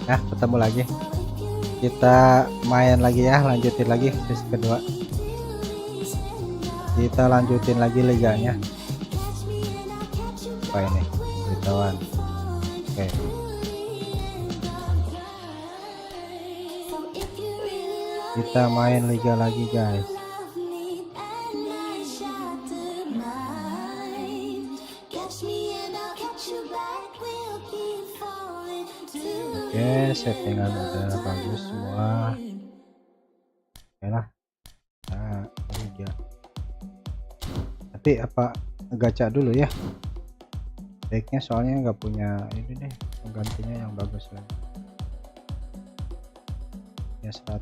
Nah, ketemu lagi. Kita main lagi ya, lanjutin lagi sesi kedua. Kita lanjutin lagi liganya. Apa ini? Beritahuan. Oke. Kita main liga lagi, guys. Oke, settingan udah bagus semua. Oke lah. Nah, liga. Tapi apa gacha dulu ya? Baiknya soalnya nggak punya ini deh, penggantinya yang bagus lagi. Ya 100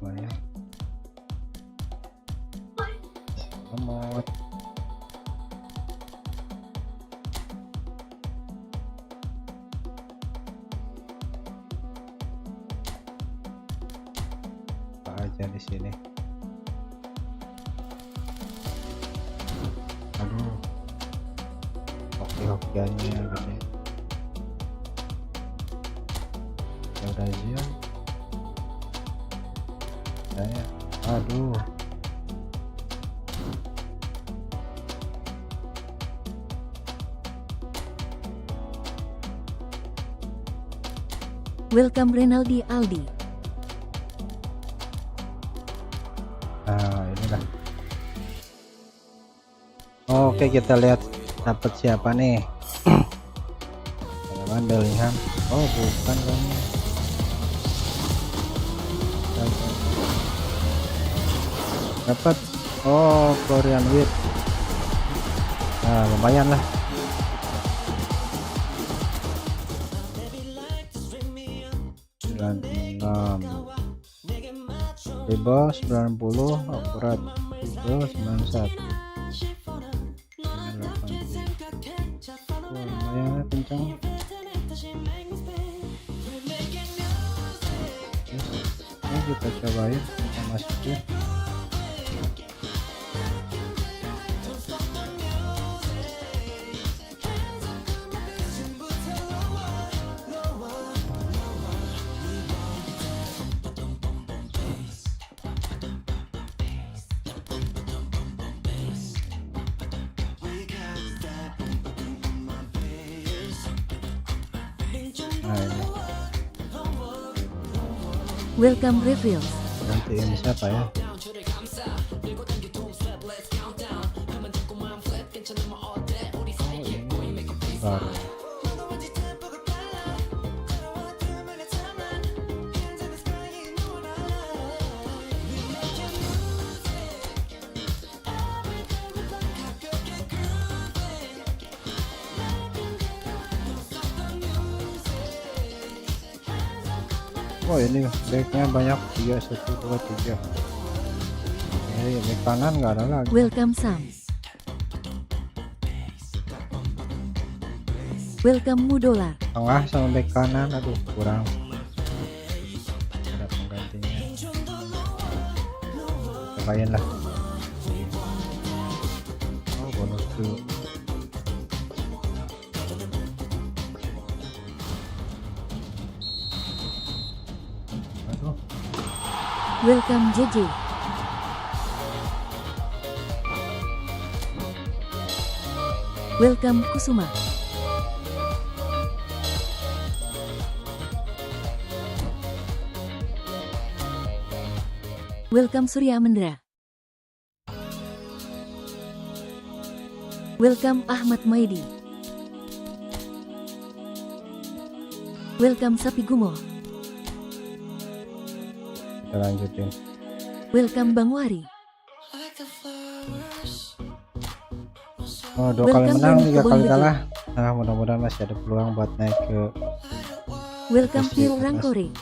lumayan. Emot. Apa aja di sini? Aduh. Hoki-hokiannya gede. Ya udah aja. Saya, aduh. Welcome Renaldi Aldi. Nah, inilah. Oke, kita lihat dapat siapa nih. Teman Bellingham. Oh, bukan dong. Dapat. Oh, Korean Wheat. Nah, lumayan lah. Bebas 90 akurat 91 lumayan kencang. Ini kita cobain, kita masukin. Welcome Reveal. Gantiin siapa ya? Oh, ini baru. Oh, ini backnya banyak, 3 1 2 3. Ini back kanan nggak ada lagi. Welcome Sam. Welcome Mudola. Tengah sama back kanan, aduh kurang. Ada penggantinya. Cobain lah. Oh, bonus tuh. Welcome JJ. Welcome Kusuma. Welcome Surya Mendra. Welcome Ahmad Maidi. Welcome Sapi Gumo. Kita lanjutin. Welcome Bang Wari. Oh, 2 kali menang, 3 kali kalah. Nah, mudah-mudahan masih ada peluang buat naik ke. Welcome Piro Rangkore.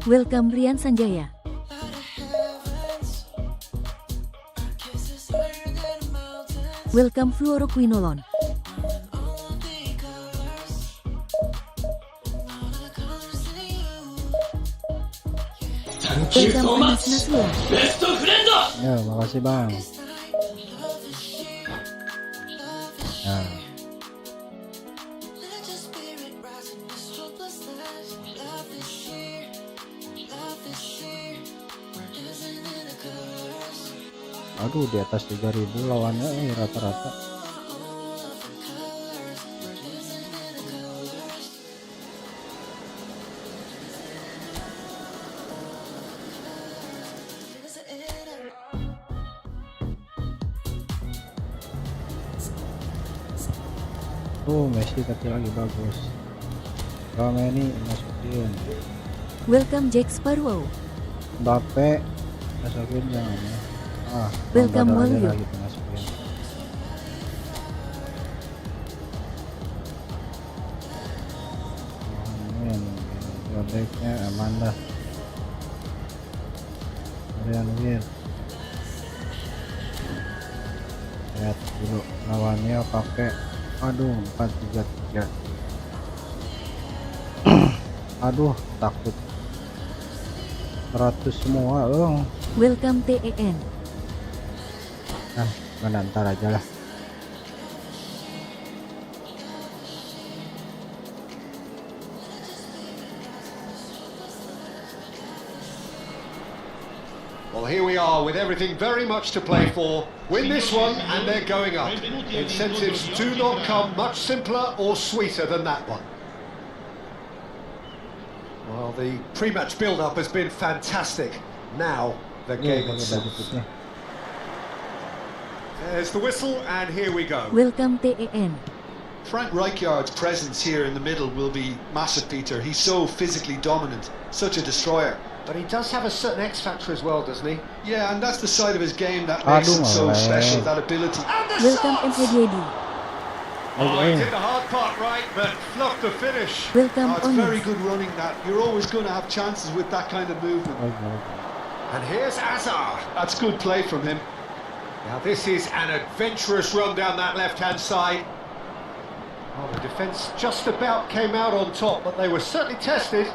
Welcome Rian Sanjaya. Welcome Fluoroquinolon. Welcome Anas Nasrullah. Ya, makasih bang. Nah, Aduh, di atas 3000 lawannya rata-rata. Messi tapi lagi bagus. Kalau ini masukin. Welcome Jack Sparrow. Mbappe masukin jangan ya. Welcome Maung Bandung Walio. aja lagi masukin. Amin. Terbaiknya aman dah. Wir. Lihat dulu lawannya pakai. Aduh, 4-3-3. Aduh, takut 100 semua. Welcome TEN. Ntar aja lah. Well, here we are with everything very much to play for. Win this one and they're going up. Incentives do not come much simpler or sweeter than that one. Well, the pre-match build-up has been fantastic. Now, the game itself. There's the whistle and here we go. Welcome TEN. Frank Rijkaard's presence here in the middle will be massive, Peter. He's so physically dominant, such a destroyer. But he does have a certain X factor as well, doesn't he? Yeah, and that's the side of his game that makes him so special, that ability. And the Welcome shot! MHDD. Oh, he did the hard part right, but fluffed the finish. Welcome Oh, it's very Onyx. good running that. You're always going to have chances with that kind of movement. And here's Azar. That's good play from him. Now this is an adventurous run down that left-hand side. Oh, the defence just about came out on top, but they were certainly tested.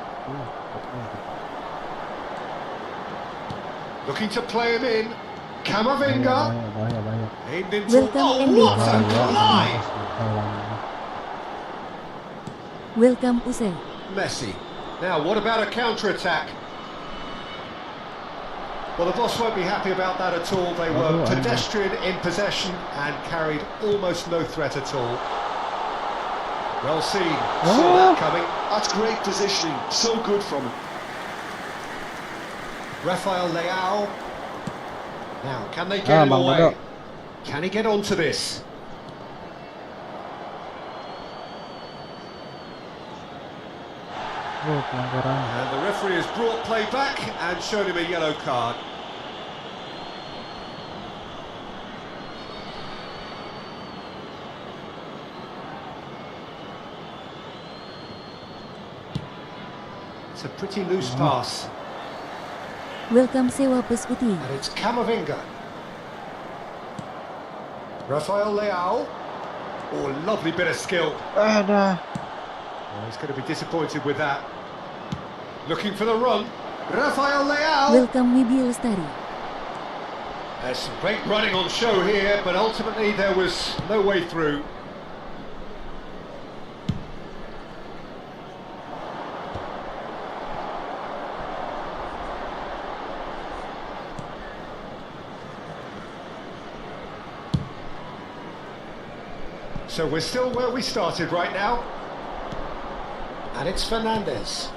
Looking to play him in. Camavinga. Aimed into... Welcome, Oh, Andy. what a glide! Welcome Usai. Messi. Now, what about a counter-attack? Well, the boss won't be happy about that at all. They were pedestrian in possession and carried almost no threat at all. Well seen. Saw that coming. That's great positioning. So good from him. Rafael Leao. Now, can they get it away? Can he get onto this? And the referee has brought play back and shown him a yellow card. It's a pretty loose pass. Welcome Sewa Pesuti. And it's Camavinga. Rafael Leao. Oh, lovely bit of skill. Oh, he's going to be disappointed with that. Looking for the run. Rafael Leao. Welcome Wibi Lestari. There's some great running on show here, but ultimately there was no way through. So we're still where we started right now. And it's Fernandez.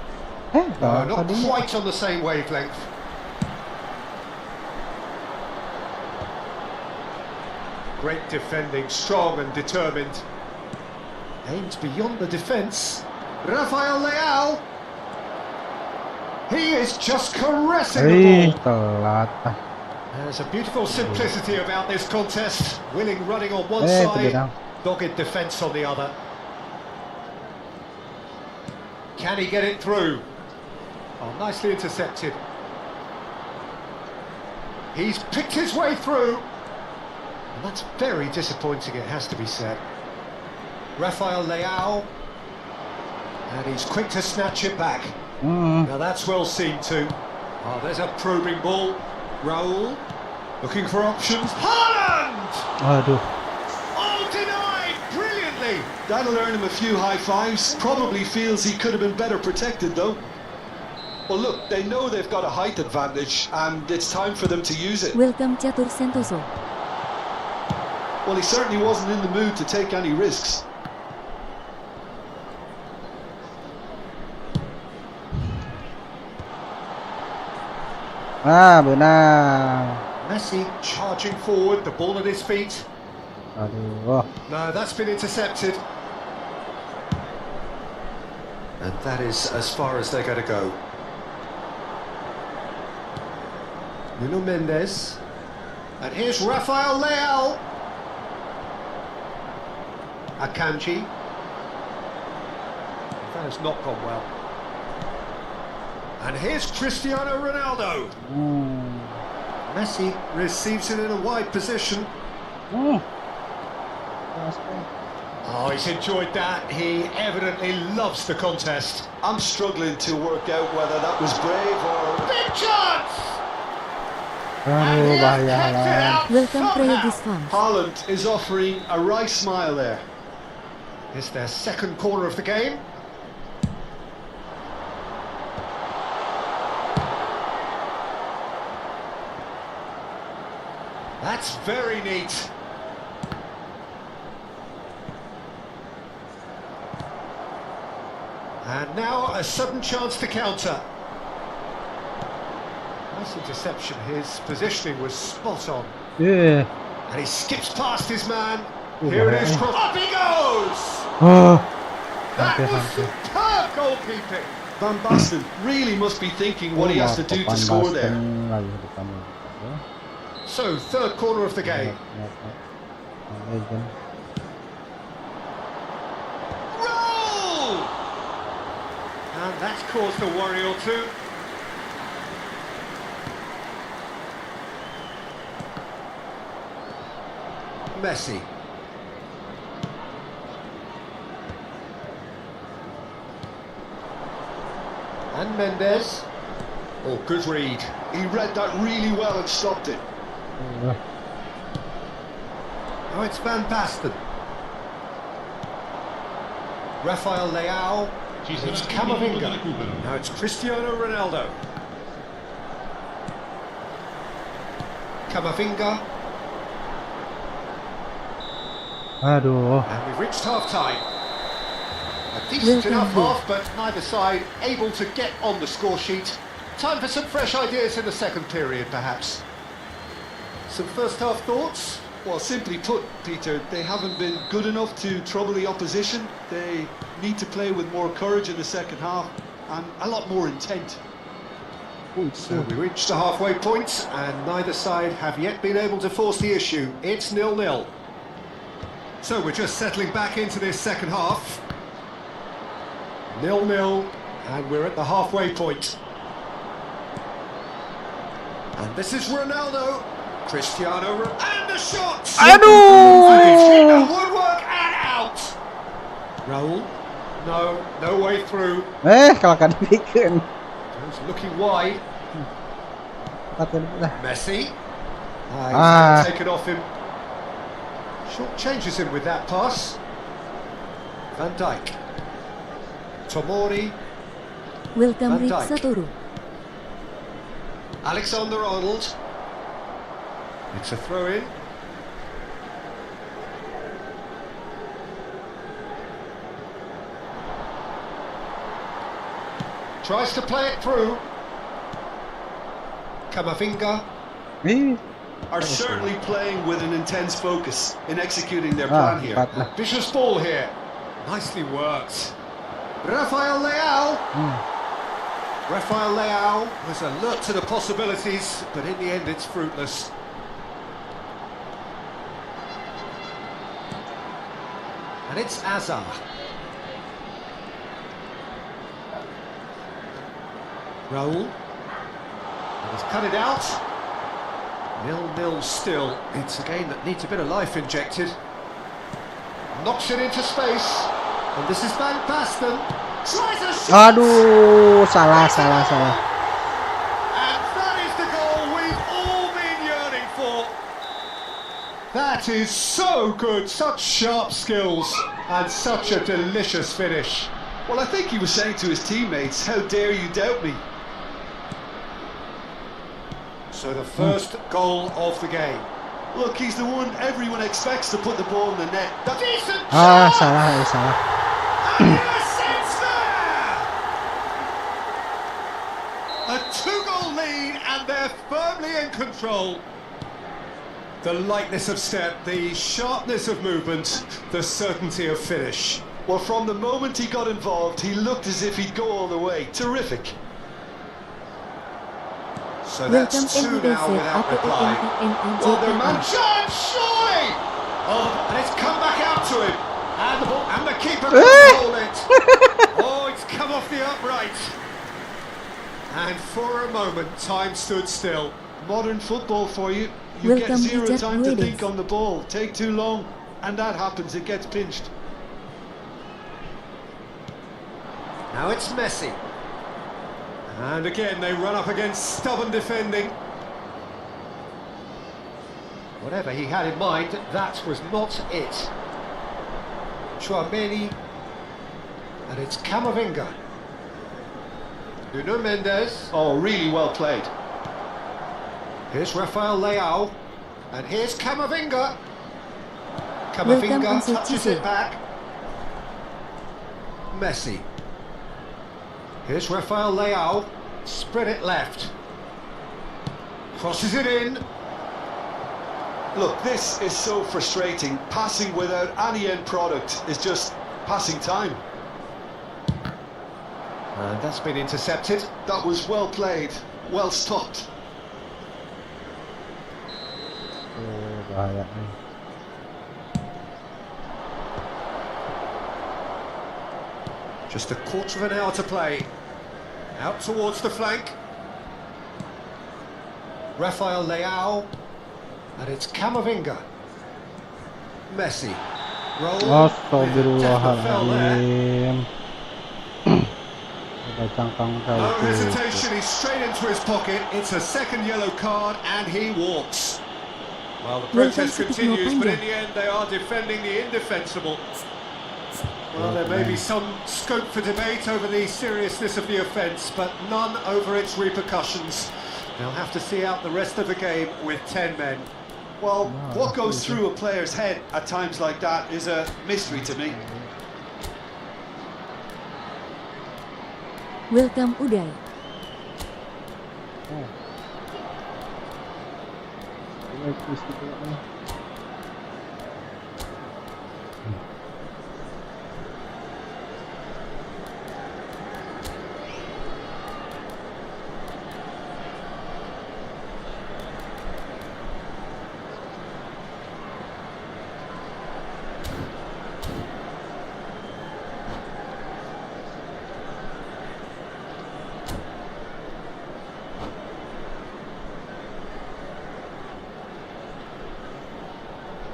Not quite on the same wavelength. Great defending, strong and determined. Aims beyond the defence. Rafael Leao. He is just caressing the ball. There's a beautiful simplicity about this contest. Willing running on one side, dogged defence on the other. Can he get it through? Oh, nicely intercepted. He's picked his way through. And that's very disappointing, it has to be said. Rafael Leao. And he's quick to snatch it back. Now that's well seen too. Oh, there's a probing ball. Raul. Looking for options. Haaland! Oh, denied brilliantly. That'll earn him a few high fives. Probably feels he could have been better protected though. Well look, they know they've got a height advantage and it's time for them to use it. Welcome Catur Sentoso. Well, he certainly wasn't in the mood to take any risks. Benar. Messi charging forward, the ball at his feet. Aduh. No, that's been intercepted. And that is as far as they're going to go. Nuno Mendes. And here's Rafael Leao. Akanji. That has not gone well. And here's Cristiano Ronaldo. Messi receives it in a wide position. Oh, he's enjoyed that. He evidently loves the contest. I'm struggling to work out whether that was brave or... Big chance! Aduh, bahaya Haaland. Welcome Prayagis Farm. Haaland is offering a wry smile there. It's their second corner of the game. That's very neat. And now a sudden chance to counter. Nice interception. His positioning was spot on. Yeah. And he skips past his man. Ooh, Here it is. bahaya. Cross. Up he goes! Oh. That Hampir, was hampir. superb goalkeeping. Van Basten really must be thinking what he has to do to score there. Lagi depan ya. So, third corner of the game. Legend. Roll! And that's caused a worry or two. Messi. And Mendes. Oh, good read. He read that really well and stopped it. Now it's Van Basten. Rafael Leao. It's Camavinga. Now it's Cristiano Ronaldo. Camavinga. Aduh. And we've reached half-time. A decent enough half, but neither side able to get on the score sheet. Time for some fresh ideas in the second period, perhaps. Some first-half thoughts? Well, simply put, Peter, they haven't been good enough to trouble the opposition. They need to play with more courage in the second half and a lot more intent. So we reached the halfway point, and neither side have yet been able to force the issue. It's 0-0. So we're just settling back into this second half. 0-0, and we're at the halfway point. And this is Ronaldo. Cristiano and the shot! Aduh! It's hit the woodwork and out! Raul? No way through. Kalau kan bikin. He's looking wide. Messi. He's taken off him. Short changes him with that pass. Van Dijk. Tomori. Welcome Van Rick Dijk. Satoru. Alexander-Arnold. It's a throw-in. Tries to play it through. Camavinga. Are certainly playing with an intense focus in executing their plan here. Vicious ball here. Nicely worked. Rafael Leao. Rafael Leao was alert to the possibilities, but in the end it's fruitless. And it's Azar. Raul. And he's cut it out. 0-0 still. It's a game that needs a bit of life injected. Knocks it into space. And this is Van Basten. Tries a shot. Aduh, salah. And that is the goal we've all been yearning for. That is so good. Such sharp skills. And such a delicious finish. Well, I think he was saying to his teammates, how dare you doubt me? So the first goal of the game. Look, he's the one everyone expects to put the ball in the net. Decent Ah, shot! salah, salah. And he sits there! A 2-goal lead and they're firmly in control. The lightness of step, the sharpness of movement, the certainty of finish. Well, from the moment he got involved, he looked as if he'd go all the way. Terrific. So Welcome that's 2 now without reply. Well, their man chance, surely! Oh, and it's come back out to him. And the ball, and the keeper can't hold it. Oh, it's come off the upright. And for a moment, time stood still. Modern football for you. You get Welcome, zero Peter time to Guedes. think on the ball. Take too long, and that happens. It gets pinched. Now it's Messi. And again, they run up against stubborn defending. Whatever he had in mind, that was not it. Chouameni. And it's Camavinga. Nuno Mendes. Oh, really well played. Here's Rafael Leao. And here's Camavinga. Welcome, Camavinga Persib. touches it back. Messi. Here's Rafael Leao. Spread it left. Crosses it in. Look, this is so frustrating. Passing without any end product is just passing time. And that's been intercepted. That was well played. Well stopped. Oh, bahaya nih. Just a quarter of an hour to play. Out towards the flank. Rafael Leao. And it's Camavinga. Messi. Roll. Astagfirullahaladzim. Ada cangkang No saya hesitation, he's straight into his pocket. It's a second yellow card and he walks. Well, the protest Welcome to continues, but Gunakan. in the end they are defending the indefensible. Well, there may be some scope for debate over the seriousness of the offence, but none over its repercussions. They'll have to see out the rest of the game with 10 men. Well, No, what goes that's through a player's head at times like that is a mystery to me. Welcome Uday. Oh. Ini twist itu nih.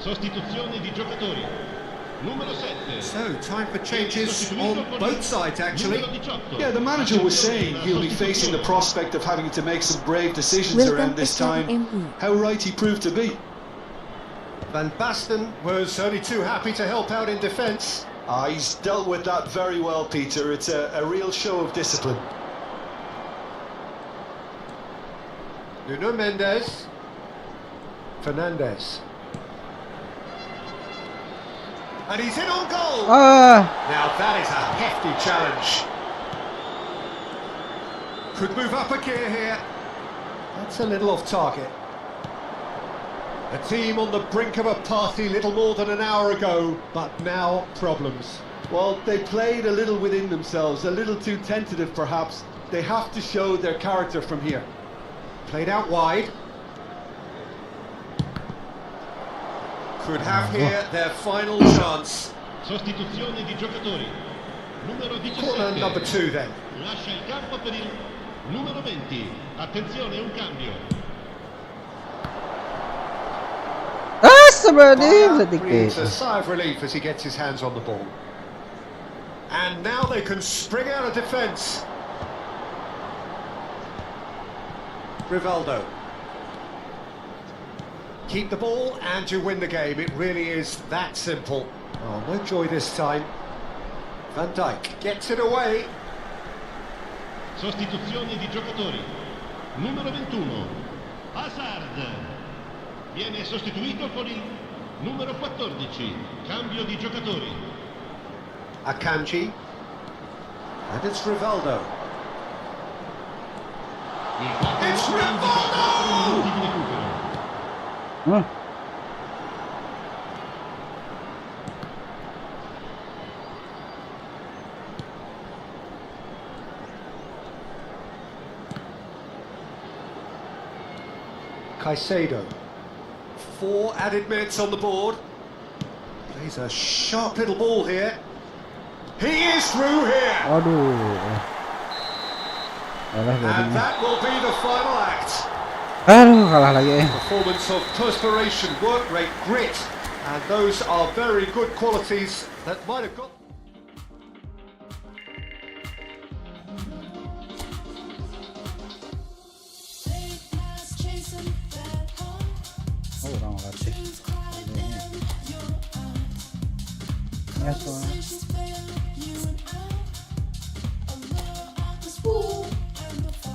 Sostituzione di giocatori. Numero 7. So, time for changes on both sides actually. Numero 18. Yeah, the manager was saying he'll be facing the prospect of having to make some brave decisions Welcome around this time. SME. How right he proved to be. Van Basten was only too happy to help out in defence. He's dealt with that very well, Peter. It's a real show of discipline. Nuno Mendes. Fernandes. And he's in on goal! Ah, Now that is a hefty challenge. Could move up a gear here. That's a little off target. A team on the brink of a party little more than an hour ago, but now problems. Well, they played a little within themselves, a little too tentative perhaps. They have to show their character from here. Played out wide. Could have here their final chance. Sostituzione di giocatori. Numero 17. Corner number 2 then. Lascia il campo per il numero 20. Attenzione, un cambio. Astagfirullahaladzim, Bayer breathes a sedikit. sigh of relief as he gets his hands on the ball. And now they can spring out of defence. Rivaldo. Keep the ball and you win the game. It really is that simple. Oh, no joy this time. Van Dijk gets it away. Sostituzioni di giocatori. Numero 21, Hazard. Viene sostituito con il numero 14. Cambio di giocatori. Akanji. And it's Rivaldo. It's Rivaldo! Hah? Caicedo. 4 added minutes on the board. Plays a sharp little ball here. He is through here! Aduh. Kalah And jadinya. that will be the final act. Aduh, kalah lagi. Performance of perspiration, work rate, grit. And those are very good qualities that might have got... Oh, orang latih. Ya, soalnya.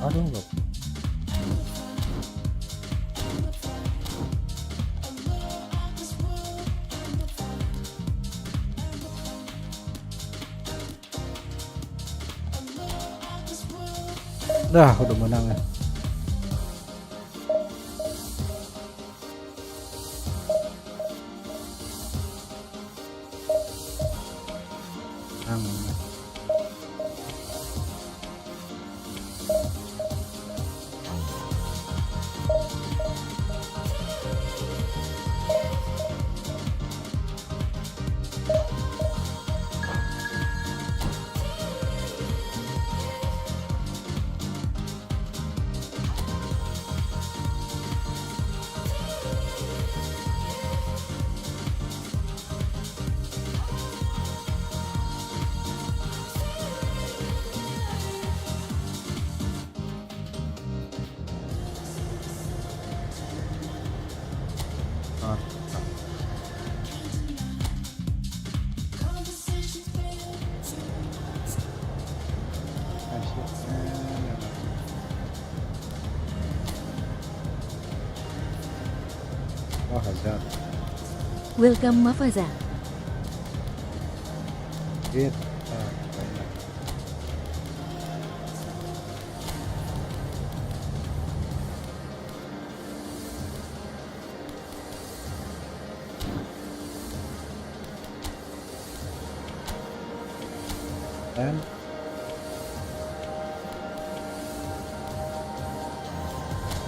Aduh, enggak. Dah, udah menang ya. Menang. Oh, Hazard. Welcome Mafaza. Gitu. Dan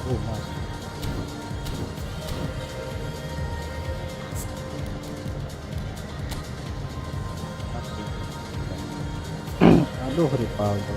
mas. Aduh, Rivaldo.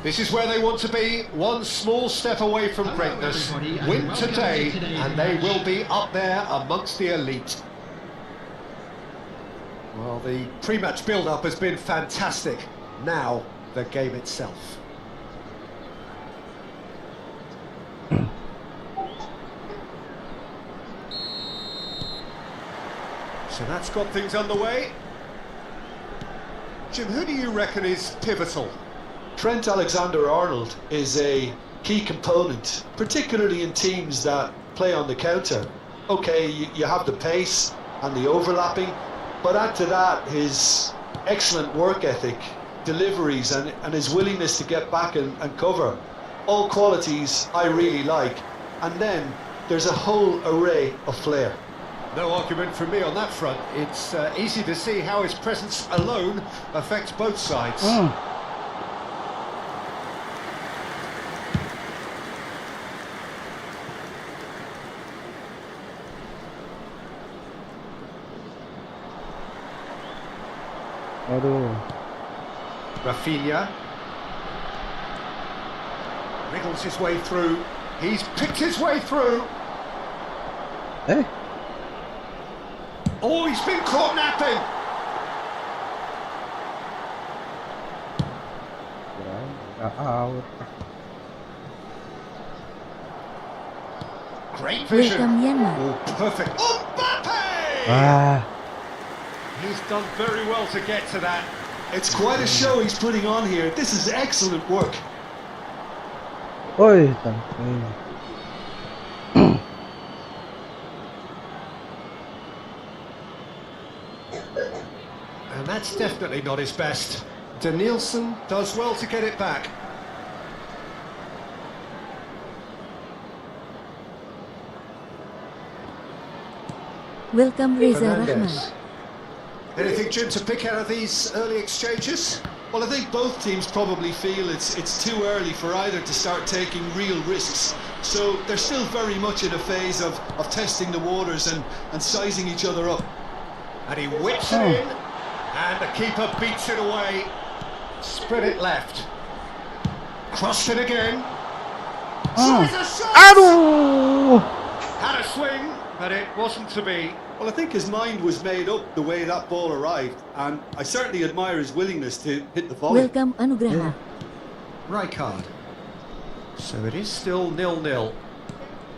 This is where they want to be, one small step away from greatness. Win today, and they will be up there amongst the elite. Well, the pre-match build-up has been fantastic. Now, the game itself. So that's got things underway. Jim, who do you reckon is pivotal? Trent Alexander-Arnold is a key component, particularly in teams that play on the counter. Okay, you have the pace and the overlapping, but add to that his excellent work ethic, deliveries and his willingness to get back and cover. All qualities I really like. And then there's a whole array of flair. No argument from me on that front. It's easy to see how his presence alone affects both sides. Aduh. Rafinha wriggles his way through. He's picked his way through. Oh, he's been caught napping. Out. Great vision. Welcome Myanmar. Oh, perfect. Oh, Mbappe! Ah. He's done very well to get to that. It's quite a show he's putting on here. This is excellent work. Oi, tampil. And that's definitely not his best. Danielson does well to get it back. Welcome Reza Rahman. Fernandes. Anything, Jim, to pick out of these early exchanges? Well, I think both teams probably feel it's too early for either to start taking real risks. So they're still very much in a phase of testing the waters and sizing each other up. And he whips it in, and the keeper beats it away. Spread it left. Crossed it again. Tries a shot! Aduh. Had a swing, but it wasn't to be. Well, I think his mind was made up the way that ball arrived, and I certainly admire his willingness to hit the volley. Welcome Anugraha. Rijkaard. So it is still 0-0.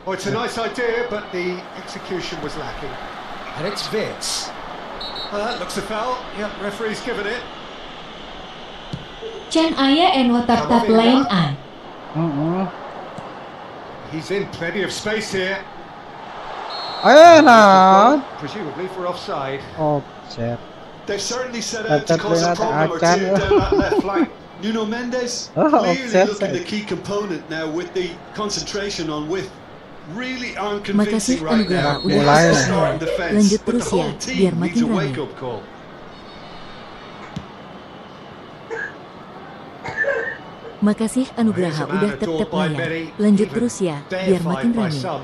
Oh, it's a nice idea, but the execution was lacking. And it's Vitz. Well, that looks a foul. Yep, referee's given it. Chen Aya and Watat Lane An. He's in plenty of space here. Ayan na. Presumably for offside. Offset. They've certainly set out to Tatlo cause a na problem or two akan. down that left flank. Nuno Mendes clearly offset looking side. the key component now with the concentration on width. Really aren't Makasih convincing right Anugrah now. udah Mulai. Has to selesai. start in defense, Lanjut but the terus whole ya, biar team needs makin a rame. wake-up call. Makasih Anugraha Here's a man udah adored tep-tep by layak. many, Lanjut even terus ya, biar deified makin by rame. some.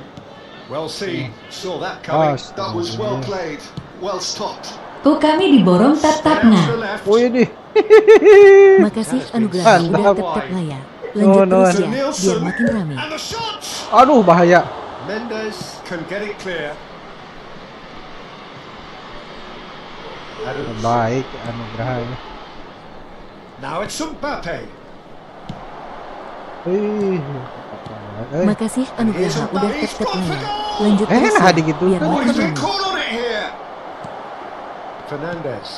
Well seen, saw that coming. That was well played, well stopped. Ku kami diborong Down to the tatapna. left. Oh ini. Makasih Anugraha Mantap. udah tep-tep layak. Lanjut No, terus ya, biar Danielson, makin rame. and the shot! Aduh bahaya. Mendes can get it clear. Adams. Baik Anugerah ya. Now it's Mbappe. Makasih Anugraha udah tep-tep layak. Lanjut Eh, terus nah, ya, gitu. biar Oh, makin he's been rame. caught on it here. Fernandes.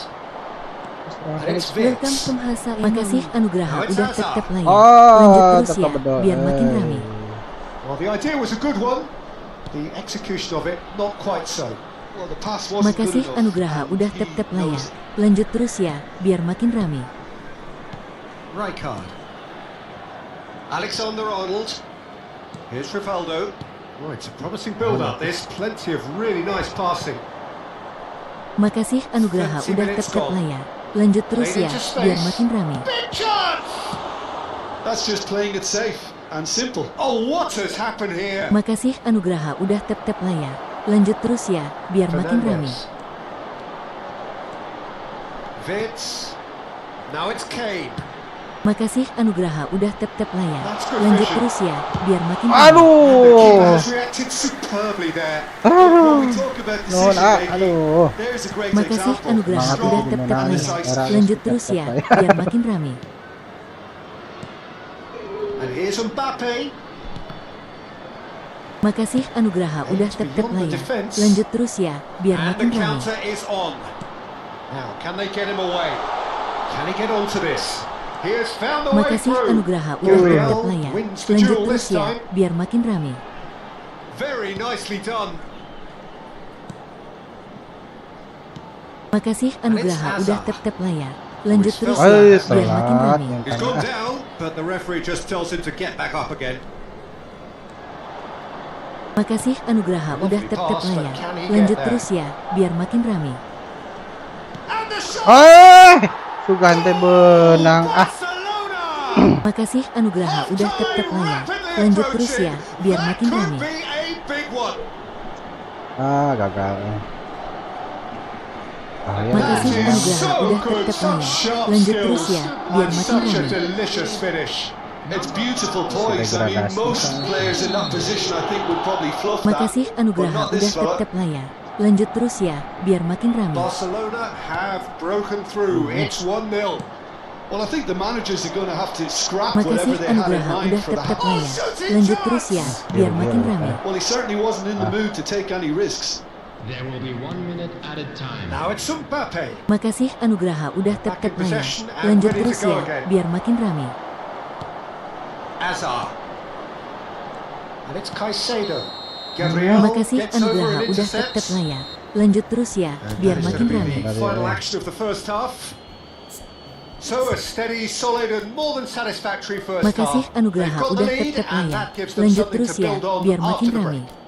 And it's Welcome Vitz. Tumhasa. Makasih Anugraha Now it's udah Hazard. tep-tep layak. Oh, Lanjut terus ya, tetap berdoa. biar makin rame. Well, the idea was a good one. The execution of it, not quite so. Well, the pass wasn't good Makasih enough. Anugraha udah He tep-tep knows layak. Lanjut terus ya, biar makin rame. Rijkaard. Alexander-Arnold. Here's Rivaldo. Oh, it's a promising build-up. There's plenty of really nice passing. Makasih Anugraha 20 udah minutes tep-tep gone. layak. Lanjut terus Played ya, into space. biar makin rame. Big chance! That's just playing it safe and simple. Oh, what has happened here? Makasih Anugraha udah tep-tep layak. Lanjut terus ya, biar makin rame. Fernandes. Vitz. Now it's Kane. Makasih Anugraha udah tep-tep layak. That's good Lanjut vision. terus ya, biar makin rame. The keeper Aduh. has reacted superbly there. When we talk about Nuhun decision making, aduh. there's a great Makasih example. Anugraha Semangat udah ini tep-tep menang. layak. Era Lanjut terus ya, tep-tep biar makin rame. And here's Mbappe. Makasih Anugraha udah tep-tep beyond the layak. defense. Lanjut terus ya, biar And makin the rame. counter is on. Now, can they get him away? Can he get onto this? He has found the way Makasih through. Anugraha udah Gabriel tep-tep layak. wins the Lanjut duel terus this ya, time. biar makin rame. Very nicely done. Makasih Anugraha Hazard. udah tep-tep layak. Lanjut terus Oh, ya, telat biar makin rame. yang He's gone tengah. down, but the referee just tells him to get back up again. Makasih Anugraha udah tetep layak. Lanjut terus ya, biar makin rame. And the shot. Sugante benang. Makasih Anugraha udah tetep layak. Lanjut terus ya, biar makin rame. Could be a big one. Gagal. Makasih Anugraha udah tetep layak. Lanjut terus ya, biar makin Such a rame. delicious finish. It's beautiful poise. I mean, most players in that position, I think, would probably fluff that. Makasih But Anugraha not udah this fella. tetep layak. Lanjut terus ya, biar makin rame. Barcelona have broken through. It's 1-0. Well, I think the managers are going to have to scrap Makasih whatever they had in Anugraha mind udah for tetep that. layak. Lanjut terus ya, biar makin rame. Well, he certainly wasn't in the mood to take any risks. There will be 1 minute added time. Now it's Mbappe. Makasih Anugraha udah Back tetep in layak. possession and Lanjut ready to terus go ya, again. biar makin rame. Azar. And it's Caicedo. Gabriel Makasih gets over Anugraha and udah tetep intercepts. layak. Lanjut terus ya, biar That is makin going to be rame. the final action of the first half. So a steady, solid and more than satisfactory first Makasih half. Anugraha They've got the udah lead tetep and layak. that gives them Lanjut something terus to ya, build on biar after makin the rame. break.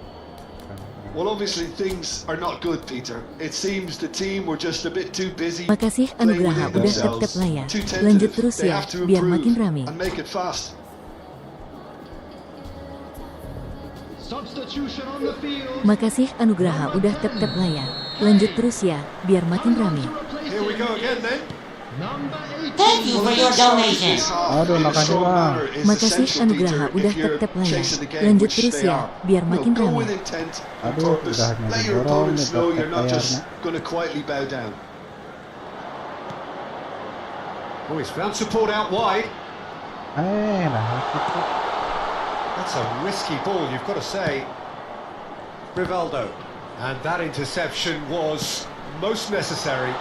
Well, obviously things are not good, Peter. It seems the team were just a bit too busy. Makasih playing Anugraha within udah themselves, tetep layak. too tentative. Lanjut terus They ya, have to biar improve makin rame. and make it fast. Substitution on the field. Makasih Anugraha udah tetep layak. Lanjut terus ya, biar makin rame. Here we go again then. Number 18. Thank you for your donation. Aduh, makasih, Bang. Makasih Anugraha udah tetep layak. Lanjut terus ya, biar makin Go rame. with intent and Aduh, purpose. udah Let your didorong, opponents know tetep you're not just layarnya. going to quietly bow down. Oh, he's found support out wide. Nah itu. That's a risky ball, you've got to say. Rivaldo. And that interception was most necessary.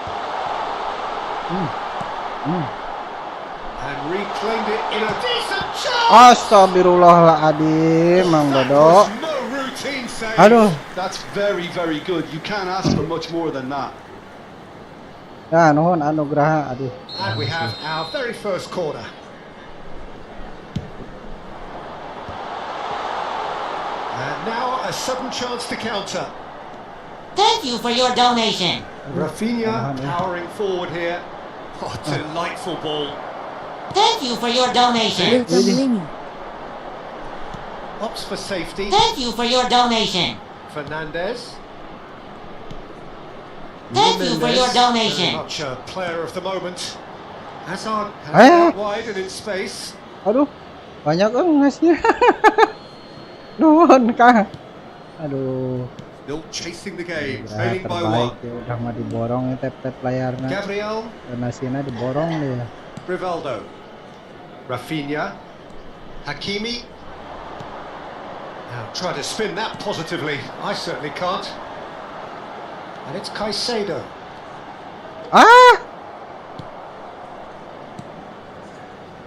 And reclaimed it in a decent chance. Astagfirullahaladzim, Mang That Dodo. was no routine save. Aduh. That's very, very good. You can't ask for much more than that. Ya, nuhun Anugraha. Aduh. And we have our very first corner. And now a sudden chance to counter. Thank you for your donation. Rafinha powering forward here. Oh, delightful ball. Thank you for your donation. Welcome Lenny. Opts for safety. Thank you for your donation. Fernandez. Thank you for your Very donation. much a player of the moment. Hazard has Eh? it out wide and in space. Aduh, banyak ngasihnya. Nuhun Kang. Aduh. Still chasing the game, Udah trailing by terbaik one. ya, udah mah diborong ya tap layarnya. Gabriel, Donasinya diborong dia. Rivaldo, Rafinha, Hakimi. Now try to spin that positively. I certainly can't. And it's Caicedo.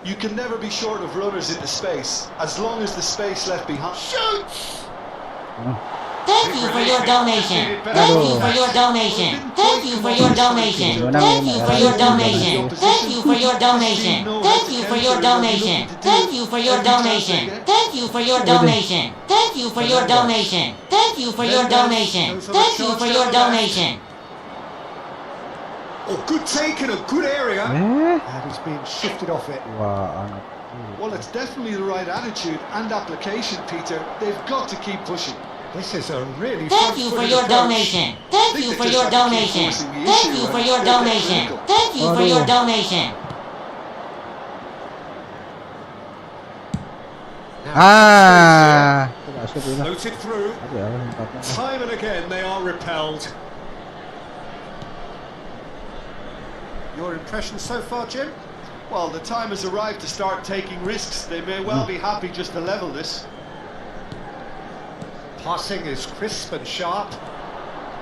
You can never be short of runners into space, as long as the space left behind. Shoots! Thank you for your donation. Thank you for your donation. Thank you for your donation. Thank you for your donation. Thank you for your donation. Thank you for your donation. Thank you for your donation. Thank you for your donation. Thank you for your donation. Thank you for your donation. Thank you for your donation. Oh, good take in a good area. Eh? And he's being shifted off it. Wah, anak. Well, it's definitely the right attitude and application, Peter. They've got to keep pushing. This is a really Thank you for your donation. Thank you for your donation. Thank you for your donation. Thank you for your donation. Tidak asal dulu. Floated through. Aduh, ya, tempatnya. Time and again they are repelled. Your impression so far, Jim? Well, the time has arrived to start taking risks. They may well be happy just to level this. Passing is crisp and sharp.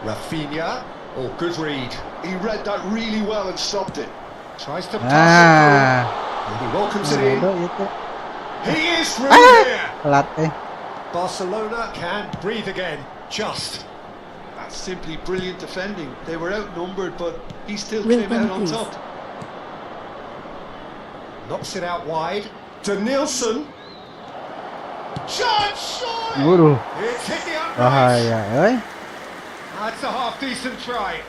Rafinha. Oh, good read. He read that really well and stopped it. Tries to pass it Ah, through. He welcomes it bodoh in. itu. He is through here. Telat Barcelona can breathe again. Just. That's simply brilliant defending. They were outnumbered, but he still came Welcome, out on please. top. Knocks it out wide. To Nielsen. Chance, surely. Waduh, It's hit the upright. bahaya, That's a half-decent try.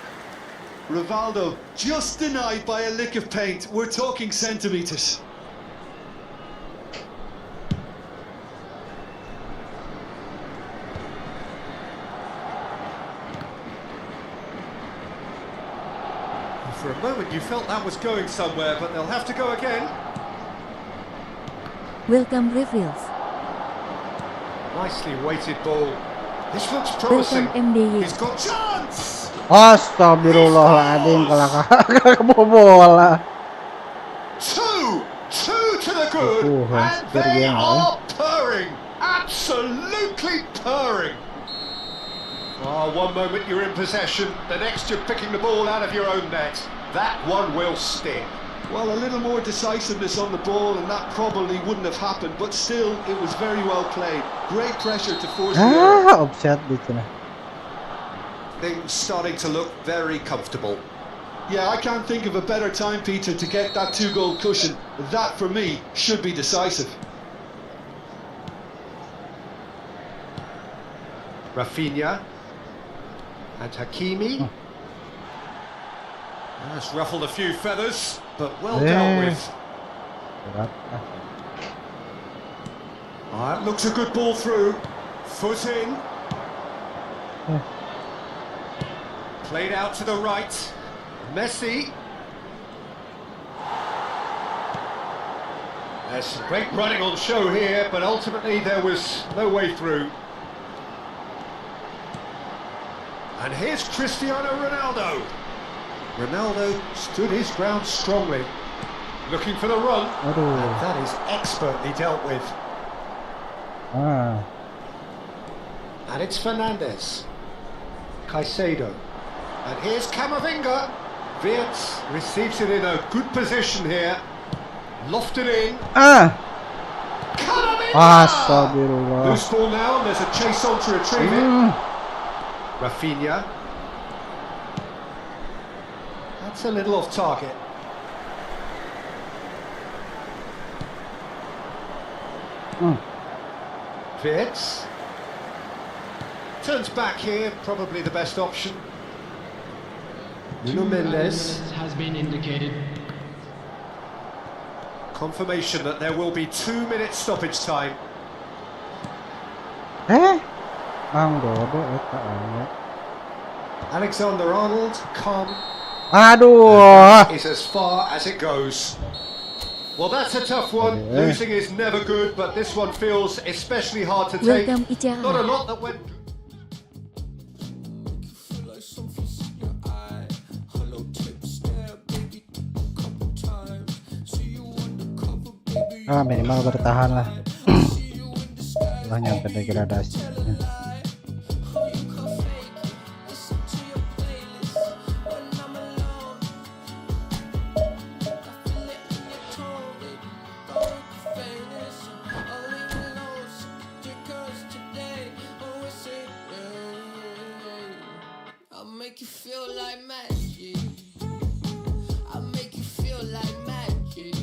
Rivaldo just denied by a lick of paint. We're talking centimetres. For a moment you felt that was going somewhere, but they'll have to go again. Welcome reveals. Nicely weighted ball. This looks Welcome promising. MDY. He's got chance. Astagfirullahaladzim, bola. 2 to the good, and they are purring, absolutely purring. Oh, one moment you're in possession, the next you're picking the ball out of your own net. That one will sting. Well, a little more decisiveness on the ball and that probably wouldn't have happened, but still, it was very well played. Great pressure to force the error. Offset dito na. Things starting to look very comfortable. Yeah, I can't think of a better time, Peter, to get that 2-goal cushion. That, for me, should be decisive. Rafinha and Hakimi. That's ruffled a few feathers, but well dealt with. It looks a good ball through. Foot in. Played out to the right. Messi. There's some great running on show here, but ultimately there was no way through. And here's Cristiano Ronaldo. Ronaldo stood his ground strongly, looking for the run, and that is expertly dealt with. And it's Fernandes, Caicedo, and here's Camavinga. Wirtz receives it in a good position here, lofted in. Camavinga! Astagfirullah. Loose ball now, and there's a chase on to retrieve it. Rafinha. That's a little off target. Wirtz. Turns back here, probably the best option. Nuno Mendes. Has been indicated. Confirmation that there will be 2 minutes stoppage time. Mang Dodo eta aya. Alexander-Arnold, calm. Aduh. Is as far as it goes. Well, that's a tough one. Losing is never good, but this one feels especially hard to take. Welcome Icha. Not a lot that went. Minimal bertahan lah. Setelah nyampe degradasi. Make you feel like magic. I make you feel like magic.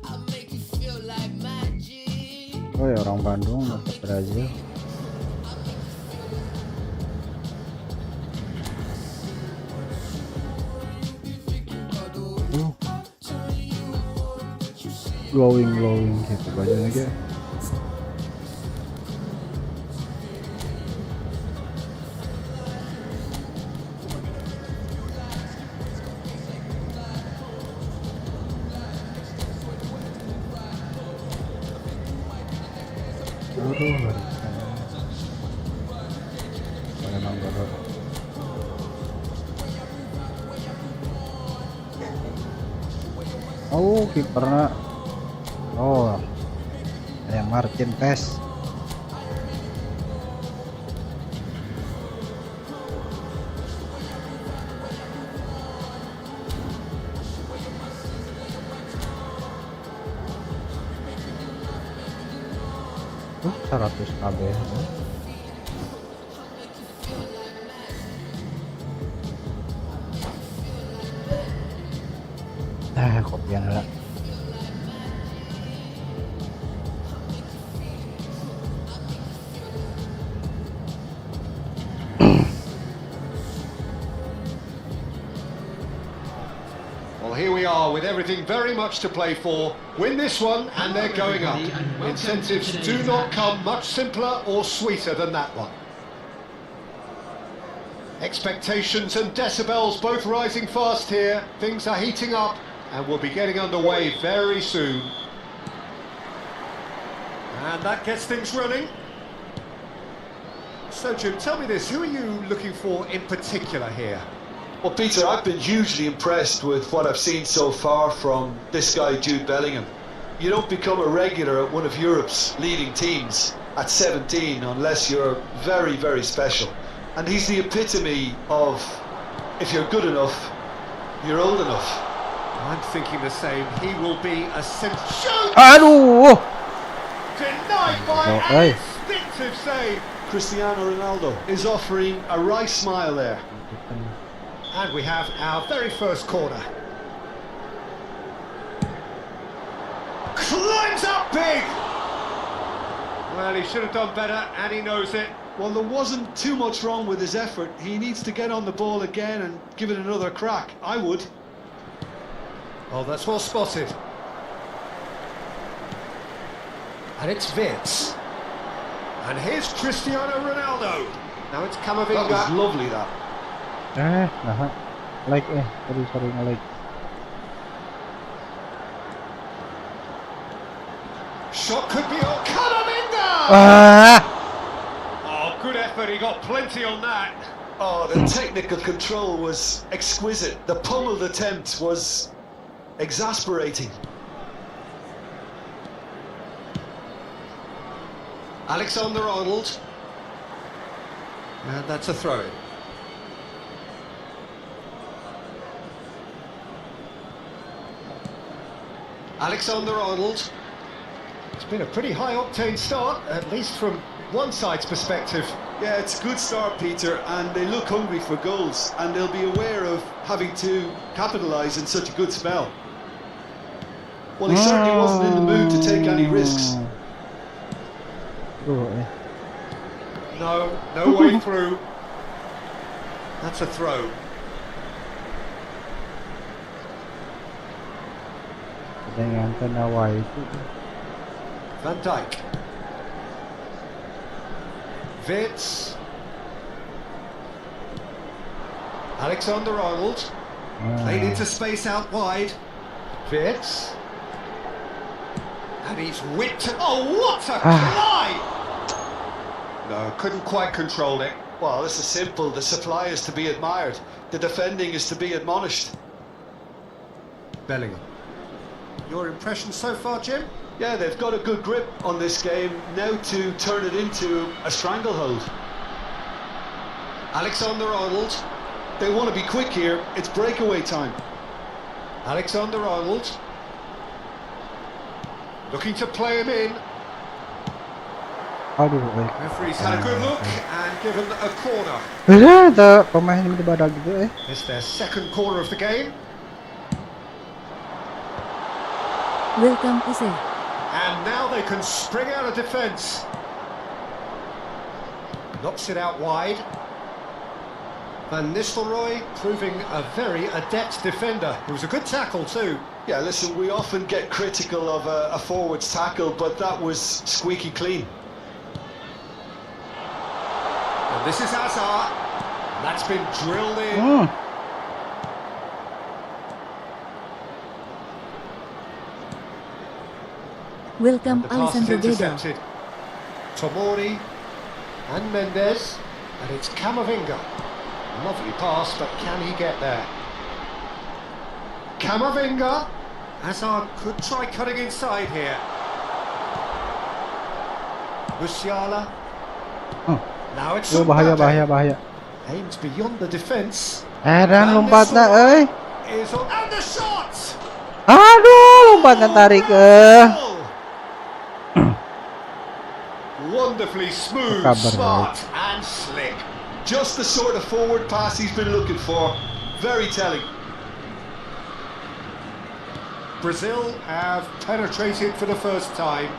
I make you feel like magic. Oh ya, orang Bandung atau Brazil. Glowing gitu bajunya aja. Oh, kipernya. Oh, yang Martin Pes. Oh, 100 KB. Kopian lah. Well, with everything very much to play for, win this one and they're going up. Incentives do not come much simpler or sweeter than that one. Expectations and decibels both rising fast here. Things are heating up and we'll be getting underway very soon. And that gets things running. So Jim, tell me this, who are you looking for in particular here? Well, Peter, I've been hugely impressed with what I've seen so far from this guy, Jude Bellingham. You don't become a regular at one of Europe's leading teams at 17 unless you're very, very special. And he's the epitome of, if you're good enough, you're old enough. I'm thinking the same. He will be a shoot! Aduh. Denied by an instinctive save. Cristiano Ronaldo is offering a wry smile there. And we have our very first corner. Climbs up big! Well, he should have done better, and he knows it. Well, there wasn't too much wrong with his effort. He needs to get on the ball again and give it another crack. I would. Oh, that's well spotted. And it's Vitz. And here's Cristiano Ronaldo. Now it's Camavinga. That was lovely, that. Like sorry, like. Shot could be on Camavinga! Oh, good effort, he got plenty on that. Oh, the technical control was exquisite. The pummeled attempt was exasperating. Alexander-Arnold. And that's a throw-in. Alexander-Arnold. It's been a pretty high-octane start, at least from one side's perspective. Yeah, it's a good start, Peter, and they look hungry for goals, and they'll be aware of having to capitalise in such a good spell. Well, he certainly wasn't in the mood to take any risks. No way through. That's a throw. Van Dijk. Vitz. Alexander-Arnold. Played into space out wide. Vitz. And he's whipped. Oh, what a fly! No, couldn't quite control it. Well, this is simple. The supply is to be admired. The defending is to be admonished. Bellingham. Your impression so far, Jim? Yeah, they've got a good grip on this game. Now to turn it into a stranglehold. Alexander-Arnold. They want to be quick here. It's breakaway time. Alexander-Arnold. Looking to play him in. Referee's had a good look and given a corner. It's their second corner of the game. Welcome Use. And now they can spring out of defence. Knocks it out wide. Van Nistelrooy proving a very adept defender. It was a good tackle too. Yeah, listen, we often get critical of a forward's tackle, but that was squeaky clean. And this is Hazard. That's been drilled in. Welcome The pass is Alessandro Guedo. intercepted. Tomori and Mendes. And it's Camavinga. Lovely pass, but can he get there? Camavinga. Hazard could try cutting inside here. Musiala. Now it's Bahaya. aimed beyond the defence. Lompat na, euy. Is on, and the shot! Aduh, lompat na tarik. Wonderfully smooth, smart and slick. Just the sort of forward pass he's been looking for. Very telling. Brazil have penetrated for the first time.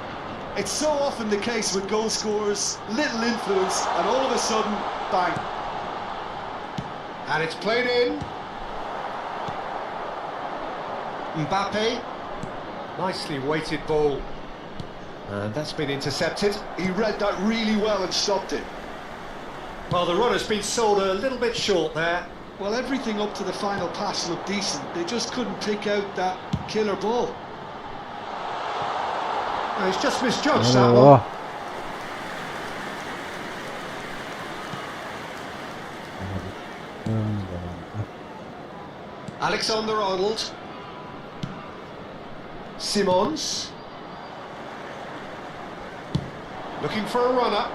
It's so often the case with goal scorers, little influence, and all of a sudden, bang. And it's played in. Mbappe. Nicely weighted ball. And that's been intercepted. He read that really well and stopped it. Well, the run has been sold a little bit short there. Well, everything up to the final pass looked decent. They just couldn't pick out that killer ball. Oh, he's just misjudged that one. Alexander-Arnold. Simons. Looking for a runner.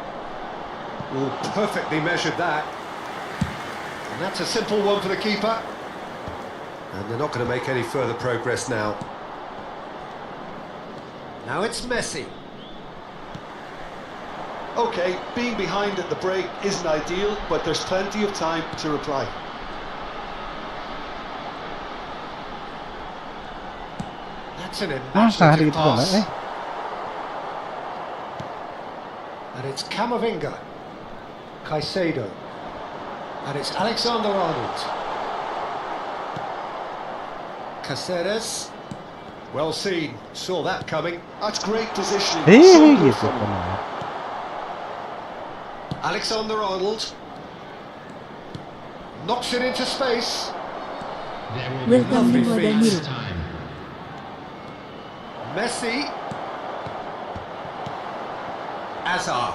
Oh, perfectly measured that. And that's a simple one for the keeper. And they're not going to make any further progress now. Now it's Messi. Okay, being behind at the break isn't ideal, but there's plenty of time to reply. That's an imaginative pass. Eh? And it's Camavinga. Caicedo. And it's Alexander-Arnold. Caceres. Well seen. Saw that coming. That's great positioning. Eh, So good gitu from him. kan. Alexander-Arnold. Knocks it into space. There will be Welcome Lovely to feet. Wadaniru. time. Messi. Azar.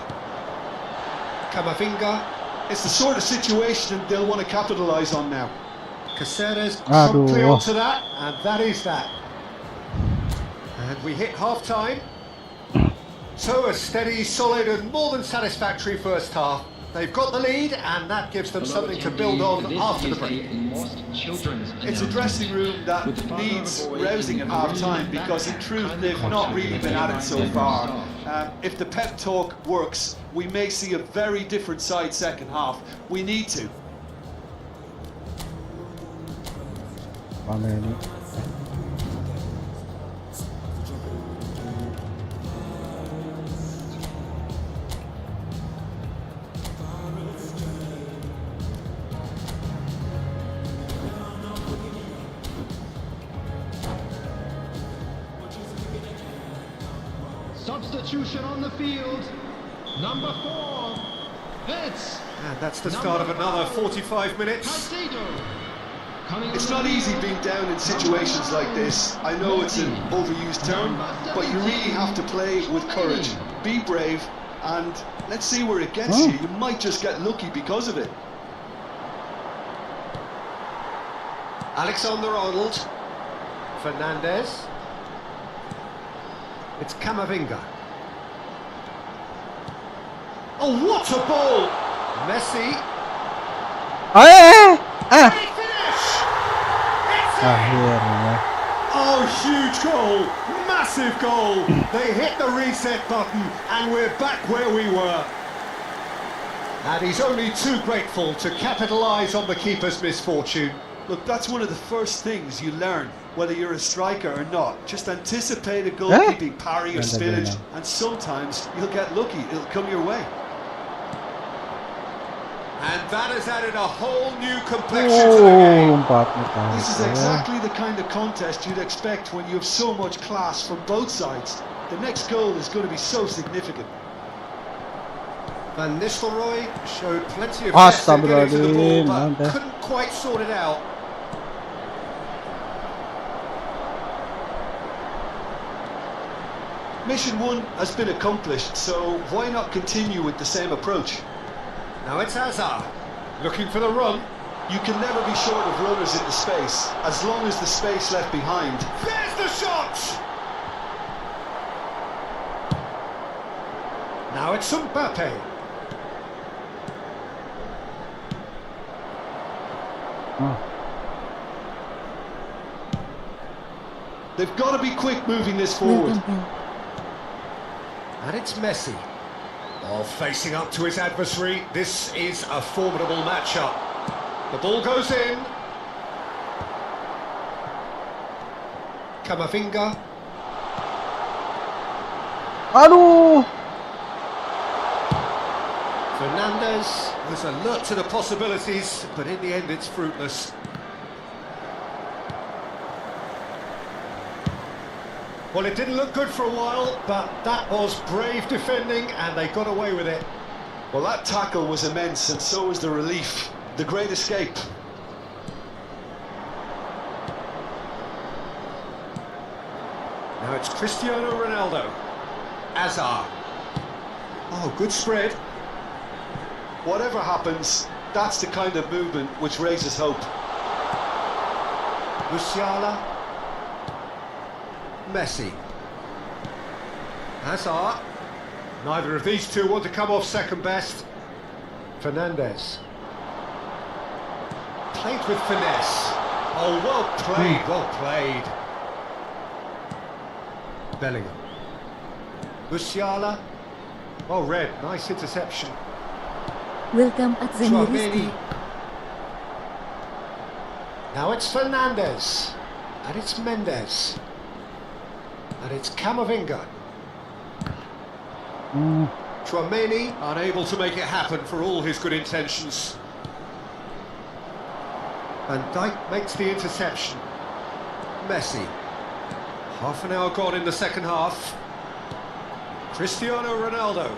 Camavinga. It's the sort of situation they'll want to capitalise on now. Caceres Aduh. promptly onto that, and that is that. And we hit half-time. So a steady, solid and more than satisfactory first half. They've got the lead, and that gives them something to build on after the break. It's a dressing room that needs rousing at half-time because in truth they've not really been at it so far. If the pep talk works, we may see a very different side second half. We need to. Pamer ini. Substitution on the field. Number 4. It's And that's the start of another 45 minutes. Caicedo. It's not easy being down in situations like this. I know it's an overused term, but you really have to play with courage. Be brave, and let's see where it gets you. You might just get lucky because of it. Alexander-Arnold. Fernandez. It's Camavinga. Oh, what a ball! Messi. Great finish! It's in! Akhirnya. Oh, huge goal! Massive goal! They hit the reset button and we're back where we were. And he's only too grateful to capitalise on the keeper's misfortune. Look, that's one of the first things you learn, whether you're a striker or not. Just anticipate a goalkeeping parry or spillage, and sometimes you'll get lucky. It'll come your way. And that has added a whole new complexion to the game. Lompatnya This is tahu. exactly the kind of contest you'd expect when you have so much class from both sides. The next goal is going to be so significant. Van Nistelrooy showed plenty of depth in getting to the ball, Astagfirullahaladzim, but couldn't quite sort it out. Mission 1 has been accomplished, so why not continue with the same approach? Now it's Azar, looking for the run. You can never be short of runners in the space, as long as the space left behind. There's the shot! Now it's Mbappe. They've got to be quick moving this forward. Welcome. And it's Messi. While facing up to his adversary, this is a formidable matchup. The ball goes in. Camavinga. Aduh. Fernandez was alert to the possibilities, but in the end it's fruitless. Well, it didn't look good for a while, but that was brave defending, and they got away with it. Well, that tackle was immense, and so was the relief. The great escape. Now it's Cristiano Ronaldo. Hazard. Oh, good spread. Whatever happens, that's the kind of movement which raises hope. Musiala. Messi. Hazard. Neither of these two want to come off second best. Fernandes. Played with finesse. Oh, well played, well played. Bellingham. Musiala. Oh, red, nice interception. Welcome at Chouameni. Rizky. Now it's Fernandes. And it's Mendes. And it's Camavinga. Chouameni unable to make it happen for all his good intentions. Van Dijk makes the interception. Messi. Half an hour gone in the second half. Cristiano Ronaldo.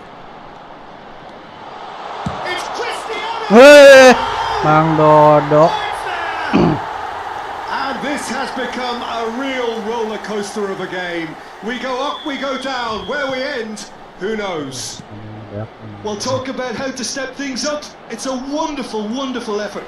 It's Cristiano! Hei, Mang Dodo. And this has become a real roller coaster of a game. We go up, we go down. Where we end, who knows? Well, talk about how to step things up. It's a wonderful, wonderful effort.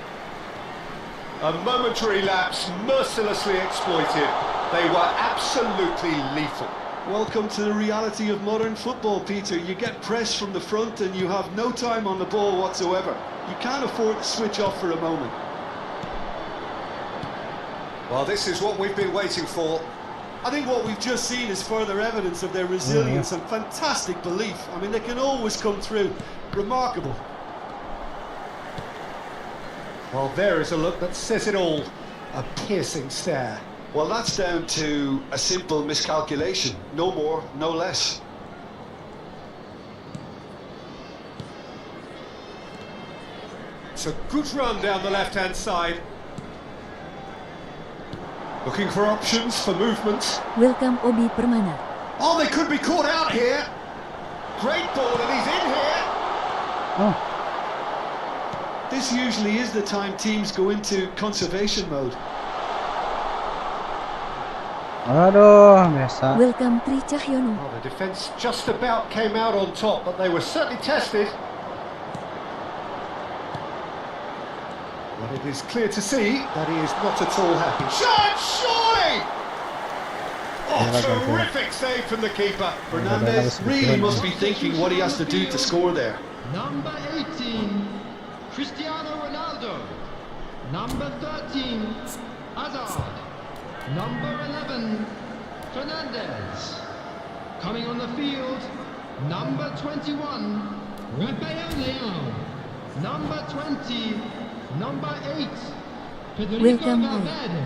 A momentary lapse mercilessly exploited. They were absolutely lethal. Welcome to the reality of modern football, Peter. You get pressed from the front and you have no time on the ball whatsoever. You can't afford to switch off for a moment. Well, this is what we've been waiting for. I think what we've just seen is further evidence of their resilience and fantastic belief. I mean, they can always come through. Remarkable. Well, there is a look that says it all. A piercing stare. Well, that's down to a simple miscalculation. No more, no less. It's a good run down the left-hand side. Looking for options, for movement. Welcome Obi Permana. Oh, they could be caught out here. Great ball, and he's in here. Oh, This usually is the time teams go into conservation mode. aduh, biasa. Welcome Tri Cahyono. Well, the defence just about came out on top, but they were certainly tested. Well, it is clear to see that he is not at all happy. Shot, surely! Oh, terrific save from the keeper. Fernandes really must be thinking what he has to do to score there. Number 18, Cristiano Ronaldo. Number 13, Hazard. Number 11, Fernandes. Coming on the field, number 21, Rafael Leao. Number 20, number 8, Federico Welcome Valverde.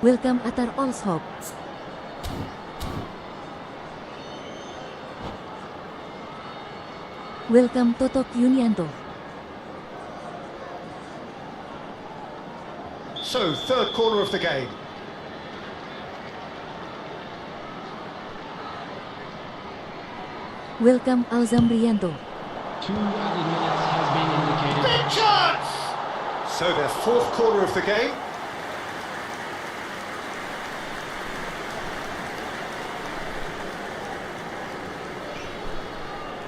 Welcome Atar Olshop. Welcome Totok Yunianto. So, third corner of the game. Welcome Alzambrianto. 2 added minutes has been indicated. Big chance! So, their fourth corner of the game.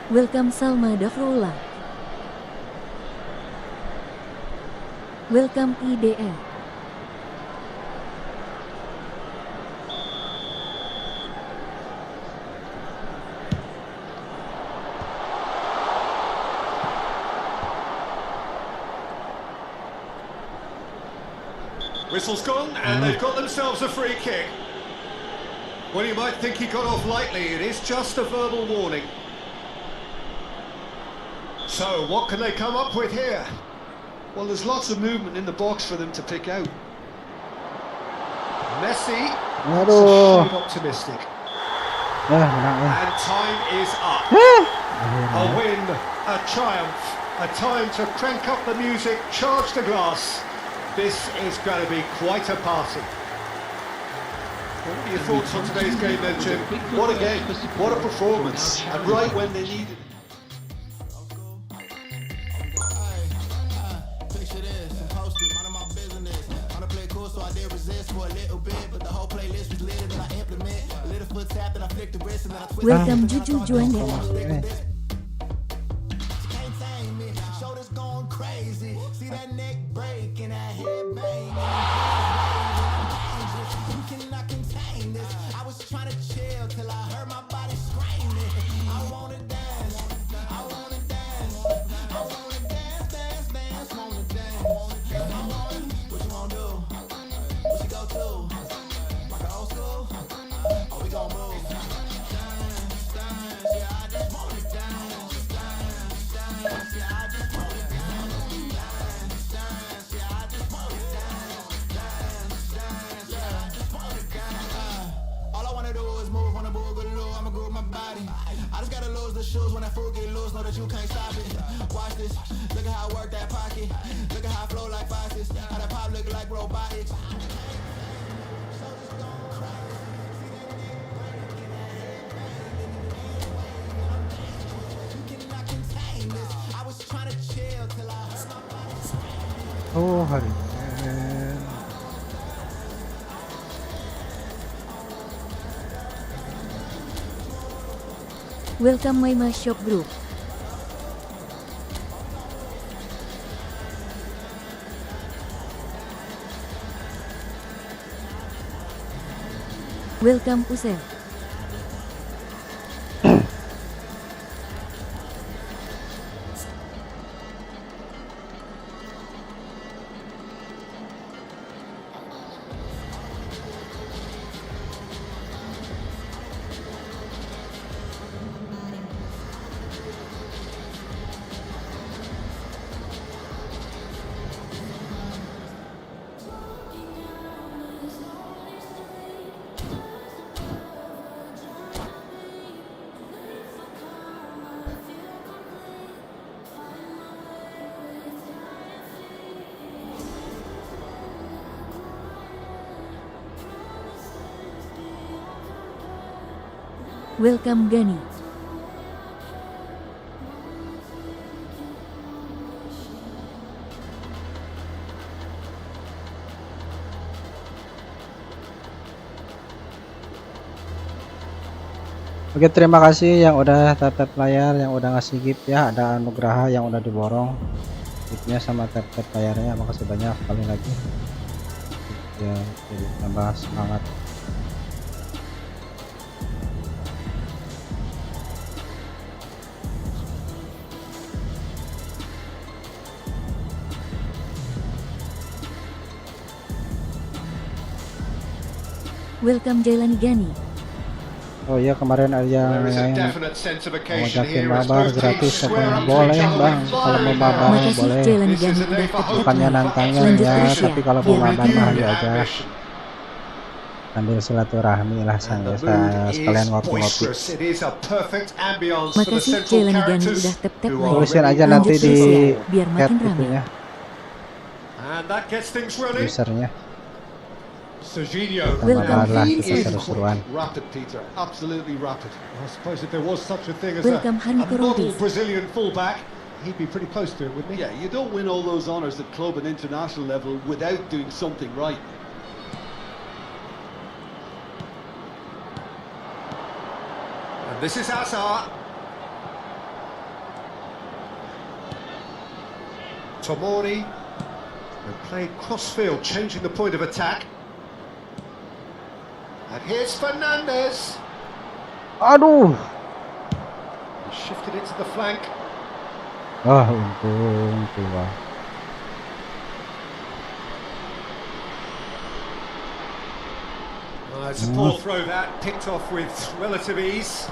Welcome Salma Dafrullah. Welcome IDL. Whistle's gone, and they've got themselves a free kick. Well, you might think he got off lightly. It is just a verbal warning. So, what can they come up with here? Well, there's lots of movement in the box for them to pick out. Messi, Aduh. shade optimistic. Menang ya. And time is up. A win, a triumph, a time to crank up the music, charge the glass. This is going to be quite a party. What are your thoughts on today's game then, Jim? What a game, what a performance, and right when they needed it. Picture this, post it, mind my business. On the play cool, so I did resist for a little bit, but the whole playlist was lit and I implement. A little foot tap, then I flick the wrist and then I twist. Welcome Juju Juanda. Can't tame me, shoulders going crazy. See that neck break and that head bang. You cannot contain this. I was trying to chill till I heard my body screaming. I wanna dance, I wanna dance, I wanna dance, dance, dance, wanna dance. What you wanna do? What you go to? Rock the old school? Oh, we gon' move. Dance, dance, yeah, I just wanna dance. Dance, dance, yeah, I just wanna dance. Dance, dance, yeah, I just wanna dance. Dance, dance, yeah, I just wanna dance. All I wanna do is move on the boogaloo. I'ma groove my body. I just gotta lose the shoes when that food get loose. Know that you can't stop it. Watch this. Look at how I work that pocket. Look at how I flow like faucets. How that pop look like robotics. I was trying to chill till I heard my body scream. Oh, hari. Welcome my shop group. Welcome Usel. Welcome Gani. Oke, terima kasih yang udah tap layar, yang udah ngasih gift ya. Ada Anugraha yang udah diborong giftnya sama tap layarnya. Makasih banyak sekali lagi ya, jadi tambah semangat. Welcome Jailani Gani. Oh iya, kemarin ada yang There is a definite sense of occasion ngajakin here as mabar both teams gratis, square pokoknya up to boleh each other. bang, kalau mau mabar Makasih boleh. Jailani This Gani is a udah day for tap Bukannya line. nantangnya Lanjut ya, terus ya, tapi kalau mau biar mabar makin mah rame. ayo aja sambil silaturahmi lah, And the saya mood sekalian is ngopi-ngopi. boisterous. It is a perfect ambience for the Makasih central Jailani Gani characters udah tap who line. are Tulisin aja ready. nanti Lanjut di terus ya, biar chat makin rame. itunya, And that gets things running. usernya. Serginho. Welcome, Tambah lah Harry kita Quick. seru-seruan. Rapid, Peter. Absolutely rapid. I suppose if there was such a thing as Welcome, Harry a model Corobis. Brazilian fullback, he'd be pretty close to it, wouldn't he? Yeah, you don't win all those honours at club and international level without doing something right. And this is Hazard. Tomori. And played cross-field, changing the point of attack. And here's Fernandes. Aduh. Shifted it to the flank. Wah, untung keluar. It's a poor throw that, picked off with relative ease.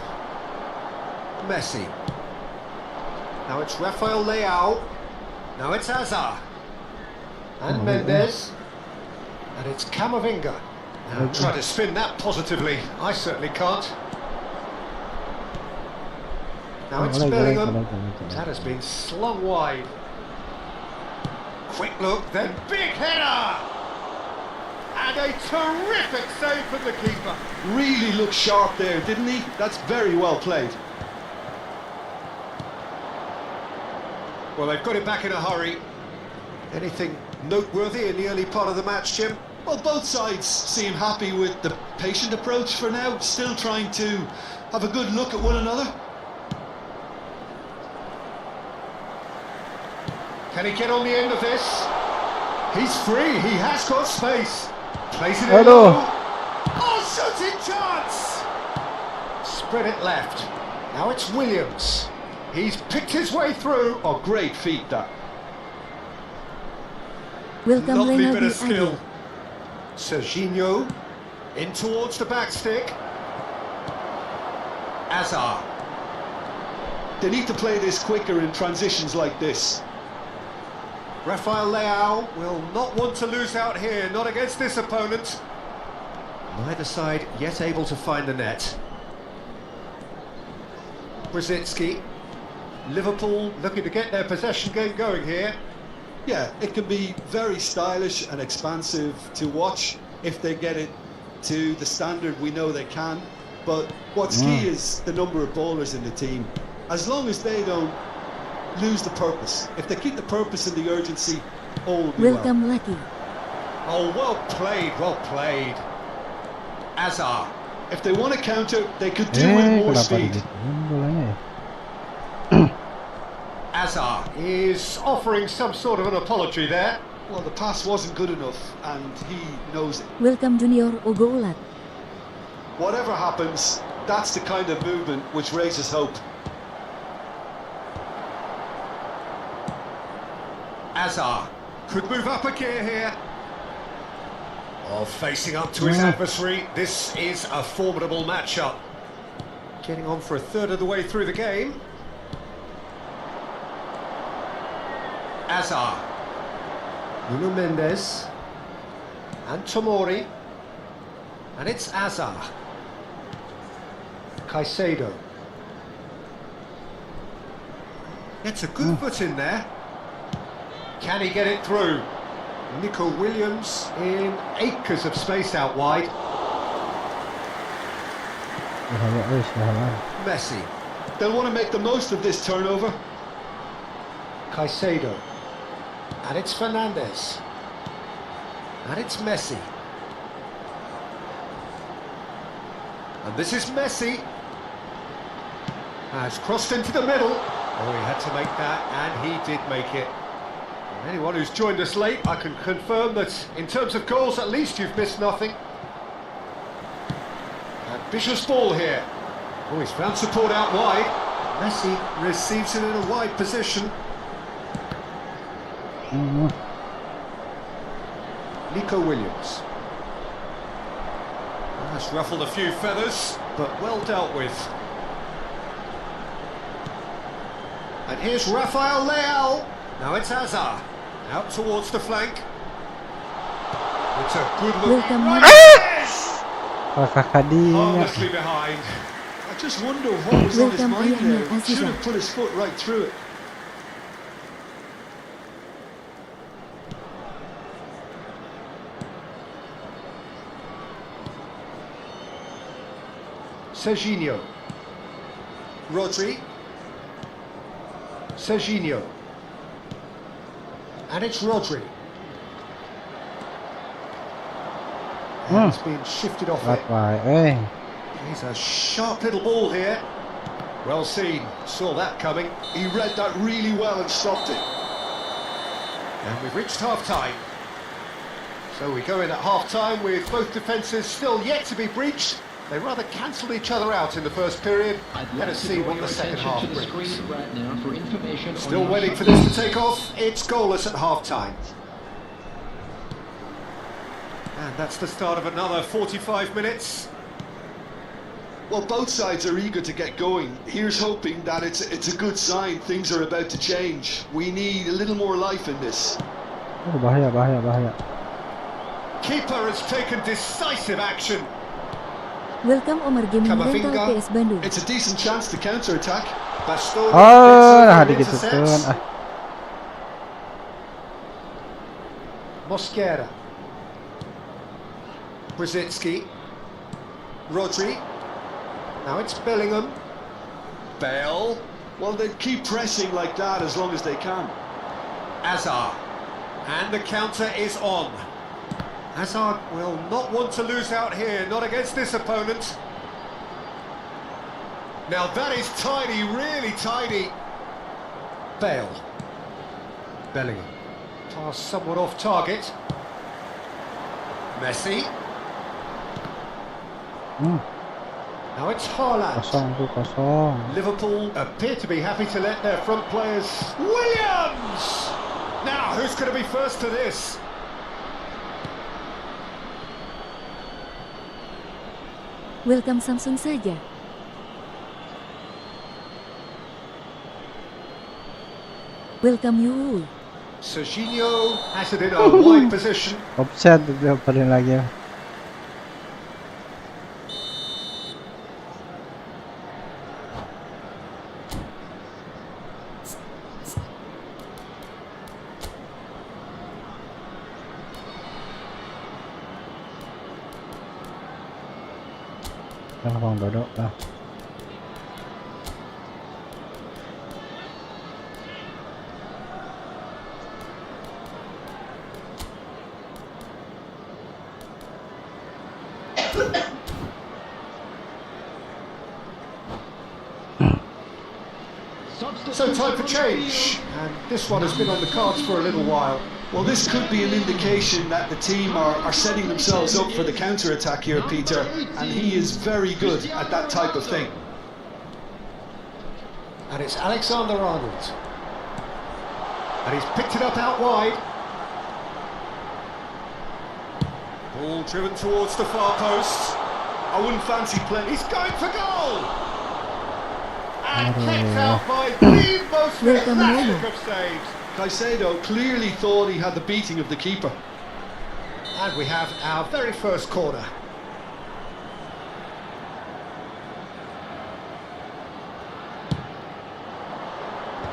Messi. Now it's Rafael Leao. Now it's Hazard. And Mendes. And it's Camavinga. Now try to spin that positively. I certainly can't. Now it's Bellingham. That has been slung wide. Quick look, then big header! And a terrific save from the keeper. Really looked sharp there, didn't he? That's very well played. Well, they've got it back in a hurry. Anything noteworthy in the early part of the match, Jim? Well, both sides seem happy with the patient approach for now, still trying to have a good look at one another. Can he get on the end of this? He's free, he has got space. Plays it in Hello. low. Oh, shooting chance! Spread it left. Now it's Williams. He's picked his way through. Oh, great feat that. Welcome Lovely Reynaldi bit of skill. Adi. Serginho in towards the back stick. Azar. They need to play this quicker in transitions like this. Rafael Leao will not want to lose out here, not against this opponent. Neither side yet able to find the net. Brzezinski. Liverpool looking to get their possession game going here. Yeah, it can be very stylish and expansive to watch if they get it to the standard we know they can. But what's key is the number of bowlers in the team. As long as they don't lose the purpose, if they keep the purpose and the urgency, all will be well. Welcome Lucky. Oh, well played, well played. Azar. If they want to counter, they could do with more Kenapa speed. digituin bolanya ya? Azar is offering some sort of an apology there. Well, the pass wasn't good enough, and he knows it. Welcome Junior Ogo Ulat. Whatever happens, that's the kind of movement which raises hope. Azar could move up a gear here. Oh, facing up to his adversary. This is a formidable matchup. Getting on for a third of the way through the game. Azar. Nuno Mendes. And Tomori. And it's Azar. Caicedo. Gets a good foot in there. Can he get it through? Nico Williams in acres of space out wide. Messi. They'll want to make the most of this turnover. Caicedo. And it's Fernandes. And it's Messi. And this is Messi. Has crossed into the middle. Oh, he had to make that, and he did make it. Anyone who's joined us late, I can confirm that in terms of goals, at least you've missed nothing. Ambitious ball here. Oh, he's found support out wide. Messi receives it in a wide position. Nico Williams. That's ruffled a few feathers, but well dealt with. And here's Rafael Leao. Now it's Azar. Out towards the flank. It's a good look. Welcome Right. Yes! Harmlessly behind. I just wonder what was on his Welcome mind Ayahnya there. Should Aziza. have put his foot right through it. Serginho. Rodri. Serginho. And it's Rodri. And it's been shifted off it. He's a sharp little ball here. Well seen. Saw that coming. He read that really well and stopped it. And we've reached half-time. So we go in at half-time with both defences still yet to be breached. They rather cancelled each other out in the first period. Let us see what the second half brings. Still waiting for this to take off. It's goalless at half-time. And that's the start of another 45 minutes. Well, both sides are eager to get going. Here's hoping that it's a good sign. Things are about to change. We need a little more life in this. Bahaya. Keeper has taken decisive action. Welcome Omar Gaming Rental Kamavinga. PS Bandung. It's a decent chance to counter-attack. Bastoni Oh, gets over nah and digitukan. intercepts. Ah, Mosquera. Brzezinski. Rodri. Now it's Bellingham. Bale. Well, they keep pressing like that as long as they can. Azar. And the counter is on. Hazard will not want to lose out here, not against this opponent. Now that is tidy, really tidy. Bale. Bellingham. Pass somewhat off target. Messi. Now it's Haaland. kosong tuh, kosong. Liverpool appear to be happy to let their front players... Williams! Now, who's going to be first to this? Welcome Samsung saja. Welcome you. Serginho has it in a wide position. Offset dia paling lagi. Maung Bandung lah. So time for change, and this one has been on the cards for a little while. Well, this could be an indication that the team are setting themselves up for the counter-attack here, Peter, and he is very good at that type of thing. And it's Alexander-Arnold. And he's picked it up out wide. Ball driven towards the far post. I wouldn't fancy playing. He's going for goal! And kicked out by the most Welcome, classic Momo. of saves. Caicedo clearly thought he had the beating of the keeper. And we have our very first corner.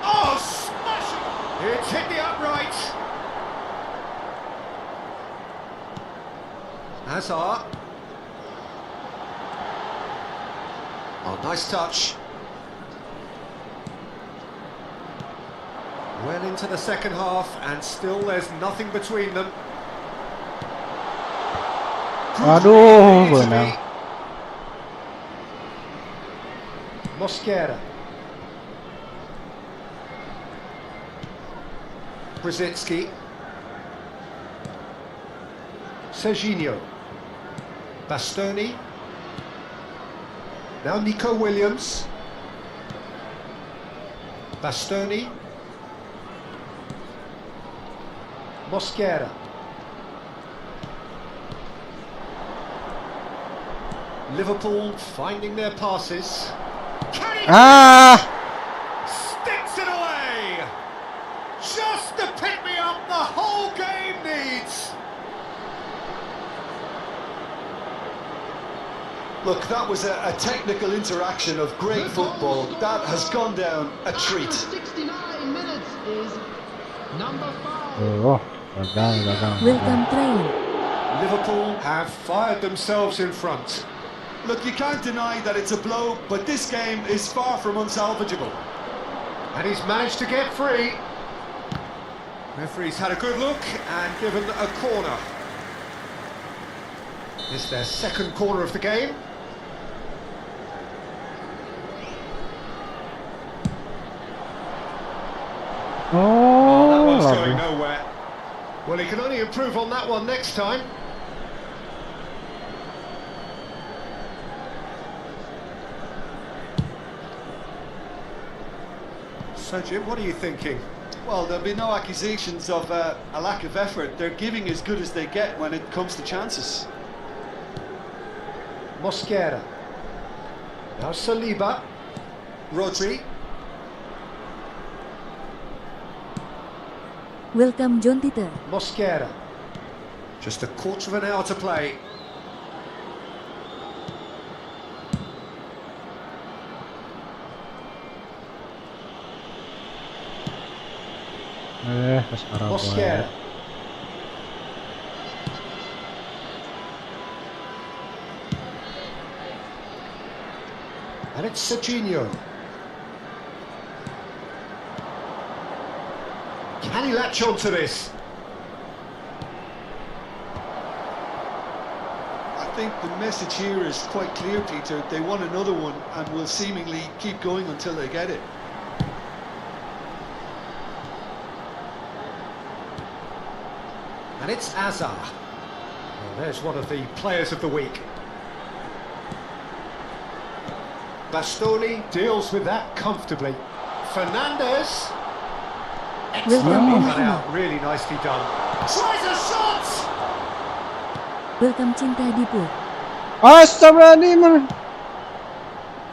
Oh, smashing! It's hit the upright. Hazard. Oh, nice touch. Well into the second half, and still there's nothing between them. Aduh, benar. Mosquera. Brzezinski. Serginho. Bastoni. Now Nico Williams. Bastoni. Mosquera. Liverpool finding their passes. Can he sticks it away? Just to pick me up the whole game needs. Look, that was a technical interaction of great football. That has gone down a treat. 69 minutes is number 5. Oh, gagal. Welcome train. Liverpool have fired themselves in front. Look, you can't deny that it's a blow, but this game is far from unsalvageable. And he's managed to get free. Referee's had a good look and given a corner. It's their second corner of the game. Oh, that one's going nowhere. Well, he can only improve on that one next time. So, Jim, what are you thinking? Well, there'll be no accusations of a lack of effort. They're giving as good as they get when it comes to chances. Mosquera. Now Saliba. Rodri. Welcome John Titor. Mosquera. Just a quarter of an hour to play. Mosquera. And it's Serginho. Can he latch on to this? I think the message here is quite clear, Peter. They want another one and will seemingly keep going until they get it. And it's Azar. Well, there's one of the players of the week. Bastoni deals with that comfortably. Fernandez. Excellent cut out, really nicely done. Tries a shot! Welcome Cinta Dipur. Astagfirullahaladzim.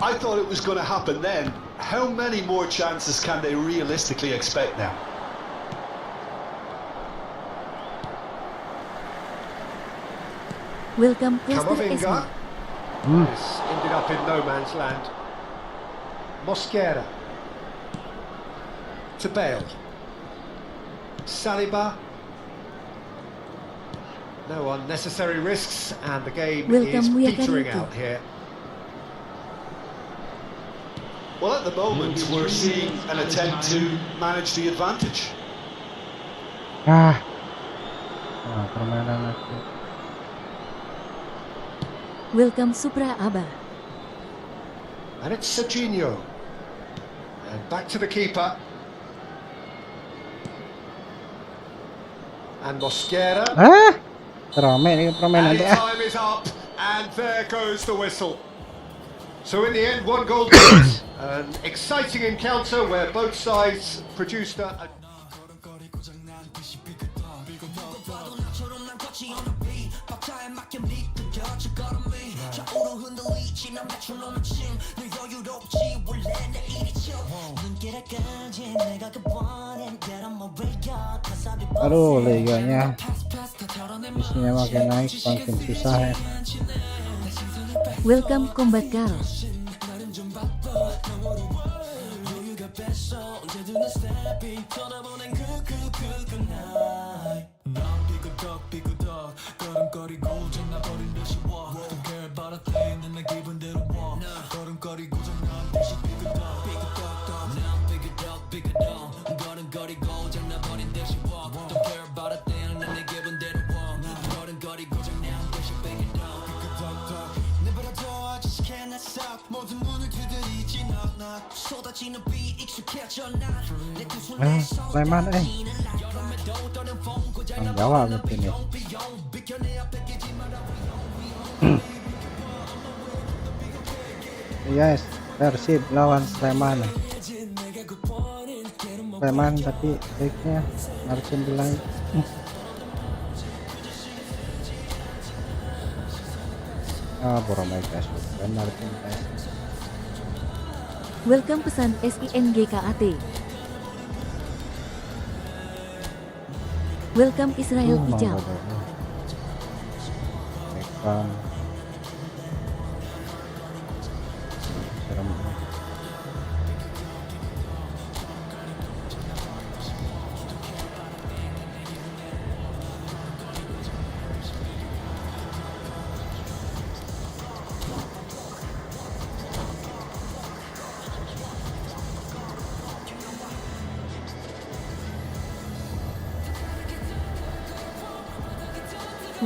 I thought it was going to happen then. How many more chances can they realistically expect now? Welcome Cluster Camavinga. SB. This ended up in no man's land. Mosquera. To Bale. Saliba. No unnecessary risks, and the game is petering out here. Well, at the moment, we're seeing an attempt to manage the advantage. Permainan aku. Welcome Supra Aba. And it's Serginho. And back to the keeper. And Mosquera. Rame nih permainan And dia. time is up, and there goes the whistle. So in the end, 1 goal difference. An exciting encounter where both sides produced a... Aduh, liganya bisnya makin naik makin susah ya. Welcome Combat Car. Sleman Orang Jawa mungkin ya. Yes, Persib lawan Sleman. Sleman tapi baiknya harusnya bilang boromai guys, benar guys. Welcome pesan SINGKAT. Welcome Israel Hijau.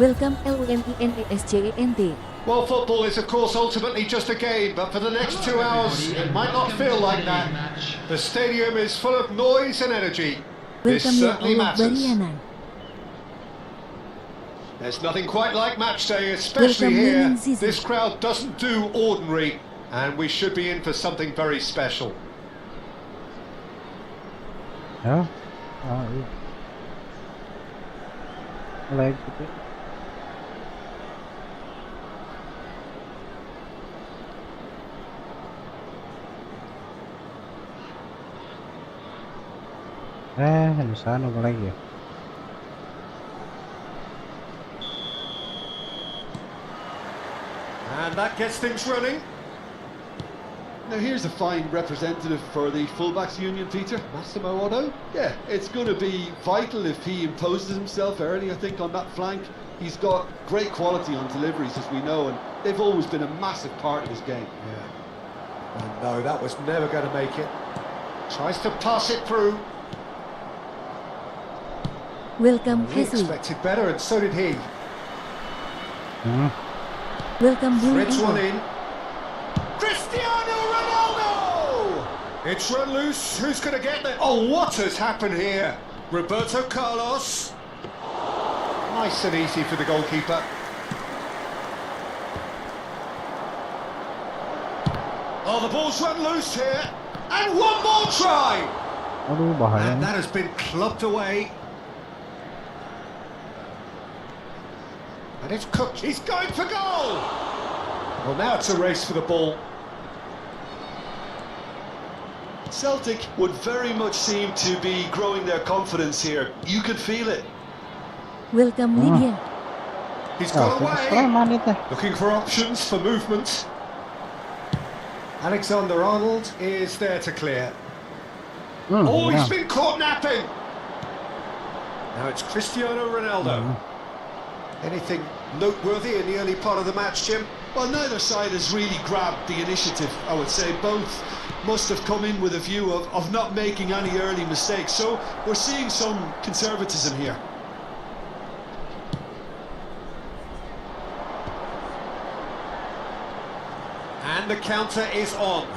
Welcome LUNINESJENT. Well, football is of course ultimately just a game, but for the next 2 hours it might not feel like that. The stadium is full of noise and energy. This Welcome ya certainly Allah matters. Barianan. There's nothing quite like match day, especially Welcome, here. Lenin Zizi. This crowd doesn't do ordinary, and we should be in for something very special. Ya, iya. Mulai gitu. Di sana apa lagi ya? And that gets things running. Now here's a fine representative for the fullbacks union, Peter. Massimo Otto. Yeah, it's going to be vital if he imposes himself early, I think, on that flank. He's got great quality on deliveries, as we know, and they've always been a massive part of his game. Yeah. And no, that was never going to make it. Tries to pass it through. Welcome He Hesley. expected better, and so did he. Welcome Threads one Blue. in. Cristiano Ronaldo! It's run loose. Who's going to get there? Oh, what has happened here? Roberto Carlos. Nice and easy for the goalkeeper. Oh, the ball's run loose here. And one more try! Aduh, bahaya And nih. that has been clubbed away. And it's cooked. He's going for goal! Well, now it's a race for the ball. Celtic would very much seem to be growing their confidence here. You could feel it. Welcome Lydia. He's Ya, got terus away. mana teh? Looking for options for movement. Alexander-Arnold is there to clear. Oh, he's Menang. been caught napping. Now it's Cristiano Ronaldo. Anything noteworthy in the early part of the match, Jim? Well, neither side has really grabbed the initiative, I would say. Both must have come in with a view of not making any early mistakes. So we're seeing some conservatism here. And the counter is on.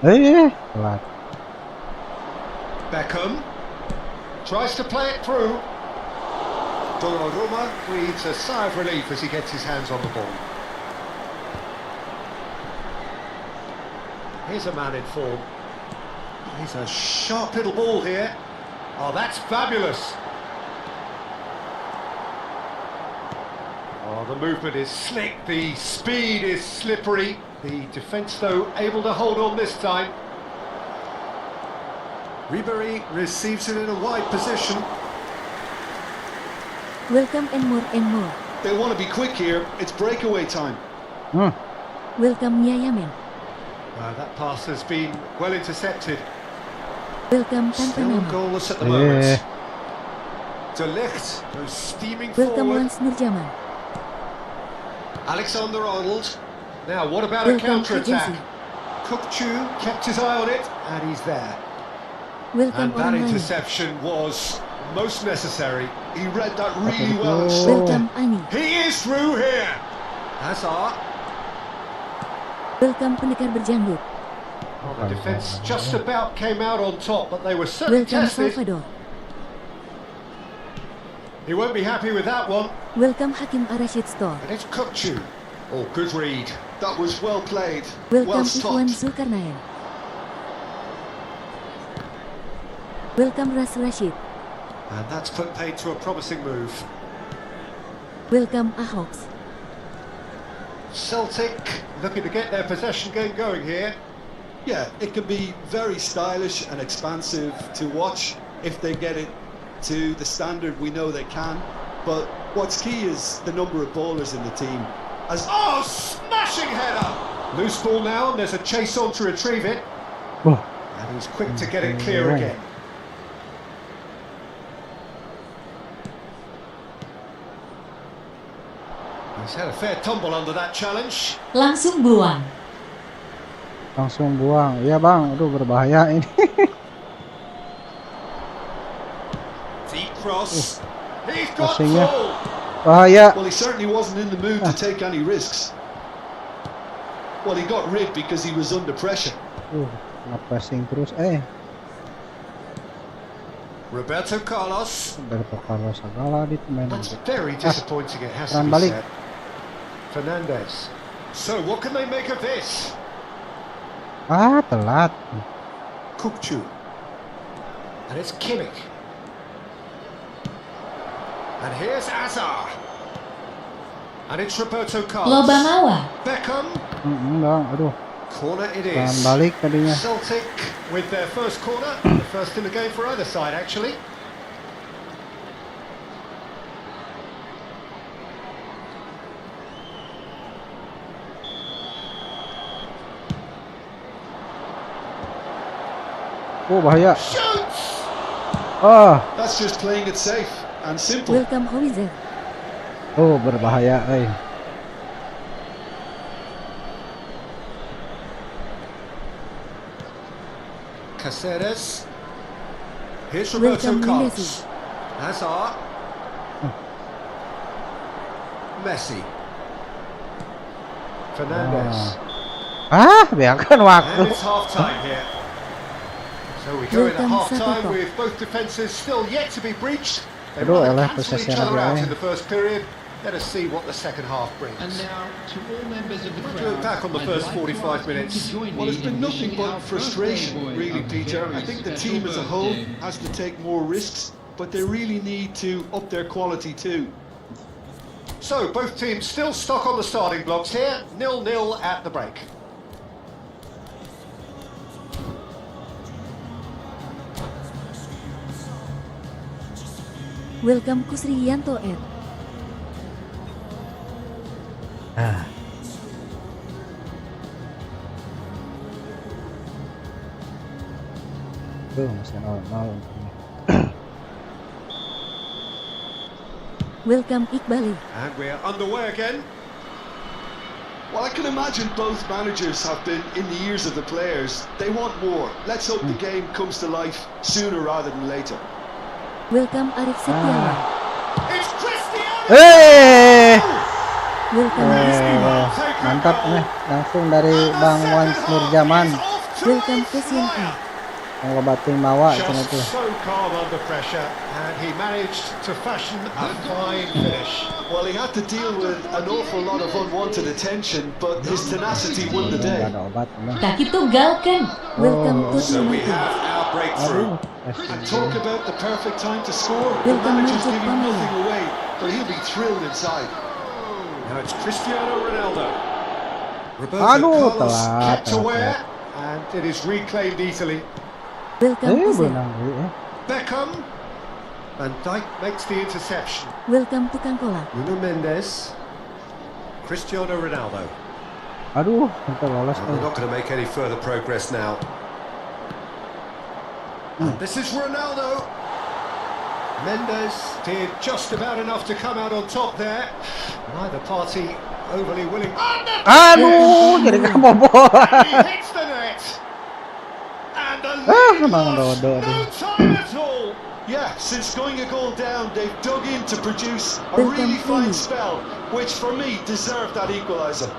Telat. Beckham tries to play it through. Donnarumma breathes a sigh of relief as he gets his hands on the ball. Here's a man in form. He's a sharp little ball here. Oh, that's fabulous. Oh, the movement is slick, the speed is slippery. The defence, though, able to hold on this time. Ribery receives it in a wide position. Welcome and more and more. They want to be quick here. It's breakaway time. Welcome Nyayamen. That pass has been well intercepted. Welcome Tanpa Still Nama. goalless at the moment. De Ligt goes steaming Welcome forward. Lance Nurjaman. Alexander-Arnold. Now, what about a Welcome counter-attack? Agency. Kukçu kept his eye on it, and he's there. Welcome And that Orang Lain. interception was most necessary. He read that really well and stopped it. Welcome Ani. He is through here. Hazard. Welcome Pendekar Berjanggut. Well, the defence just about came out on top, but they were certainly Welcome tested. Salvador. He won't be happy with that one. Welcome Hakim Arashid Store. And it's Kukçu. Oh, good read. That was well played. Welcome well Ikhwan stopped. Zulkarnain. Welcome Ras Rashid. And that's put paid to a promising move. Welcome Ahoks. Celtic looking to get their possession game going here. Yeah, it can be very stylish and expansive to watch if they get it to the standard we know they can. But what's key is the number of ballers in the team. As Oh, smashing header! Loose ball now, and there's a chase on to retrieve it. Oh, And he's quick to get it clear again. He's had a fair tumble under that challenge. Langsung buang. langsung buang. Iya bang, aduh berbahaya ini. Deep cross. He's got Passingnya. full. Bahaya. well, he certainly wasn't in the mood to take any risks. Well, he got rid because he was under pressure. Nge-passing terus. Roberto Carlos. Dari Carlos segala di pemain. That's very disappointing, it has to Serangan be balik. said. Fernandez. So what can they make of this? Telat. Kukçu. And it's Kimmich. And here's Azar. And it's Roberto Carlos. Loba mawa. Beckham. Bang, aduh. Corner it Serangan is. balik tadinya. Celtic with their first corner. The first in the game for either side, actually. Oh bahaya. Shoots! Oh, That's just playing it safe and simple. Welcome Howizer. oh berbahaya. Caceres. Here's Roberto Welcome Carlos. Messi. Hazard. Messi. Fernandez. Biarkan And waktu. it's half-time here. So we go in at Welcome, half-time Saatnya. with both defences still yet to be breached. They Aduh, rather elah, cancel each posisi other anak out dia, in the first period. Let us see what the second half brings. And now, to all members of the We'll crowd, look back on the I'd first like to 45 ask you minutes. to join Well, me it's been in nothing wishing our but frustration, birthday boy really, a Peter. very I think the special team as a whole birthday. has to take more risks, but they really need to up their quality too. So both teams still stuck on the starting blocks here. 0-0 at the break. Welcome Kusriyanto Ed. Tuh masih 0-0 untungnya. Welcome Iqbali. And we're underway again. Well, I can imagine both managers have been in the ears of the players. They want more. Let's hope the game comes to life sooner rather than later. Welcome Arif Setiawan. It's Cristiano! Welcome Christina. Mantap nih, langsung dari Bang Wans Nurjaman. Welcome Kesian A. Ngebatin mawa cina Just tuh. so calm under pressure, and he managed to fashion a fine finish. Well, he had to deal with an awful lot of unwanted attention, but his tenacity won the day. Gak ada obat memang. Kaki tunggal kan? Welcome Tuti So we Mati. have our breakthrough. And talk about the perfect time to score. The Welcome, manager's Majid giving Pamela. nothing away, but he'll be thrilled inside. Now it's Cristiano Ronaldo. Roberto Aduh, Carlos telat, kept telat, away, telat. and it is reclaimed easily. Welcome Uze. Benang dulu. Beckham. Van Dijk makes the interception. Welcome Tukang Kolak. Nuno Mendes. Cristiano Ronaldo. Aduh, bentar lolos. And we're not going to make any further progress now. And this is Ronaldo. Mendes did just about enough to come out on top there. Neither party overly willing. Aduh, jadi kebobolan. And he hits the net. And the lead Bang lost Dodo. no time at all. Yeah, since going a goal down, they've dug in to produce a really fine spell, which for me deserved that equaliser.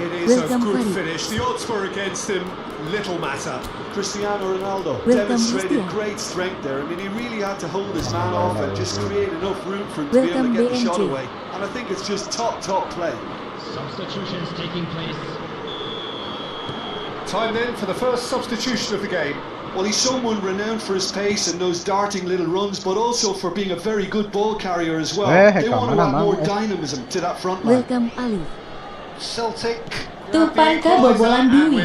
It is a Welcome, good Farid. finish. The odds were against him. Little matter. Cristiano Ronaldo Welcome, demonstrated Christian. great strength there. I mean, he really had to hold his man off and just create enough room for him to be able to Welcome, get the shot BNG. away. And I think it's just top play. Substitutions taking place. Time then for the first substitution of the game. Well, he's someone renowned for his pace and those darting little runs, but also for being a very good ball carrier as well. They want to add more dynamism to that front line. Welcome Ali. Celtic. Tumpang kebobolan Demi.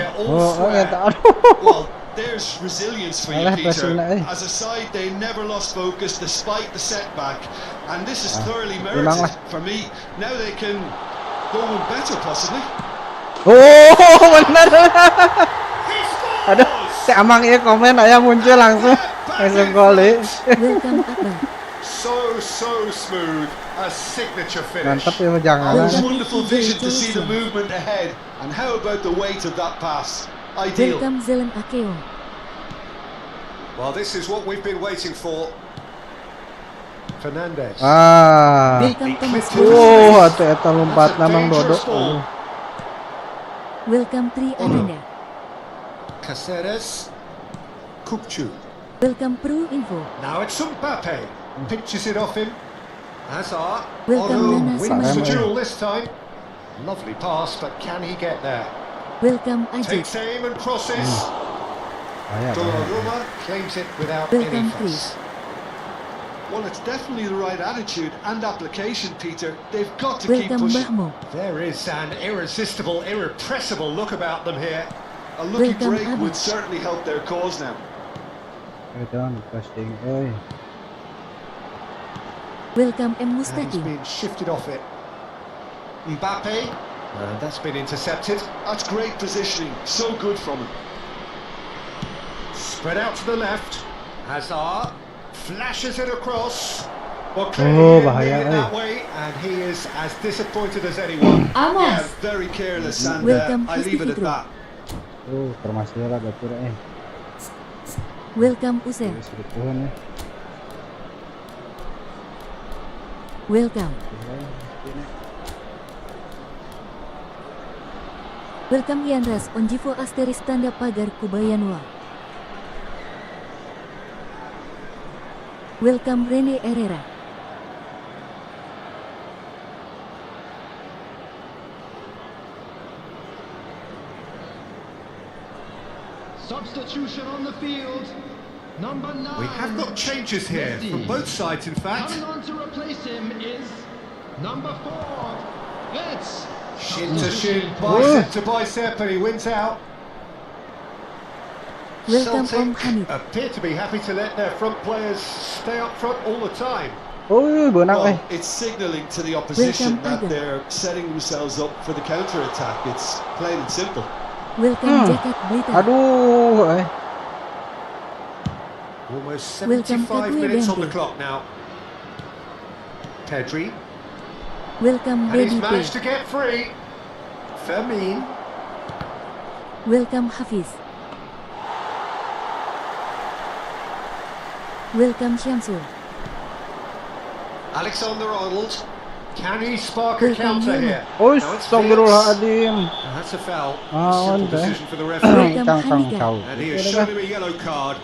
Well, there's resilience for you, Alah, Peter. pressing na eh. As a side, they never lost focus despite the setback, and this is thoroughly memang merited lah. for me. Now they can go on better, possibly. Oh, benar. Aduh, si Amang ya komen ayah muncul langsung golin. Welcome Akbar. So smooth. A signature finish. Mantap ya jangan. Oh, it's wonderful vision to see the movement ahead, and how about the weight of that pass? Ideal. Welcome Zelen Akeo. Well, this is what we've been waiting for. Fernandez. Welcome Thomas. Oh, eta lompat namang Dodo. Welcome Tri Adinda. Caceres. Kukcu. Welcome Pro Info. Now it's Mbappe. Pitches it off him. Hazard. Welcome Nana wins the Simon. duel this time. Lovely pass, but can he get there? Welcome Ajit. Takes aim and crosses. Ayah. Donnarumma claims it without any Welcome fuss. Chris. Well, it's definitely the right attitude and application, Peter. They've got to keep Welcome pushing. Bahmo. There is an irresistible, irrepressible look about them here. A lucky Welcome, break would Abbott. certainly help their cause now. Don't posting. Oi. Welcome M And he's Mustaqim. been shifted off it. Mbappe. And that's been intercepted. That's great positioning. So good from him. Spread out to the left. Hazard flashes it across. Well, Oh, clearly bahaya, in that way, and he is as disappointed as anyone. Yeah, Amos. very careless, and Welcome, I leave it at Fifty that. Formasi laga pura Welcome User. Sudut pohon ya. Welcome. Welcome Yanras Onjivo Asteris tanda pagar Kubayanwa. Welcome Rene Herrera. Substitution on the field. Number 9. We have got changes here from both sides, in fact. Coming on to replace him is number 4. It's Shin to shin, bicep to bicep, and he wins out. Welcome Celtic Om Hamid. appear to be happy to let their front players stay up front all the time. Benang Well, it's signalling to the opposition Welcome, that Aga. they're setting themselves up for the counter-attack. It's plain and simple. Welcome Jakat Baita. Aduh, Almost Welcome, 75 Kagwe minutes on the Dente. clock now. Pedri, Welcome and he's Baby managed P. to get free. Fermin, Welcome Hafiz. Welcome Syamsul. Alexander-Arnold. Can he spark a Welcome, counter Luna. here? Oh, Now it's astagfirullahaladzim. And that's a foul. Ah, Simple okay. decision for the referee. Welcome Tang Haniga. tahu. And he has shown him a yellow card.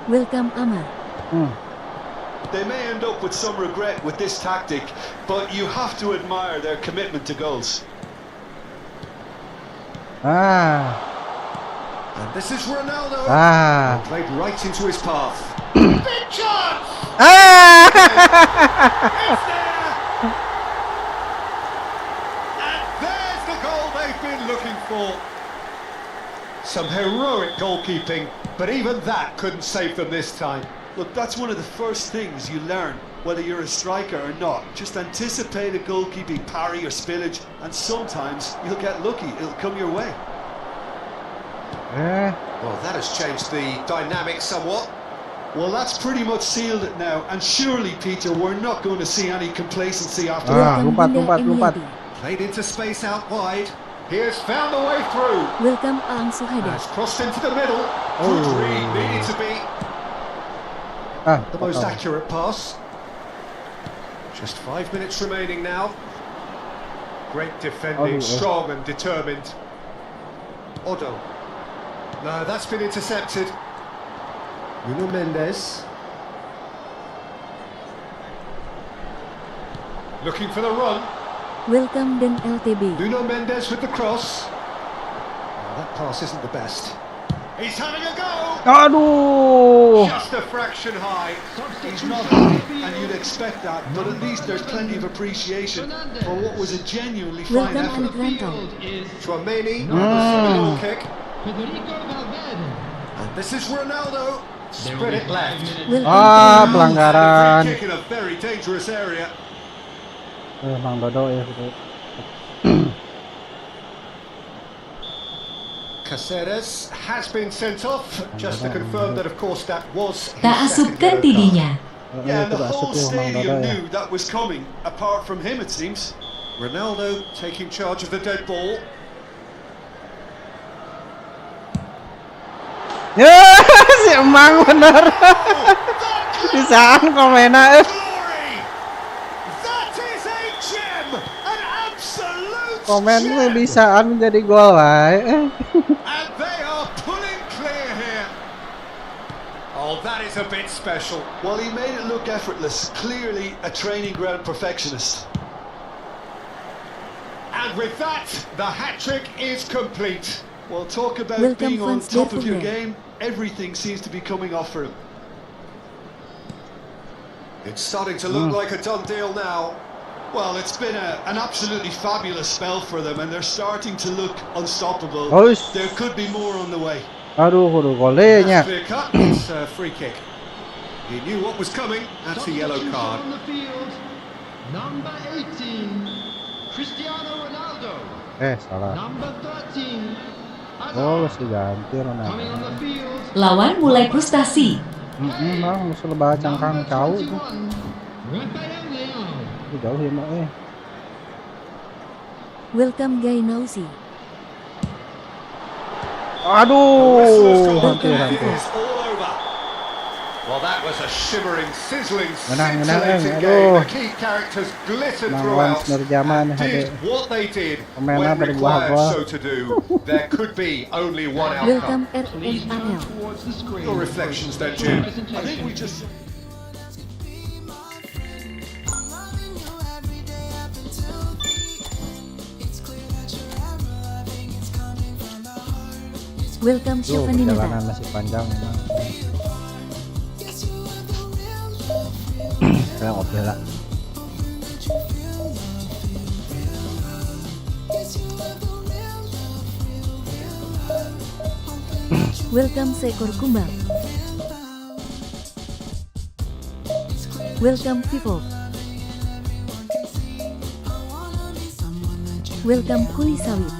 Welcome Amar. They may end up with some regret with this tactic, but you have to admire their commitment to goals. Ah, And this is Ronaldo. ah, Played right into his path. Big chance! ah. It's there! And there's the goal they've been looking for. Some heroic goalkeeping, but even that couldn't save them this time. Look, that's one of the first things you learn, whether you're a striker or not. Just anticipate a goalkeeping parry or spillage, and sometimes you'll get lucky. It'll come your way. Well, that has changed the dynamic somewhat. Well, that's pretty much sealed it now, and surely, Peter, we're not going to see any complacency after Ah, that. Welcome lompat, Bunda lompat. Emiadi. Played into space out wide. He has found a way through. Welcome Aang Suhada. Has crossed into the middle. Good read, needed to be Ah, the most accurate pass. Just 5 minutes remaining now. Great defending, strong and determined. Odo. No, that's been intercepted. Nuno Mendes. Looking for the run. Welcome Den LTB. Nuno Mendes with the cross. Oh, that pass isn't the best. He's having a go! Aduh. Just a fraction high. He's not happy, and you'd expect that, but at least there's plenty of appreciation for what was a genuinely fine Welcome effort. Alejandro. Chouameni, the goal kick. Federico Valverde. And this is Ronaldo. Spread it left. Welcome Ah, Ramos. pelanggaran. Free kick in a very dangerous area. Maung Bandung ya gitu. Caceres has been sent off. Just to confirm that, of course, that was his Tak second asupkan yellow card. dirinya. Yeah, and the Itu tak whole asup tuh Maung stadium Bandung ya. knew that was coming, apart from him, it seems. Ronaldo taking charge of the dead ball. Ya, si Emang bener. Bisaan komennya. Glory! That is a gem! An absolute Komen gem! tuh bisaan jadi gol wae. And they are pulling clear here. Oh, that is a bit special. Well, he made it look effortless. Clearly a training ground perfectionist. And with that, the hat-trick is complete. Well, talk about Welcome, being on Frans top of your Berkeley. game. Everything seems to be coming off for him. It's starting to look like a done deal now. Well, it's been an absolutely fabulous spell for them, and they're starting to look unstoppable. Oish. There could be more on the way. Aduh, kudu golenya. Clear cut, it's a free kick. He knew what was coming. That's a yellow Substitution card. on the field. Number 18, Cristiano Ronaldo. Salah. Number 13, Oh, Hazard. masih ganti Coming on Ronaldo. the field, Lawan mulai frustasi. Bang, musuh lebar cangkang number jauh tuh. 21, Rafael Leao. Jauh ya mak Welcome Guy Nausi. Aduh, hampir. Well, that was a shimmering, sizzling, Menang, scintillating aduh. game. The key characters glittered Lawan throughout Nerjaman and did hade. what they did Pemainnya when berbuah required gol. so to do. There could be only one Welcome outcome. RNAL. Towards the screen. Your reflections then, Jim. I think we just... Welcome Tuh, Syafani perjalanan Nata. masih panjang memang. Saya oke lah. Welcome seekor kumbang. Welcome Vivo. Welcome Kuli Sawit.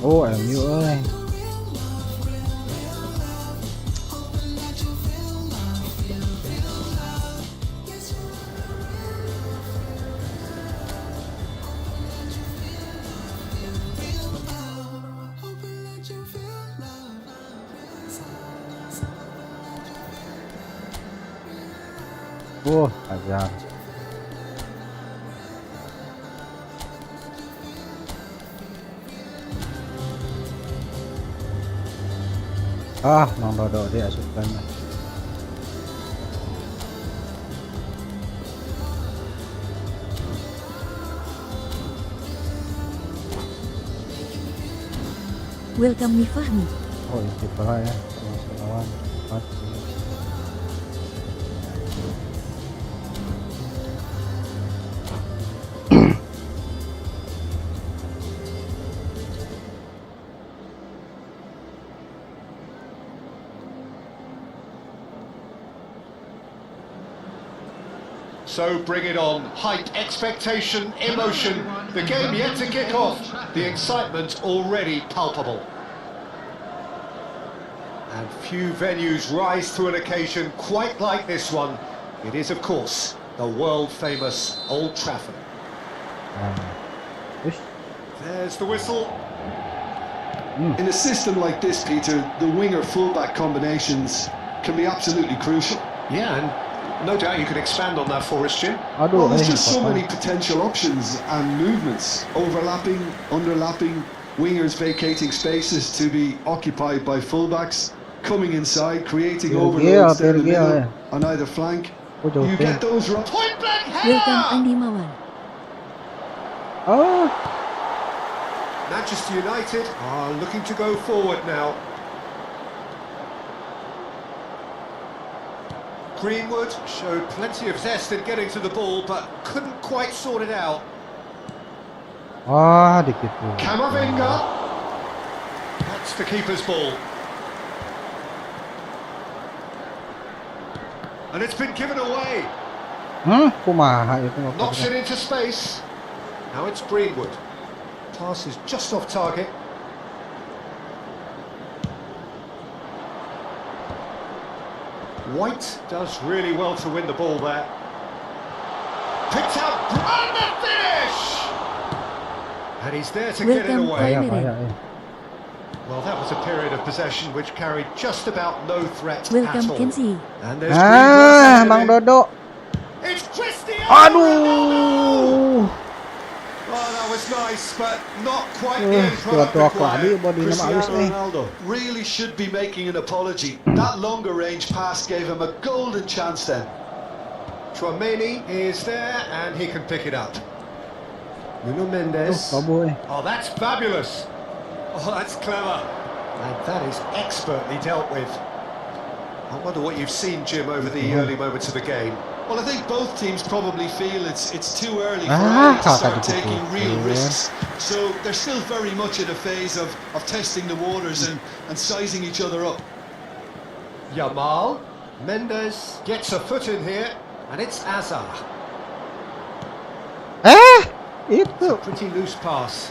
Oh, MU ơi. Ajar. Mang Dodo dia asupan. Welcome Mifahmi. Oh, itu pula ya. Lawan. So bring it on. Hype, expectation, emotion. The game yet to kick off. The excitement already palpable. And few venues rise to an occasion quite like this one. It is, of course, the world-famous Old Trafford. There's the whistle. In a system like this, Peter, the winger-fullback combinations can be absolutely crucial. Yeah, and no doubt you could expand on that for us, Jim. Well, there's just so many potential options and movements. Overlapping, underlapping, wingers vacating spaces to be occupied by fullbacks, coming inside, creating overloads down the middle on either flank. You get those right. Point blank Welcome header! Andi Mawan. Manchester United are looking to go forward now. Greenwood showed plenty of zest in getting to the ball, but couldn't quite sort it out. Dikit tuh. Camavinga. That's the keeper's ball. And it's been given away. Kumaha itu Knocks it into space. Now it's Greenwood. Pass is just off target. White does really well to win the ball there. Picked up and the finish! And he's there to get it Welcome, away. Primary. Well, that was a period of possession which carried just about no threat Welcome at all. Kenzie. And there's Greenwood Mang headed in. Dodo. It's Cristiano Aduh. Well, that was nice, but not quite the end product Tua-tua required. body nama halus Cristiano Ronaldo really should be making an apology. That longer range pass gave him a golden chance then. Chouameni is there, and he can pick it up. Nuno Mendes. Baboy. Oh, that's fabulous. Oh, that's clever. And that is expertly dealt with. I wonder what you've seen, Jim, over the early moments of the game. Well, I think both teams probably feel it's too early for Ah, any to start kakak taking dipukul. real risks. So they're still very much in a phase of testing the waters and sizing each other up. Yamal, Mendes gets a foot in here, and it's Azar. Itu. Pretty loose pass.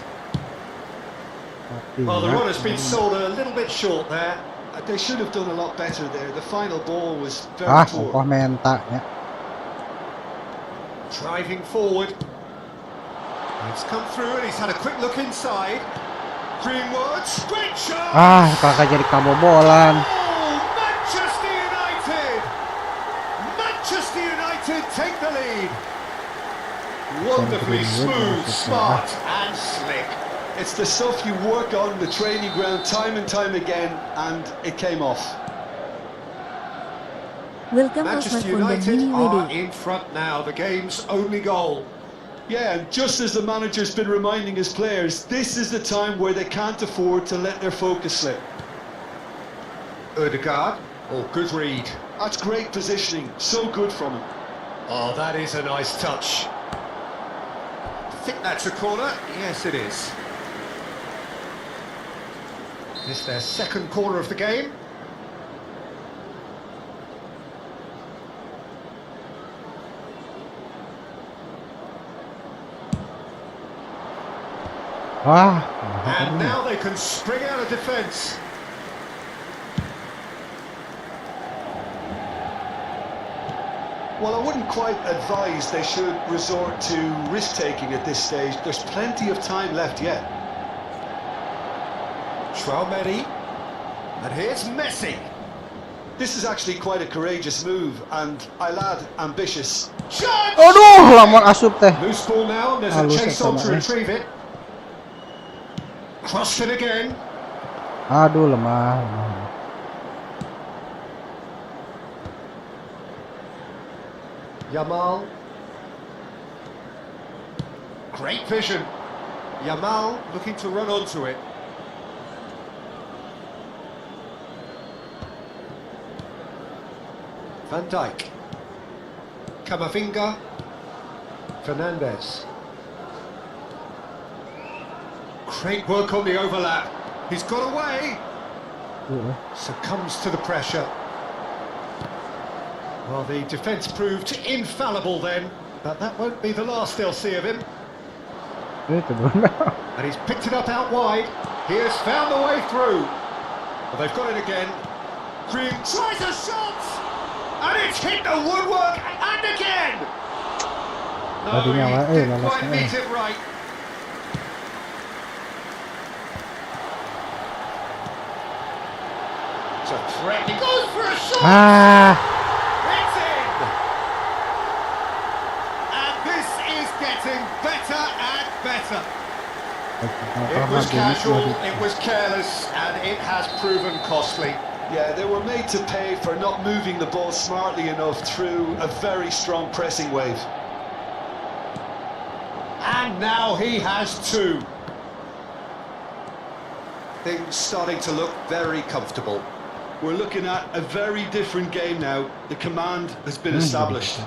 Tapi Well, the ya, run has been sold a little bit short there. They should have done a lot better there. The final ball was very kokoh poor. mentak ya. Driving forward. He's come through and he's had a quick look inside. Greenwood's great shot! Kakak jadi kabobolan. Oh, Manchester United! Manchester United take the lead. Wonderfully smooth, smart and slick. It's the stuff you work on the training ground time and time again, and it came off. Welcome to Manchester smartphone dan United mini are WD. in front now, the game's only goal. Yeah, and just as the manager's been reminding his players, this is the time where they can't afford to let their focus slip. Ødegaard, good read. That's great positioning, so good from him. Oh, that is a nice touch. I think that's a corner. Yes, it is. This their second corner of the game. And now they can spring out of defence. Well, I wouldn't quite advise they should resort to risk-taking at this stage. There's plenty of time left yet. Traumedi. And here's Messi. This is actually quite a courageous move, and I'll add ambitious. Chance! Aduh, lamun asup teh. Loose ball now, and there's a Halus chase ya on to sama, retrieve it. Crossed it again. Aduh, lemah. Yamal. Great vision. Yamal looking to run onto it. Van Dijk. Camavinga. Fernandes. Great work on the overlap. He's got away. Succumbs to the pressure. Well, the defence proved infallible then, but that won't be the last they'll see of him. And he's picked it up out wide. He has found the way through. Well, they've got it again. Green tries a shot! And it's hit the woodwork and again! No, he didn't quite beat it right. It's a threat. He goes for a shot! It's in! And this is getting better and better. It was casual, it was careless, and it has proven costly. Yeah, they were made to pay for not moving the ball smartly enough through a very strong pressing wave. And now he has two. Things starting to look very comfortable. We're looking at a very different game now. The command has been established.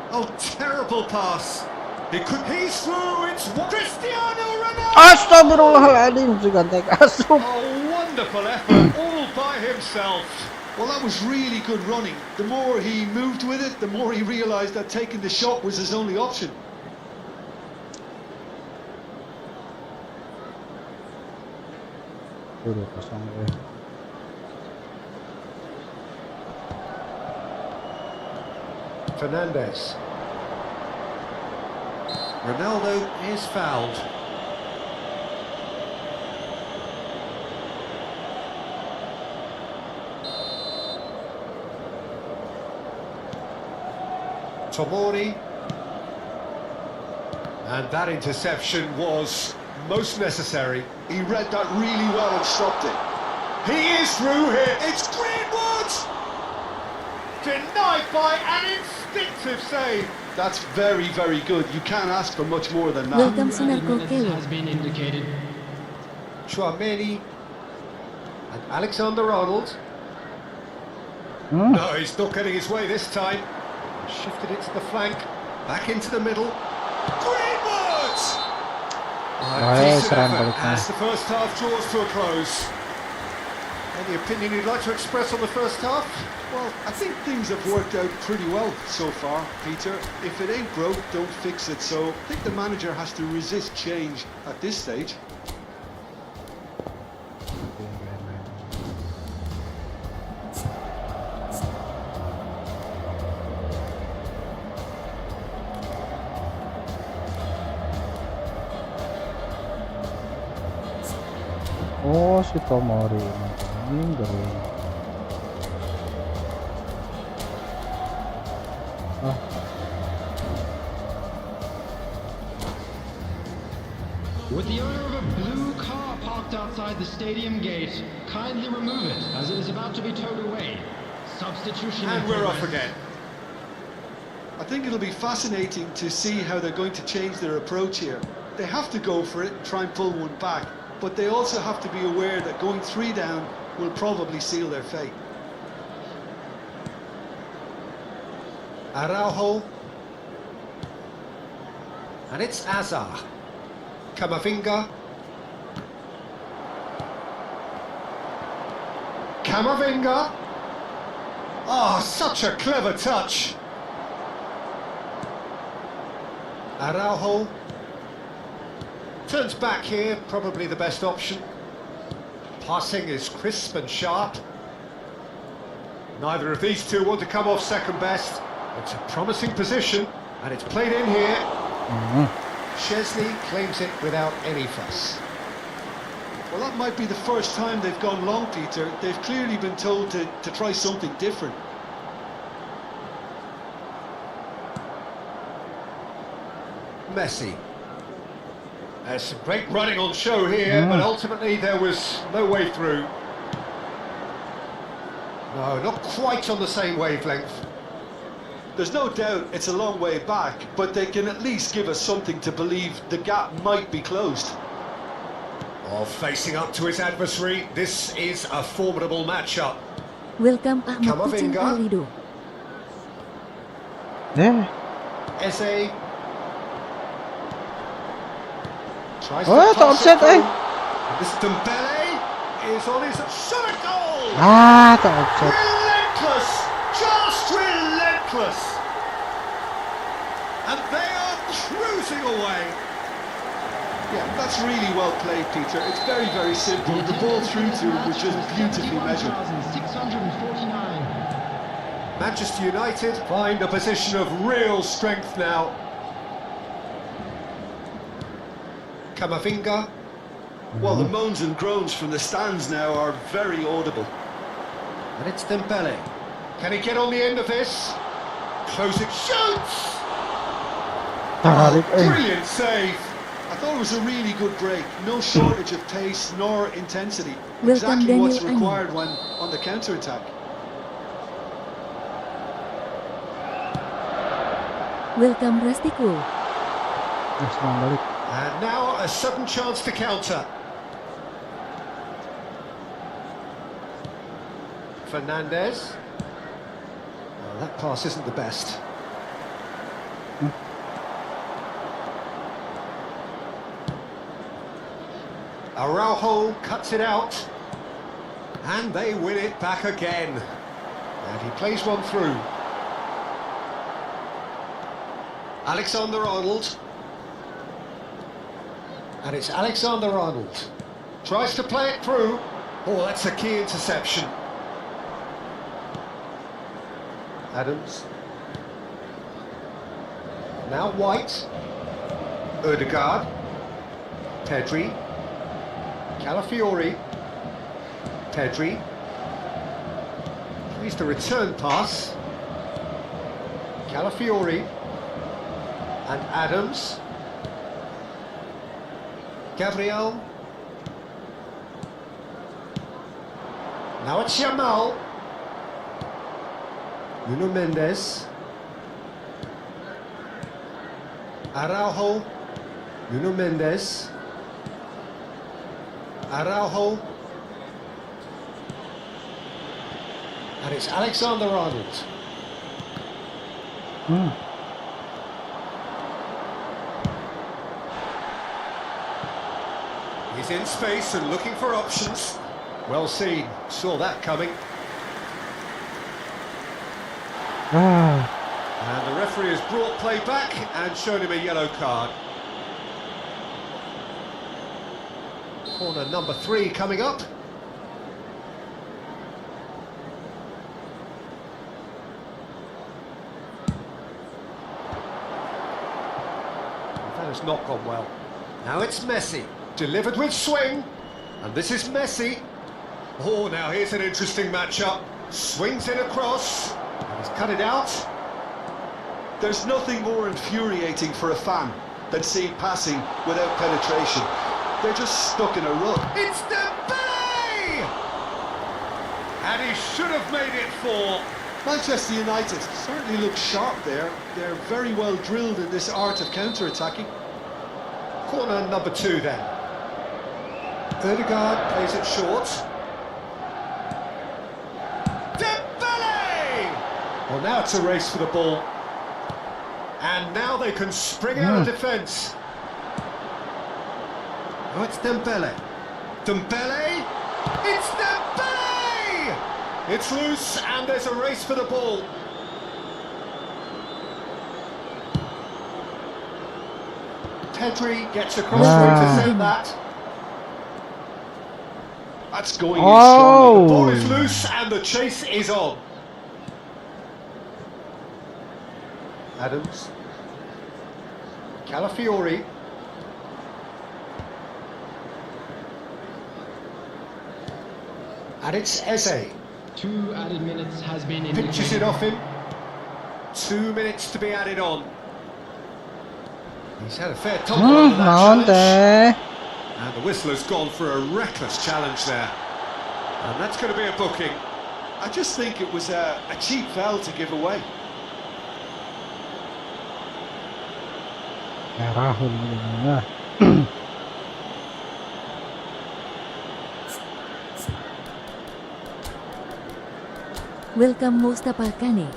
Oh, terrible pass. He's through, it's Cristiano Ronaldo! Astagfirullahaladzim, sudah asup. Oh, wonderful effort, all by himself. Well, that was really good running. The more he moved with it, the more he realised that taking the shot was his only option. Fernandes. Ronaldo is fouled. Tomori. And that interception was most necessary. He read that really well and stopped it. He is through here. It's Greenwood! Denied by an instinctive save. That's very, very good. You can't ask for much more than that. Welcome Sunarko Kewo. Chouameni and Alexander-Arnold. Hmm? No, he's not getting his way this time. Shifted it to the flank, back into the middle. Greenwood! Decent serang effort baliknya. as the first half draws to a close. Any opinion you'd like to express on the first half? Well, I think things have worked out pretty well so far, Peter. If it ain't broke, don't fix it. So I think the manager has to resist change at this stage. Oh, si Tomori minder. Ah, With the owner of a blue car parked outside the stadium gate, kindly remove it as it is about to be towed away. Substitution. And in we're off progress. again. I think it'll be fascinating to see how they're going to change their approach here. They have to go for it and try and pull one back, but they also have to be aware that going 3 down will probably seal their fate. Araujo. And it's Azar. Camavinga. Camavinga. Oh, such a clever touch. Araujo. Turns back here, probably the best option. Passing is crisp and sharp. Neither of these two want to come off second best. It's a promising position, and it's played in here. Chesney claims it without any fuss. Well, that might be the first time they've gone long, Peter. They've clearly been told to try something different. Messi. There's some great running on show here, but ultimately there was no way through. No, not quite on the same wavelength. There's no doubt it's a long way back, but they can at least give us something to believe the gap might be closed. Oh, facing up to his adversary, this is a formidable matchup. Welcome Ahmad Kucing Camavinga. Alido. Eze. Tries Oh, to tak pass offset, it through. eh. This Dembele is on his shot at goal! Ah, tak offset. Relentless! Just relentless! And they are cruising away. Yeah, that's really well played, Peter. It's very, very simple. The ball through to him was just beautifully measured. 649. Manchester United find a position of real strength now. Camavinga. Well, the moans and groans from the stands now are very audible. And it's Dembele. Can he get on the end of this? Closing shoots! Tarik, Brilliant save! I thought it was a really good break. No shortage of pace nor intensity. Welcome, Exactly what's Daniel required when on the counter-attack. Welcome Rastiko. Serang balik. And now a sudden chance to counter. Fernandez. Well, that pass isn't the best. Araujo cuts it out. And they win it back again. And he plays one through. Alexander-Arnold. And it's Alexander-Arnold. Tries to play it through. Oh, that's a key interception. Adams. Now White. Odegaard. Pedri. Calafiori. Pedri. Plays the return pass. Calafiori. And Adams. Gabriel. Now it's Yamal. Nuno Mendes. Araujo. Nuno Mendes. Araujo. And it's Alexander-Arnold. He's in space and looking for options. Well seen, saw that coming. And the referee has brought play back and shown him a yellow card. Corner number 3 coming up. That has not gone well. Now it's Messi, delivered with swing. And this is Messi. Oh, now here's an interesting matchup. Swings in across. And he's cut it out. There's nothing more infuriating for a fan than seeing passing without penetration. They're just stuck in a rut. It's Dembele! And he should have made it 4. Manchester United certainly look sharp there. They're very well drilled in this art of counter-attacking. Corner number 2 then. Ødegaard plays it short. Dembele! Well, now it's a race for the ball. And now they can spring out of defence. Oh, it's Dembele. Dembele! It's Dembele! It's loose and there's a race for the ball. Pedri gets across to intercept that. That's going in strongly. The ball is loose and the chase is on. Adams. Calafiori. And it's Eze. 2 added minutes has been Pitches it off him. 2 minutes to be added on. He's had a fair tumble under that challenge. And the whistle has gone for a reckless challenge there. And that's going to be a booking. I just think it was a cheap foul to give away. Welcome Mustafa Kane.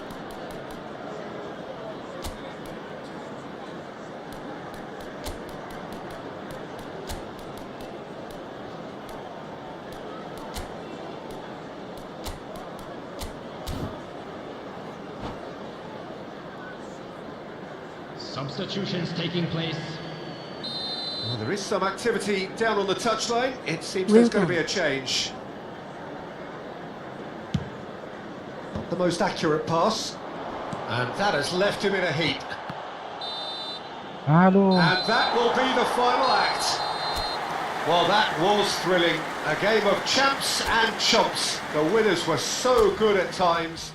Substitutions taking place. Well, there is some activity down on the touchline. It seems there's going to be a change. Not the most accurate pass. And that has left him in a heap. And that will be the final act. Well, that was thrilling. A game of champs and chumps. The winners were so good at times.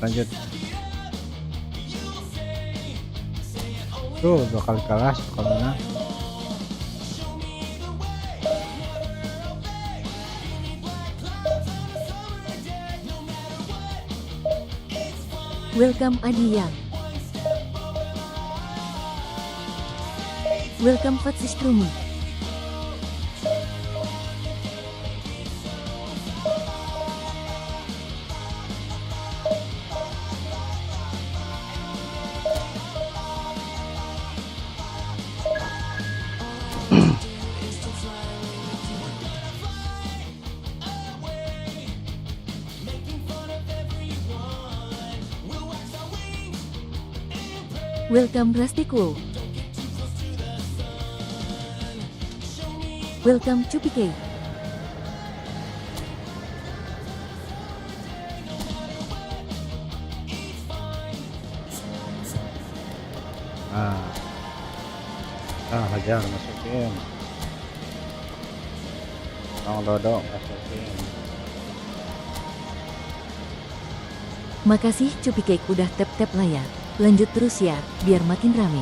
Lanjut. Tuh, 2 kali kalah, kalau menang. Welcome Adiyang. Welcome Fatsistrumi. Welcome Rastiko. Welcome Cupike. Hajar masukin. Dodok masukin. Makasih Cupike udah tap-tap layar. Lanjut terus ya, biar makin rame.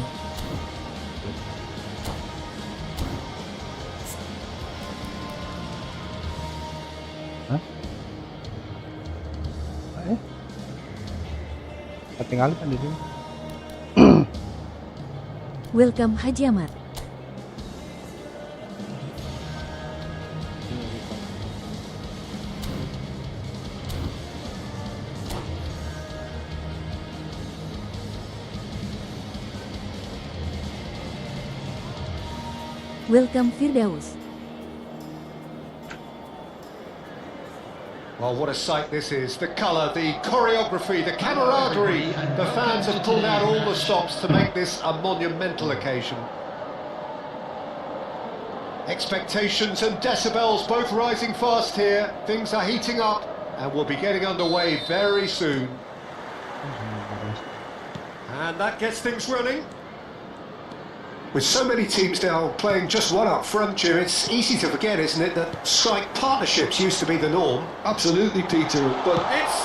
Ketinggalan kan di sini. Welcome Haji Ahmad. Welcome Firdaus. Well, what a sight this is. The colour, the choreography, the camaraderie. The fans have pulled out all the stops to make this a monumental occasion. Expectations and decibels both rising fast here. Things are heating up and we'll be getting underway very soon. And that gets things running. With so many teams now playing just one up front, Jim, it's easy to forget, isn't it, that strike partnerships used to be the norm. Absolutely, Peter, but It's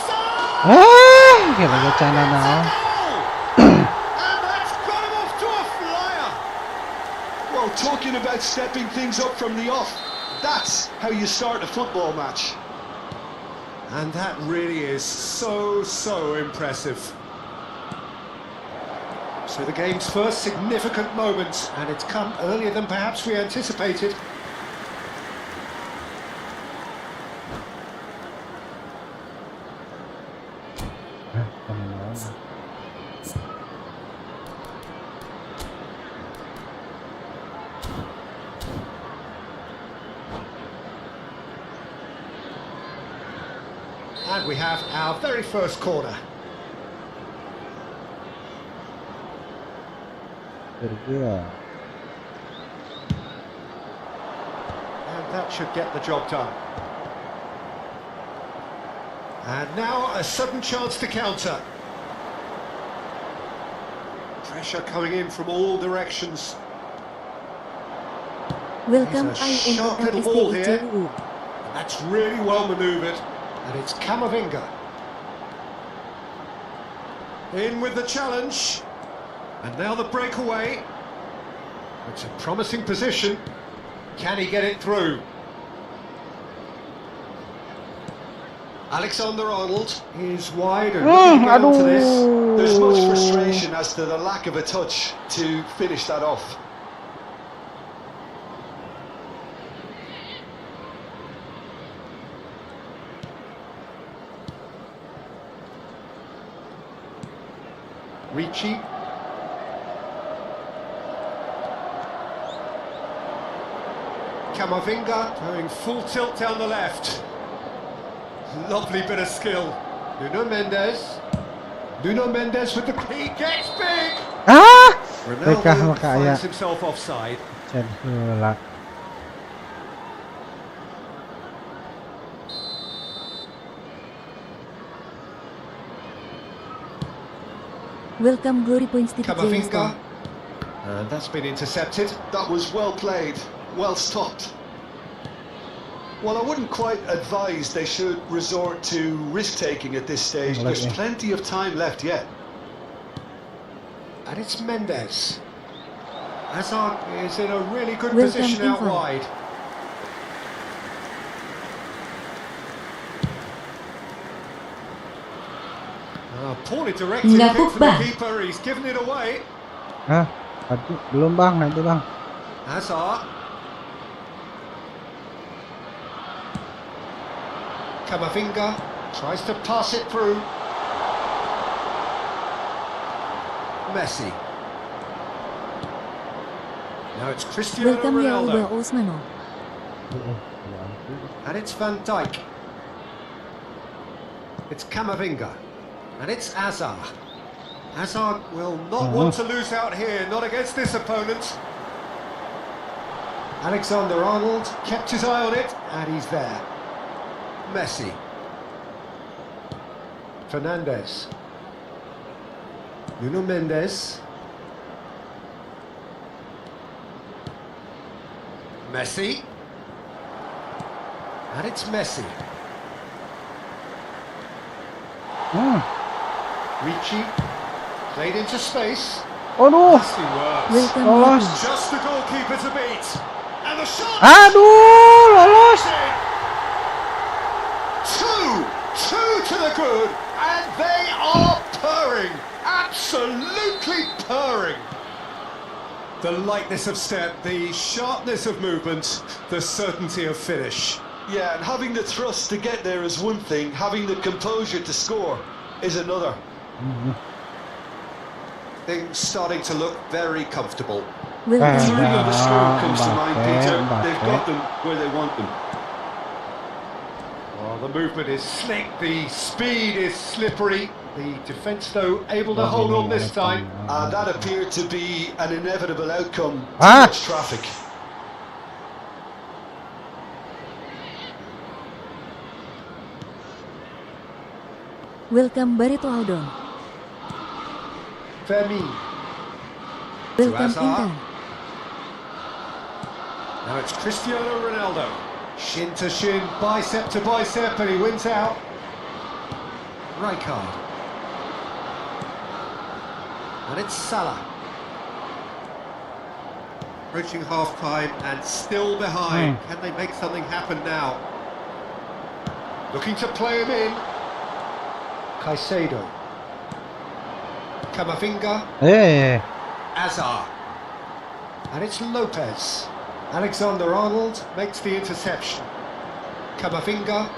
Kita baca now. and that's got him off to a flyer. well, talking about stepping things up from the off, that's how you start a football match. And that really is so impressive. So the game's first significant moment, and it's come earlier than perhaps we anticipated. And we have our very first corner. Bergerak. And that should get the job done. And now a sudden chance to counter. Pressure coming in from all directions. Welcome He's a sharp little ball here. INRSTIJU. That's really well manoeuvred. And it's Camavinga. In with the challenge. And now the breakaway. It's a promising position. Can he get it through? Alexander-Arnold is wide and looking to get onto this. There's much frustration as to the lack of a touch to finish that off. Ricci. Camavinga going full tilt down the left. Lovely bit of skill. Nuno Mendes. Nuno Mendes with the... He gets big! Mereka Ronaldo makanya finds himself offside. cedera. Welcome Glory Points to Camavinga. And that's been intercepted. That was well played, well stopped. Well, I wouldn't quite advise they should resort to risk-taking at this stage. There's plenty of time left yet. And it's Mendes. Hazard is in a really good Welcome position out Info. wide. Poorly directed Nggak kick from the pupah. keeper. He's given it away. Belum bang, nanti bang. Hazard. Camavinga tries to pass it through. Messi. Now it's Cristiano Welcome Ronaldo. Yauba Osmano. And it's Van Dijk. It's Camavinga. And it's Hazard. Hazard will not want to lose out here, not against this opponent. Alexander-Arnold kept his eye on it, and he's there. Messi. Fernandes. Nuno Mendes. Messi. And it's Messi. Ricci. Played into space. Aduh, Nasty works. Welcome lolos. Yauba. Just the goalkeeper to beat. And the shot! Aduh, lolos. Two to the good, and they are purring, absolutely purring. The lightness of step, the sharpness of movement, the certainty of finish. Yeah, and having the thrust to get there is one thing, having the composure to score is another. Things starting to look very comfortable. Wilton Three of the score comes to Mbappe, mind, Peter. Mbappe. They've got them where they want them. Well, the movement is slick, the speed is slippery. The defence, though, able to hold on this time. And that appeared to be an inevitable outcome. Too Ah! much traffic. Welcome Barreto Aldon. Femi. Welcome Hazard. Intan. Now it's Cristiano Ronaldo. Shin to shin, bicep to bicep, and he wins out. Rijkaard. And it's Salah. Approaching half-time and still behind. Can they make something happen now? Looking to play him in. Caicedo. Camavinga. Hey, Azar. And it's Lopez. Alexander-Arnold makes the interception. Camavinga.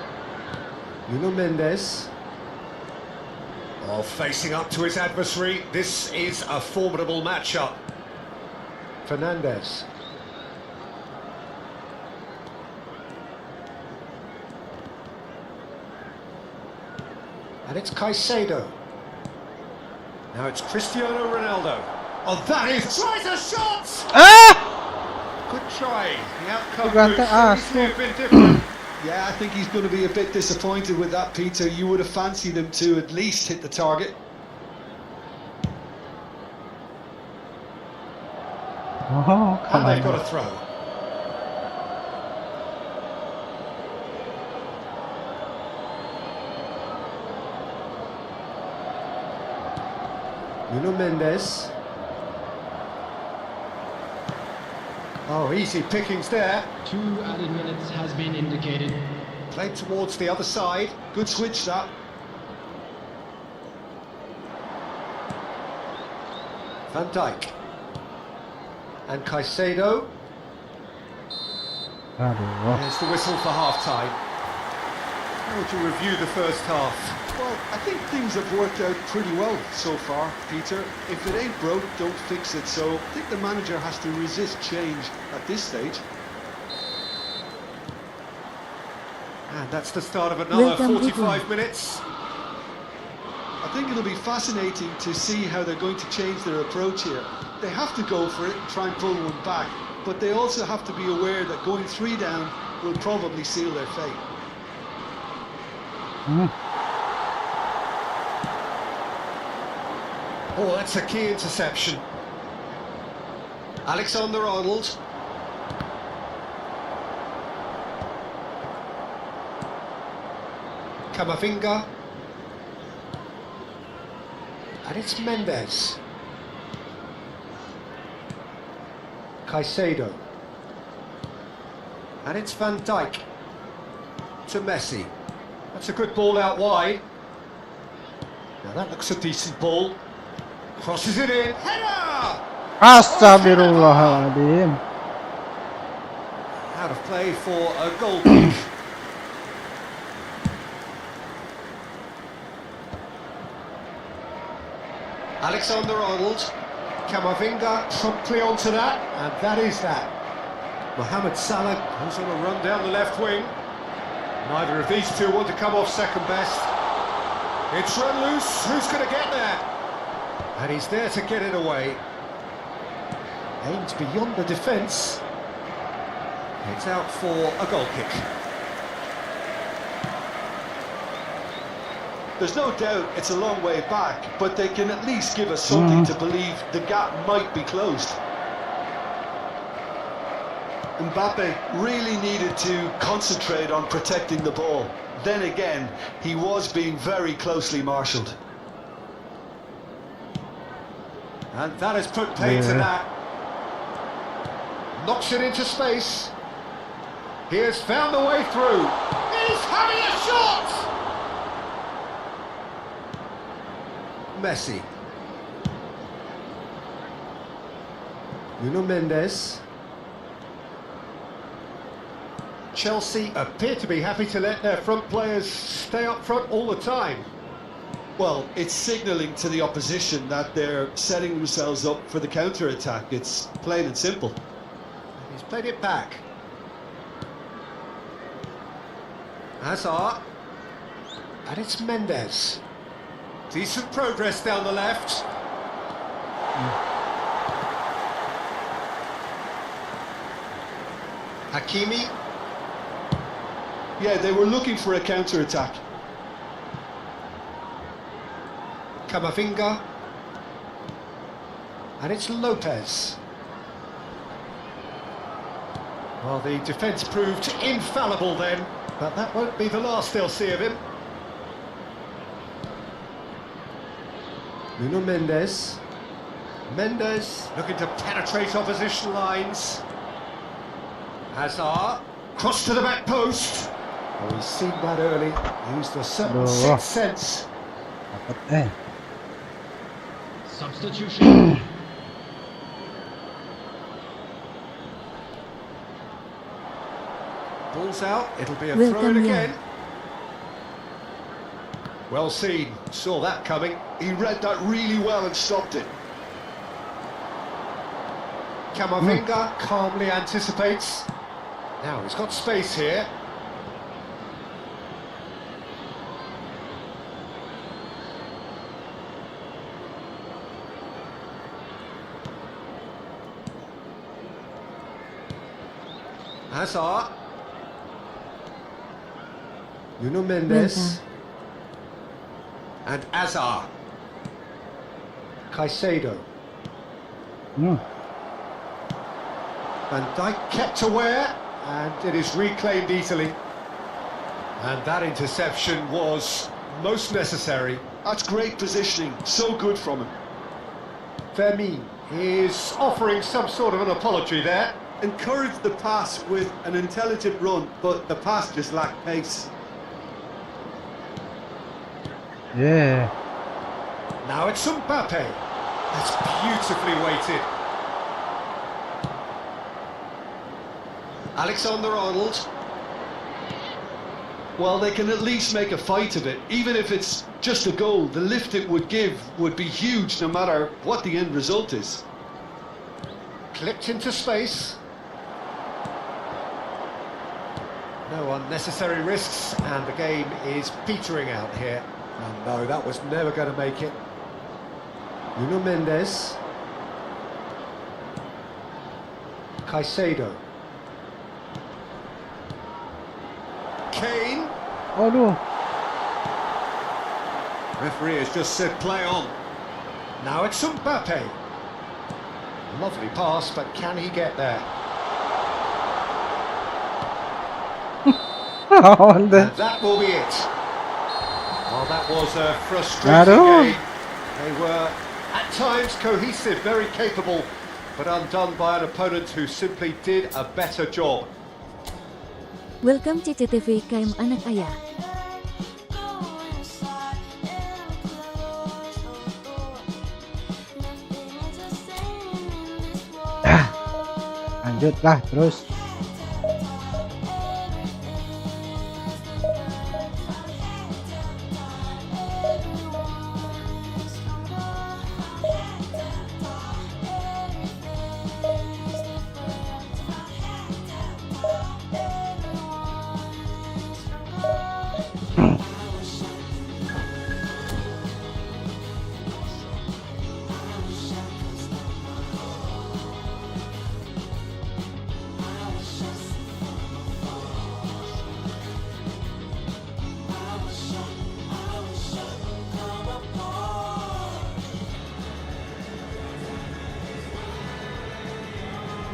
Nuno Mendes. Oh, facing up to his adversary. This is a formidable matchup. Fernandes. And it's Caicedo. Now it's Cristiano Ronaldo. Oh, that is... Tries a shot! Good try. The outcome Gigante could as. seriously have been different. Yeah, I think he's going to be a bit disappointed with that, Peter. You would have fancied him to at least hit the target. oh, come And they've on. got a throw. Nuno Mendes. Oh, easy pickings there. 2 added minutes has been indicated. Played towards the other side. Good switch, that. Van Dijk. And Caicedo. Aduh. There's the whistle for half-time. How would you review the first half? Well, I think things have worked out pretty well so far, Peter. If it ain't broke, don't fix it. So I think the manager has to resist change at this stage. And that's the start of another Welcome, 45 minutes. I think it'll be fascinating to see how they're going to change their approach here. They have to go for it and try and pull one back, but they also have to be aware that going 3 down will probably seal their fate. Oh, that's a key interception. Alexander-Arnold. Camavinga. And it's Mendes. Caicedo. And it's Van Dijk. To Messi. That's a good ball out wide. Now that looks a decent ball. Crosses it in. Header! Astagfirullahaladzim. Out of play for a goal kick. Alexander-Arnold. Camavinga promptly onto that, and that is that. Mohamed Salah goes on a run down the left wing. Neither of these two want to come off second best. It's run loose. Who's going to get there? And he's there to get it away. Aims beyond the defence. It's out for a goal kick. There's no doubt it's a long way back, but they can at least give us something to believe the gap might be closed. Mbappe really needed to concentrate on protecting the ball. Then again, he was being very closely marshalled. And that has put paid to that. Knocks it into space. He has found the way through. He's having a shot! Messi. Nuno Mendes. Chelsea appear to be happy to let their front players stay up front all the time. Well, it's signalling to the opposition that they're setting themselves up for the counter-attack. It's plain and simple. He's played it back. Hazard. And it's Mendes. Decent progress down the left. Hakimi. Yeah, they were looking for a counter-attack. Camavinga. And it's Lopez. Well, the defence proved infallible then, but that won't be the last they'll see of him. Nuno Mendes. Mendes looking to penetrate opposition lines. Hazard. Cross to the back post. Oh, he's seen that early. Used a certain sixth sense. Dapat Substitution. Ball's out. It'll be a throw in Welcome, again. Well seen. Saw that coming. He read that really well and stopped it. Camavinga calmly anticipates. Now he's got space here. Hazard. Nuno Mendes. And Hazard. Caicedo. Van Dijk kept aware, and it is reclaimed easily. And that interception was most necessary. That's great positioning. So good from him. Fermin is offering some sort of an apology there. Encouraged the pass with an intelligent run, but the pass just lacked pace. Yeah. Now it's Mbappe. That's beautifully weighted. Alexander-Arnold. Well, they can at least make a fight of it. Even if it's just a goal, the lift it would give would be huge no matter what the end result is. Clipped into space. No unnecessary risks, and the game is petering out here. And no, that was never going to make it. Nuno Mendes. Caicedo. Kane. Oh no. Referee has just said play on. Now it's Mbappe. Lovely pass, but can he get there? And that will be it. Well, that was a frustrating game. They were, at times, cohesive, very capable, but undone by an opponent who simply did a better job. Welcome CCTV KM Anak Ayah. Lanjutlah terus.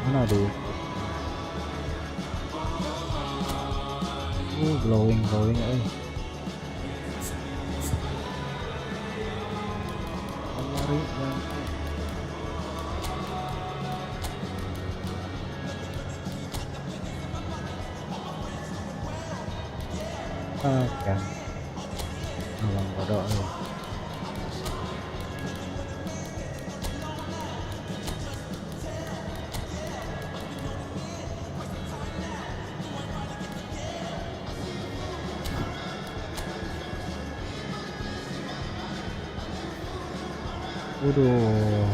Mana dia? Glowing eh. Lari dan kan. Abang bodoh. Waduh.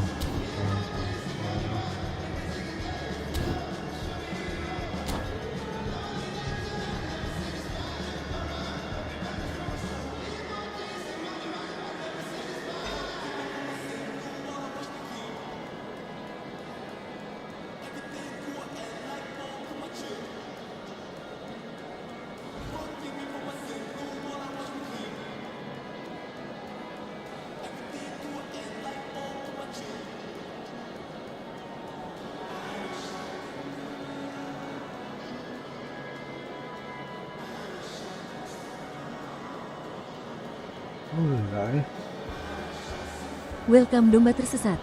Enggak ya. Welcome domba tersesat.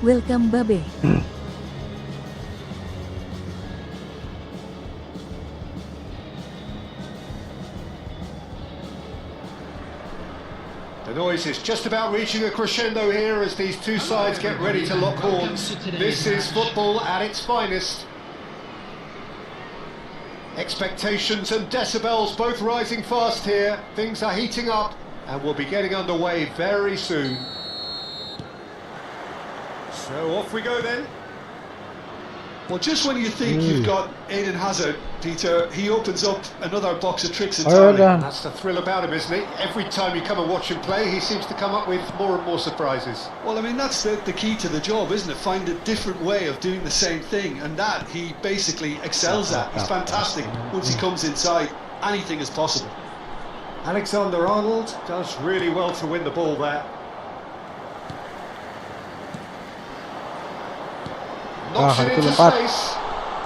Welcome babe. The noise is just about reaching a crescendo here as these two sides get ready to lock horns. This is football at its finest. Expectations and decibels both rising fast here. Things are heating up and we'll be getting underway very soon. So off we go then. Well, just when you think you've got Eden Hazard, Peter, he opens up another box of tricks entirely. That's the thrill about him, isn't it? Every time you come and watch him play, he seems to come up with more and more surprises. Well, I mean, that's the key to the job, isn't it? Find a different way of doing the same thing, and that he basically excels at. He's fantastic. Once he comes inside, anything is possible. Alexander-Arnold does really well to win the ball there. Knocks it into space.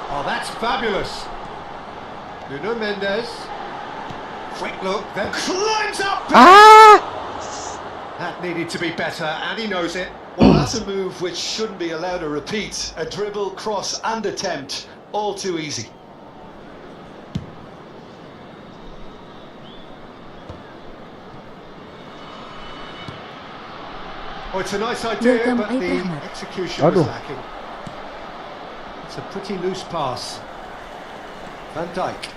Oh, that's fabulous. Nuno Mendes. Quick look, then climbs up. That needed to be better, and he knows it. Well, that's a move which shouldn't be allowed to repeat. A dribble, cross and attempt, all too easy. Oh, it's a nice idea, but the execution was lacking. It's a pretty loose pass. Van Dijk.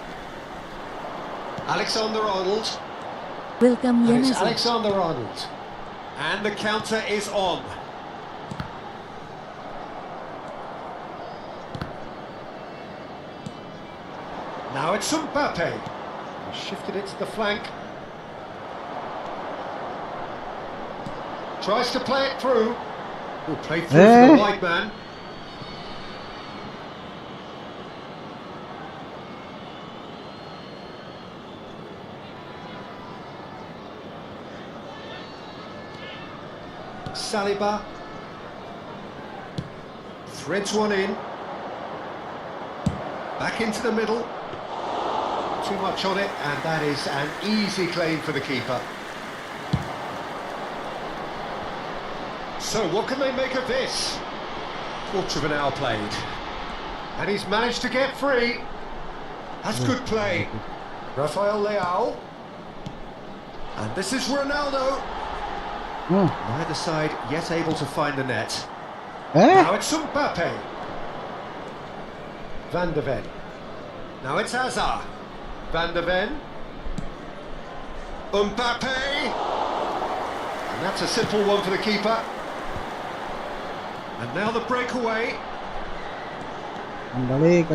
Alexander-Arnold. Welcome, and it's Alexander-Arnold. And the counter is on. Now it's Mbappe. He shifted it to the flank. Tries to play it through. Will play through to the wide man. Saliba threads one in, back into the middle, too much on it, and that is an easy claim for the keeper. So what can they make of this? Quarter of an hour played, and he's managed to get free. That's good play. Rafael Leao, and this is Ronaldo. Neither side yet able to find the net. Now it's Mbappe. Van de Ven. Now it's Hazard. Van de Ven. Mbappe. And that's a simple one for the keeper. And now the breakaway.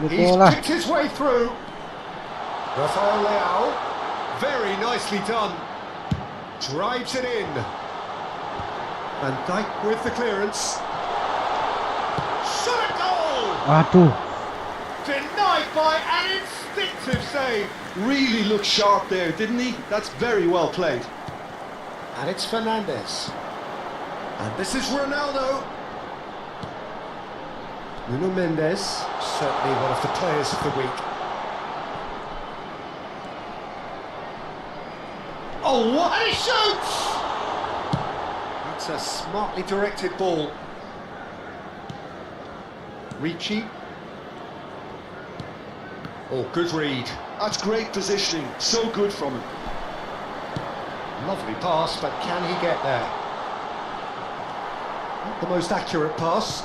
He's picked his way through. Rafael Leao. Very nicely done. Drives it in. Van Dijk with the clearance. Shot a goal! Denied by an instinctive save. Really looked sharp there, didn't he? That's very well played. And it's Fernandes. And this is Ronaldo. Nuno Mendes, certainly one of the players of the week. Oh, what a shot! It's a smartly directed ball. Ricci. Oh, good read. That's great positioning, so good from him. Lovely pass, but can he get there? Not the most accurate pass.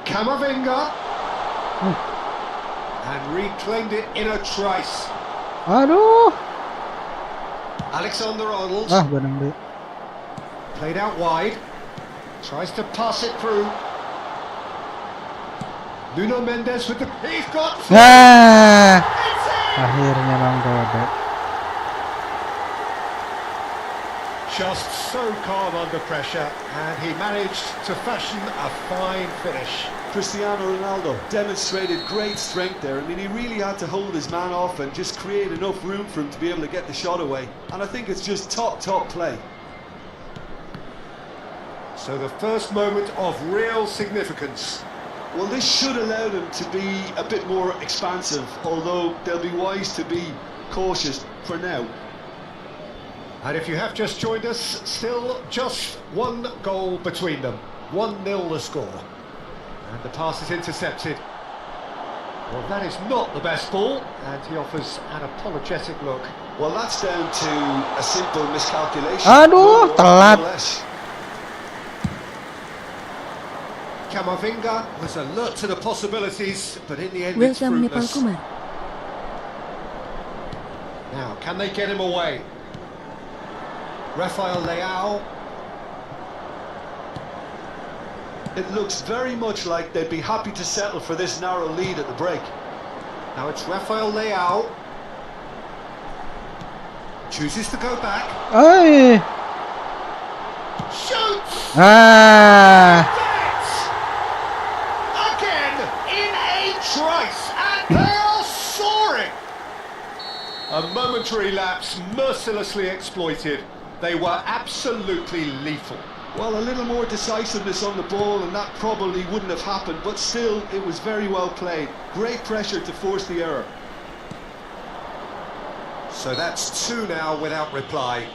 Camavinga. And reclaimed it in a trice. Aduh. Alexander-Arnold. Benang deh. Played out wide. Tries to pass it through. Nuno Mendes with the... He's got... Nah. Akhirnya Mang Bandung. Just so calm under pressure, and he managed to fashion a fine finish. Cristiano Ronaldo demonstrated great strength there. I mean, he really had to hold his man off and just create enough room for him to be able to get the shot away. And I think it's just top play. So the first moment of real significance. Well, this should allow them to be a bit more expansive, although they'll be wise to be cautious for now. And if you have just joined us, still just one goal between them. 1-0 the score. And the pass is intercepted. Well, that is not the best ball, and he offers an apologetic look. Well, that's down to a simple miscalculation. Aduh, telat. Camavinga was alert to the possibilities, but in the end it's Welcome Nepal fruitless. Kumar. Now, can they get him away? Rafael Leao. It looks very much like they'd be happy to settle for this narrow lead at the break. Now it's Rafael Leao. Chooses to go back. Ay. Shoots! Again in a trice, and they are soaring! A momentary lapse mercilessly exploited. They were absolutely lethal. Well, a little more decisiveness on the ball and that probably wouldn't have happened, but still, it was very well played. Great pressure to force the error. So that's 2 now without reply.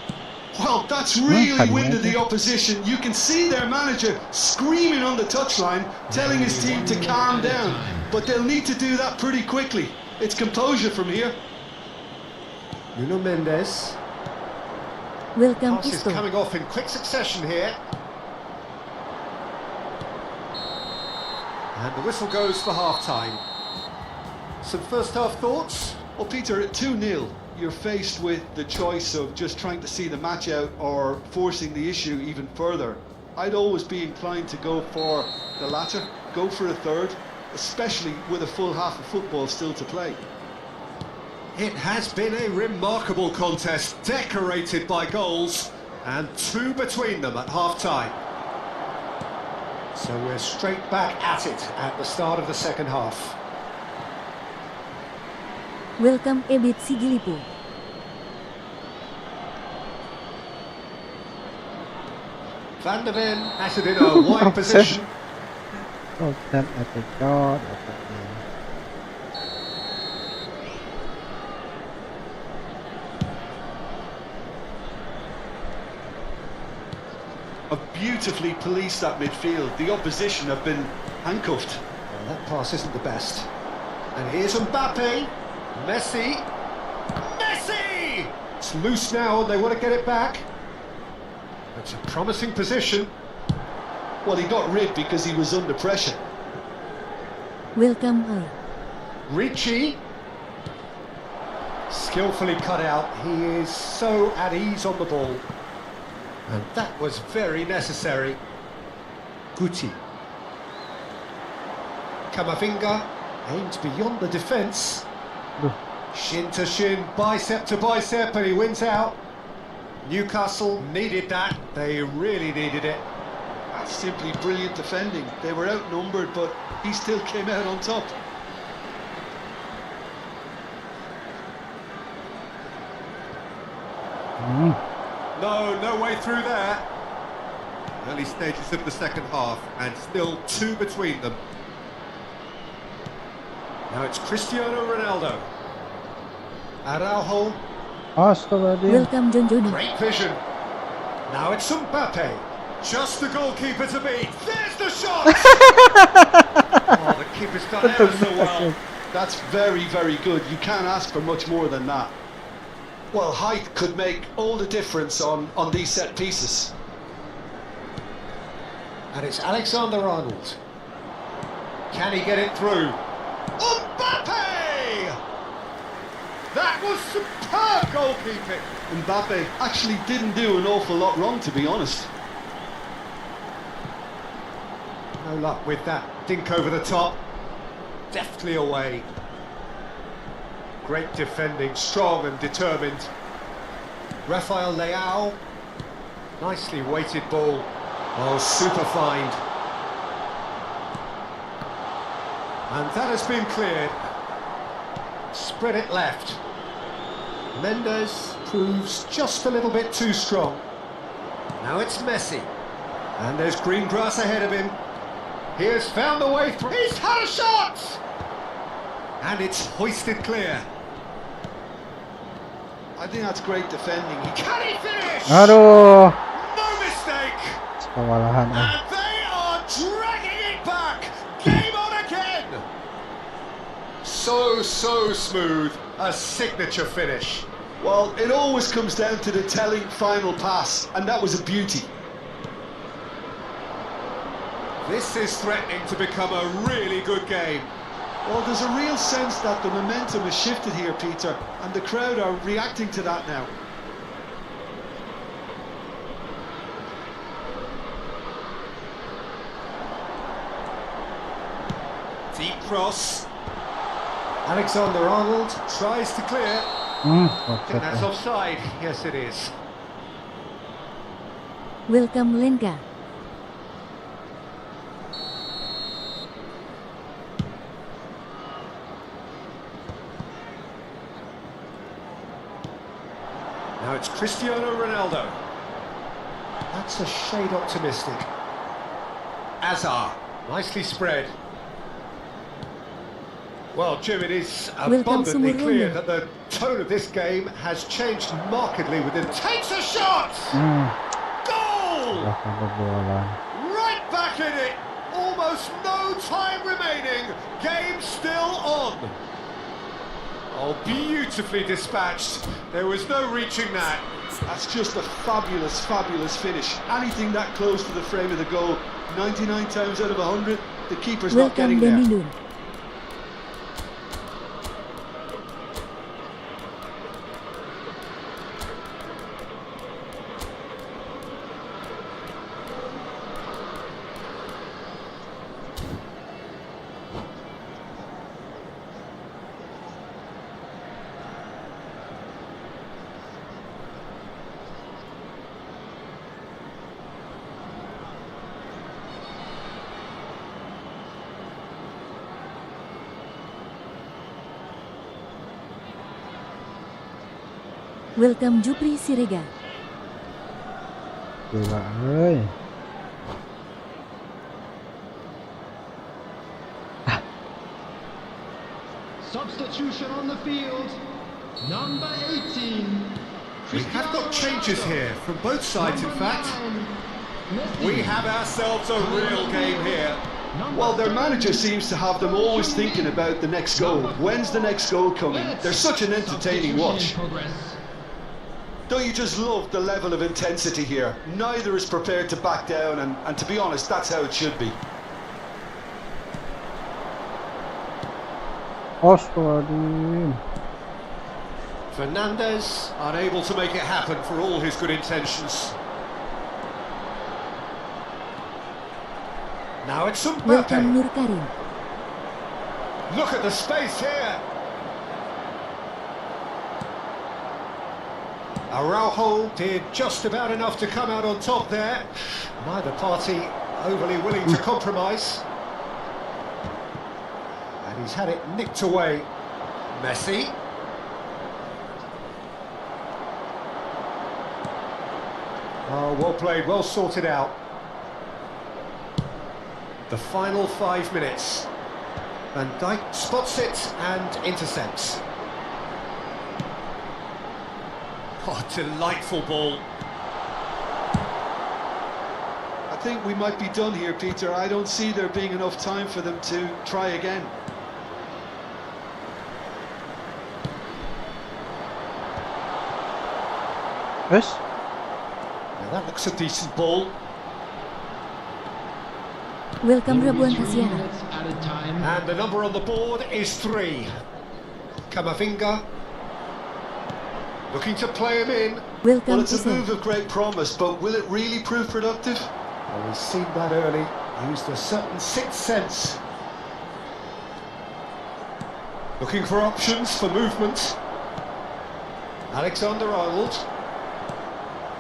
Well, that's really winded the opposition. You can see their manager screaming on the touchline, telling his team to calm down. But they'll need to do that pretty quickly. It's composure from here. Nuno Mendes. Welcome Pass is Isto. coming off in quick succession here. And the whistle goes for half-time. Some first-half thoughts? Well, Peter, at 2-0, you're faced with the choice of just trying to see the match out or forcing the issue even further. I'd always be inclined to go for the latter, go for a third, especially with a full half of football still to play. It has been a remarkable contest, decorated by goals, and 2 between them at half-time. So we're straight back at it at the start of the second half. Welcome Ebit Sigilipu. Van der Ven has it in a wide position. Oh, dan epic shot. Beautifully policed that midfield. The opposition have been handcuffed. Well, that pass isn't the best. And here's Mbappe. Messi. Messi! It's loose now and they want to get it back. It's a promising position. Well, he got rid because he was under pressure. Welcome all. Ricci. Skillfully cut out. He is so at ease on the ball. And that was very necessary. Guti. Camavinga aims beyond the defence. Shin to shin, bicep to bicep, and he wins out. Newcastle needed that. They really needed it. That's simply brilliant defending. They were outnumbered, but he still came out on top. No way through there. Early stages of the second half, and still 2 between them. Now it's Cristiano Ronaldo. Araujo. Astaga. Welcome John Jono. Great vision. Now it's Mbappe. Just the goalkeeper to beat. There's the shot! Oh, the keeper's done ever so well. That's very, very good. You can't ask for much more than that. Well, height could make all the difference on these set pieces. And it's Alexander-Arnold. Can he get it through? Mbappe! That was superb goalkeeping. Mbappe actually didn't do an awful lot wrong, to be honest. No luck with that dink over the top. Deftly away. Great defending, strong and determined. Rafael Leao. Nicely weighted ball. Oh, super find. And that has been cleared. Spread it left. Mendes proves just a little bit too strong. Now it's Messi. And there's green grass ahead of him. He has found the way through. He's had a shot! And it's hoisted clear. I think that's great defending. Can he finish? Aduh, No mistake! kewalahan. And they are dragging it back! Game on again! So smooth. A signature finish. Well, it always comes down to the telling final pass, and that was a beauty. This is threatening to become a really good game. Well, there's a real sense that the momentum has shifted here, Peter, and the crowd are reacting to that now. Deep cross. Alexander-Arnold tries to clear. I think that's offside. Yes, it is. Welcome Lenka. Now it's Cristiano Ronaldo. That's a shade optimistic. Azar, nicely spread. Well, Jim, it is abundantly clear that the tone of this game has changed markedly within... Takes a shot! Goal! Right back in it! Almost no time remaining. Game still on. Oh, beautifully dispatched. There was no reaching that. That's just a fabulous, fabulous finish. Anything that close to the frame of the goal, 99 times out of 100, the keeper's not getting there. Demi. Welcome Jupri Sirega. Gila, ơi. Substitution on the field. Number 18. We have got changes here from both sides, in fact. We have ourselves a real game here. Well, their manager seems to have them always thinking about the next goal. When's the next goal coming? They're such an entertaining watch. Don't you just love the level of intensity here? Neither is prepared to back down, and to be honest, that's how it should be. Astagfirullahaladzim. Fernandez unable to make it happen for all his good intentions. Now it's Welcome Mbappe. Nur Karim. Look at the space here. Araujo did just about enough to come out on top there. Neither party overly willing to compromise. And he's had it nicked away. Messi. Oh, well played, well sorted out. The final 5 minutes. Van Dijk spots it and intercepts. Oh, delightful ball. I think we might be done here, Peter. I don't see there being enough time for them to try again. Terus? Now that looks a decent ball. Welcome Rabuan Kasiana. minutes at a time. And the number on the board is 3. Kamavinga. Looking to play him in. Well, Welcome it's a Pusat. move of great promise, but will it really prove productive? Well, we've seen that early. Used a certain sixth sense. Looking for options for movement. Alexander-Arnold.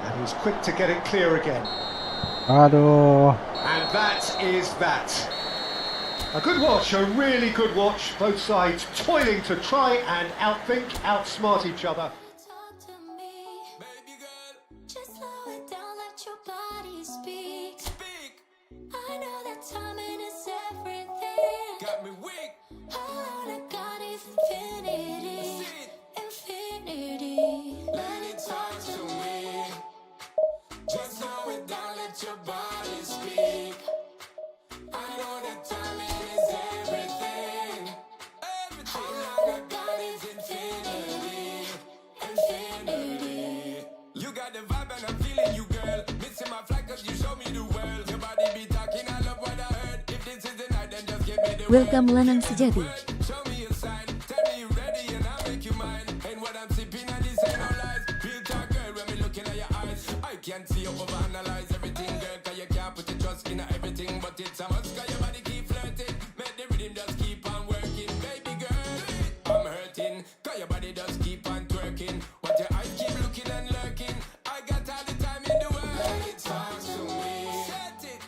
And he's quick to get it clear again. Aduh. And that is that. A good watch, a really good watch. Both sides toiling to try and outthink, outsmart each other. Talk to me, baby girl. Just slow it down, let your body speak. I know that timing is everything. Got me weak. All I got is infinity. Infinity. Let it talk to me. Just slow it down, let your body speak. I know that timing is everything. All I got is infinity. Infinity. You got the vibe and I'm feeling you, girl. Missing my flight cause you show me the world. Your body be talking, I love what I heard. If this is the night, then just give me the Welcome Lanang Sejati. show me a sign. Tell me you ready and I'll make you mine. Ain't what I'm sipping and this ain't no lies. Real talk, girl, when me looking at your eyes. I can't see you overanalyze everything, girl. Cause you can't put your trust in everything. But it's a must cause your body keep flirting. Make the rhythm just keep on working. Baby girl, I'm hurting. Cause your body just keep on twerking. But your eyes keep looking and lurking. I got all the time in the world. Let it talk to me. Set it.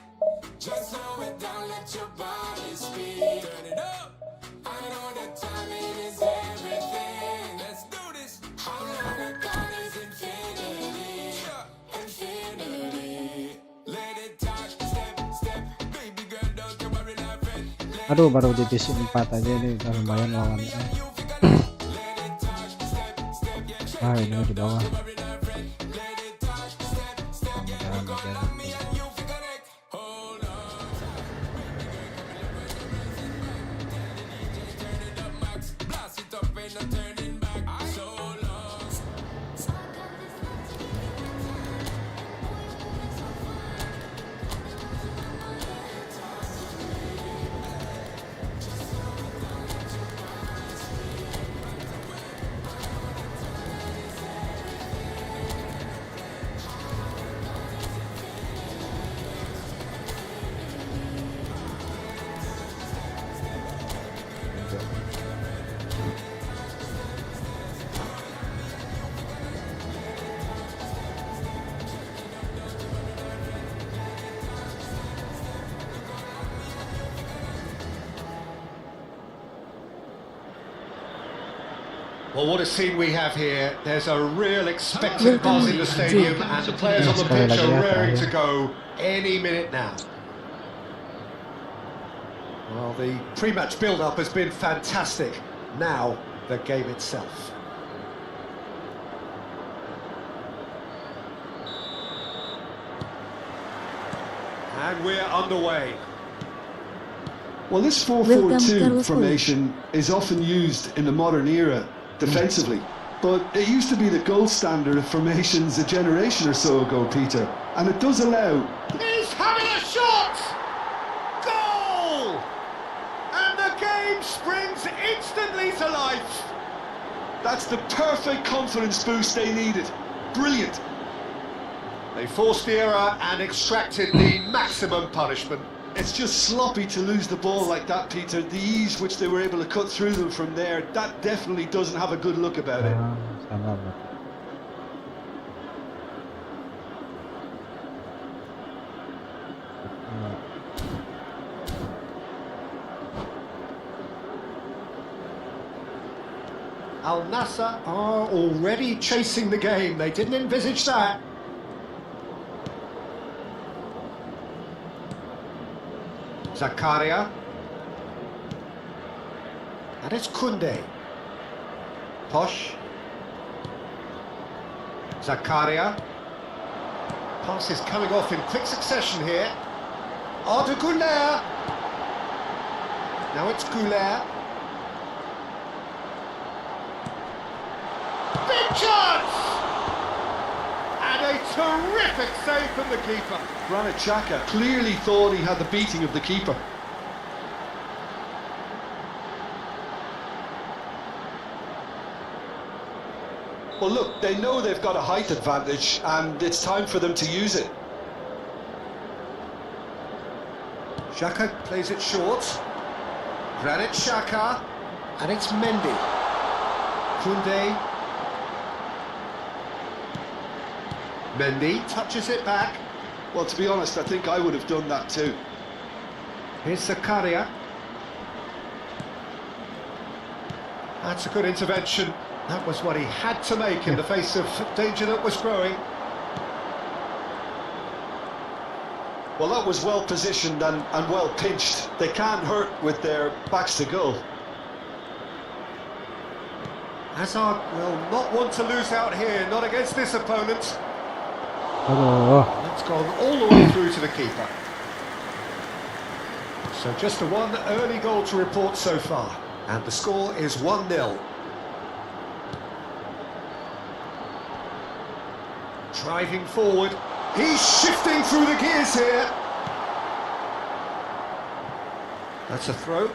Just slow it down, let your body speak. Turn it up. I know that timing is everything. Let's do this. How long I got is infinity. Infinity. Let it talk, step, step. Baby girl, don't you worry, my friend. Aduh, baru divisi 4 aja nih, udah lumayan lawannya. Let it talk, step, step. Yeah, Ah, ini di bawah. worry, my friend. Let it talk, step, step. Yeah, Jangan, you jangan. love me and you feel connect. Hold on. Turn it up, max. Blast it up, ain't no turning back. So long. Well, what a scene we have here. There's a real expectant buzz in the stadium, and the players on the pitch are raring to go any minute now. Well, the pre-match build-up has been fantastic. Now, the game itself. And we're underway. Well, this Welcome, 4-4-2 Carlos formation is often used in the modern era defensively, but it used to be the gold standard of formations a generation or so ago, Peter, and it does allow. He's having a shot! Goal! And the game springs instantly to life. That's the perfect confidence boost they needed. Brilliant. They forced the error and extracted the maximum punishment. It's just sloppy to lose the ball like that, Peter. The ease which they were able to cut through them from there, that definitely doesn't have a good look about it. Ah, sama berarti. Al Nassr are already chasing the game. They didn't envisage that. Zakaria. And it's Koundé. Posh. Zakaria. Pass is coming off in quick succession here. Arda Güler. Now it's Güler. Big chance! a terrific save from the keeper. Granit Xhaka clearly thought he had the beating of the keeper. Well, look, they know they've got a height advantage, and it's time for them to use it. Xhaka plays it short. Granit Xhaka, and it's Mendy. Koundé. Mendy touches it back. Well, to be honest, I think I would have done that too. Here's Zakaria. That's a good intervention. That was what he had to make in the face of danger that was growing. Well, that was well positioned and well pinched. They can't hurt with their backs to goal. Hazard will not want to lose out here, not against this opponent. Aduh. That's gone all the way through to the keeper. So just the one early goal to report so far. And the score is 1-0. Driving forward. He's shifting through the gears here. That's a throw.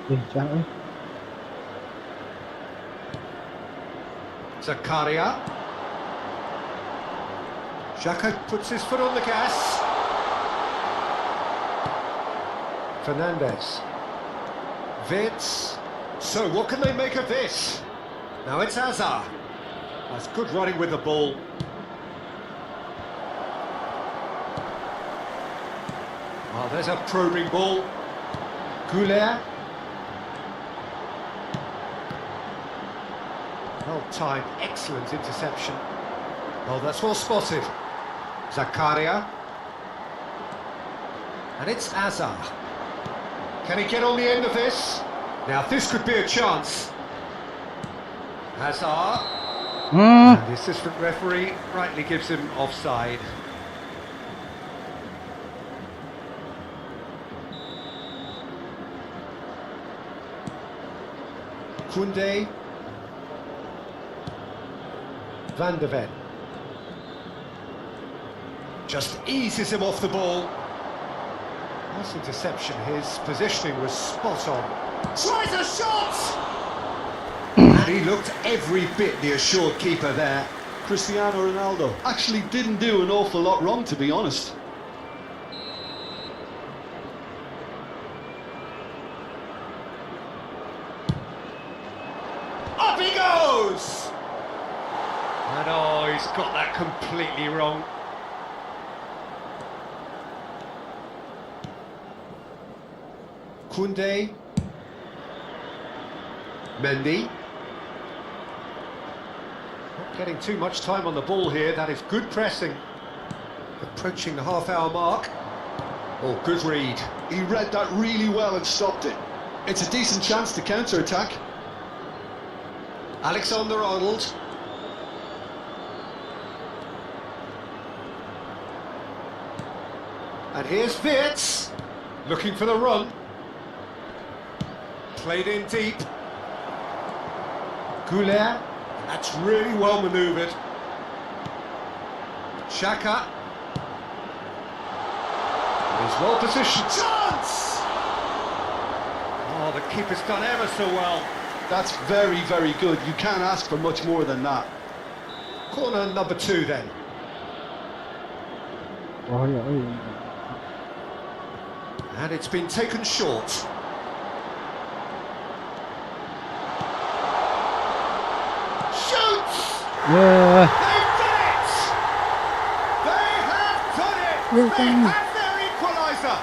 Jangan. Zakaria. Xhaka puts his foot on the gas. Fernandez. Vitz. So what can they make of this? Now it's Hazard. That's good running with the ball. Well, there's a probing ball. Goulet. Well timed, excellent interception. Oh, that's well spotted. Zakaria. And it's Hazard. Can he get on the end of this? Now this could be a chance. Hazard. And the assistant referee rightly gives him offside. Koundé. Van de Ven. Just eases him off the ball. Nice interception. His positioning was spot on. Tries a shot! And he looked every bit the assured keeper there. Cristiano Ronaldo actually didn't do an awful lot wrong, to be honest. Up he goes! And oh, he's got that completely wrong. Koundé. Mendy. Not getting too much time on the ball here. That is good pressing. Approaching the half-hour mark. Oh, good read. He read that really well and stopped it. It's a decent chance to counter-attack. Alexander-Arnold. And here's Vitz. Looking for the run. Played in deep. Goulet. That's really well manoeuvred. Xhaka. He's well positioned. Chance! Oh, the keeper's done ever so well. That's very, very good. You can't ask for much more than that. Corner number 2 then. Oh ya, oh ya. And it's been taken short. Shoots! Yeah. They've done it! They have done it! Welcome. They have their equaliser!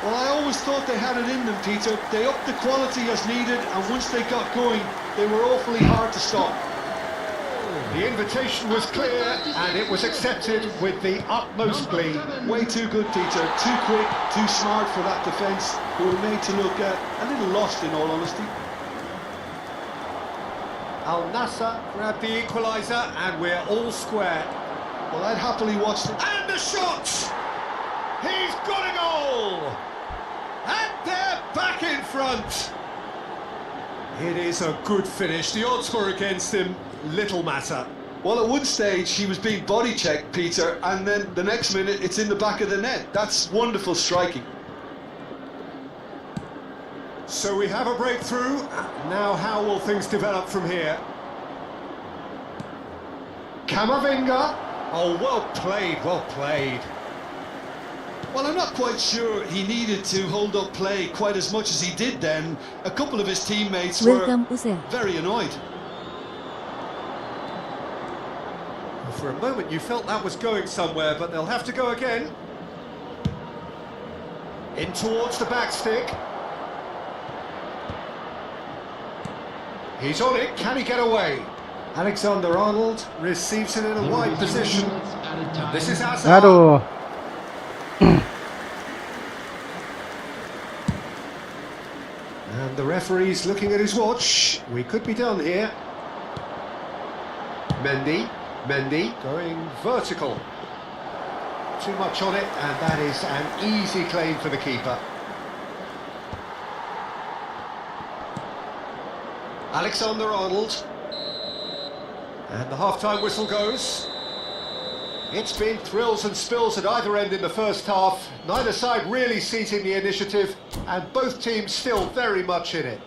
Well, I always thought they had it in them, Peter. They upped the quality as needed, and once they got going, they were awfully hard to stop. The invitation was clear, and it was accepted with the utmost glee. Way too good, Peter. Too quick, too smart for that defence, who were made to look a little lost, in all honesty. Al Nassr grabbed the equaliser, and we're all square. Well, I'd happily watch them. And the shot! He's got a goal! And they're back in front! It is a good finish. The odds were against him, little matter. Well, at one stage he was being body checked, Peter, and then the next minute it's in the back of the net. That's wonderful striking. So we have a breakthrough. Now how will things develop from here? Camavinga. Oh, well played, well played. Well, I'm not quite sure he needed to hold up play quite as much as he did then. A couple of his teammates were Welcome User. very annoyed. For a moment you felt that was going somewhere, but they'll have to go again. In towards the back stick. He's on it, can he get away? Alexander-Arnold receives it in a wide position. This is Hazard. Aduh. And the referee's looking at his watch. We could be done here. Mendy going vertical. Too much on it, and that is an easy claim for the keeper. Alexander-Arnold. And the half-time whistle goes. It's been thrills and spills at either end in the first half. Neither side really seizing the initiative, and both teams still very much in it.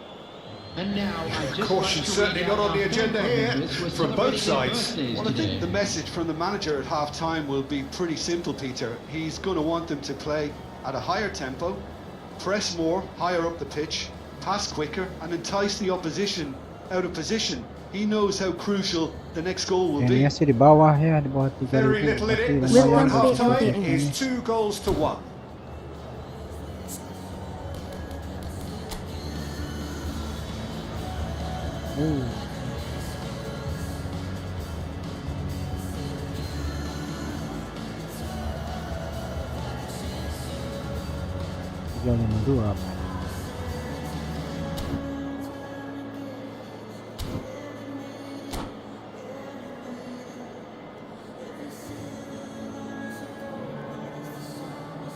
And now, I'd just Caution like to certainly read not out on the our agenda phone here numbers. We're from both celebrating sides. birthdays Well, I think today. the message from the manager at half-time will be pretty simple, Peter. He's going to want them to play at a higher tempo, press more, higher up the pitch, pass quicker, and entice the opposition out of position. He knows how crucial the next goal will be. Kayaknya sih di bawah ya, di bawah 3.000. Very little in it. The Tapi score Welcome at lumayan to buat half-time TNT. is 2-1. Jalan dua apa?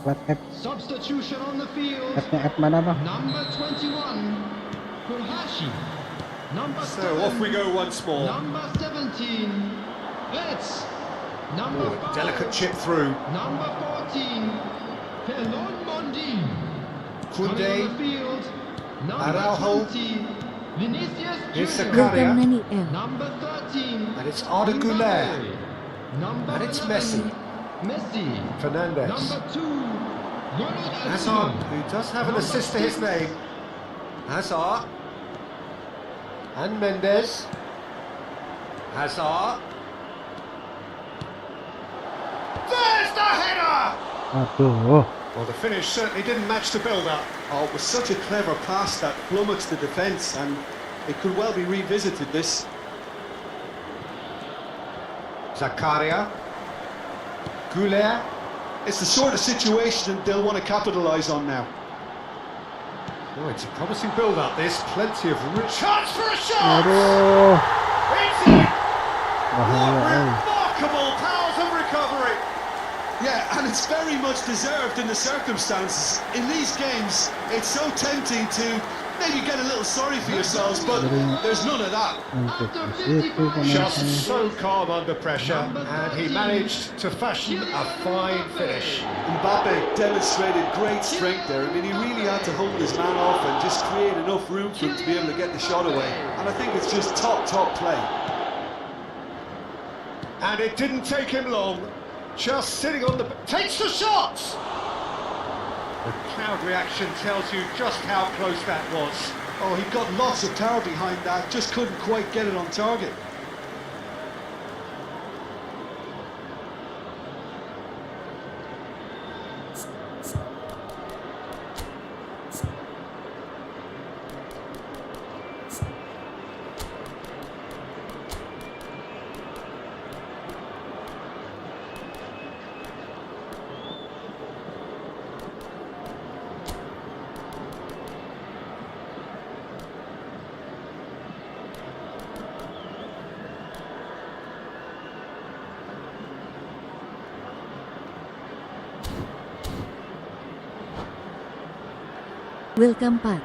Plat app, Substitution on the field. appnya app mana bang? Number 21, Kurhashi. Number So 7, off we go once more. Number 17, Betts. Number Oh, 5, delicate chip through. Number 14, Pelon Mondi. Kunde. Coming on the field, number Araujo. 20, Vinicius It's Junior. Zakaria. Welcome Nani L. Number 13, And it's Arda Güler. Mbappe. Number And it's 11, Messi. Fernandes. Number 2, Hazard, who does have an assist to his name. Hazard. And Mendes. Hazard. There's the header! Aduh, Well, the finish certainly didn't match the build-up. Oh, it was such a clever pass that flummoxed the defence, and it could well be revisited, this. Zakaria. Güler. It's the sort of situation that they'll want to capitalise on now. Oh, it's a promising build-up, this. Plenty of chance for a shot! aduh, It's in! bahaya, What eh. remarkable powers of recovery! Yeah, and it's very much deserved in the circumstances. In these games, it's so tempting to maybe get a little sorry for yourselves, but there's none of that. Untuk di situ Just pemainnya. so calm under pressure, and he managed to fashion a fine finish. Mbappe demonstrated great strength there. I mean, he really had to hold his man off and just create enough room for him to be able to get the shot away. And I think it's just top play. And it didn't take him long. Just sitting on the... Takes the shot! The crowd reaction tells you just how close that was. Oh, he got lots of power behind that, just couldn't quite get it on target. Welcome Pat.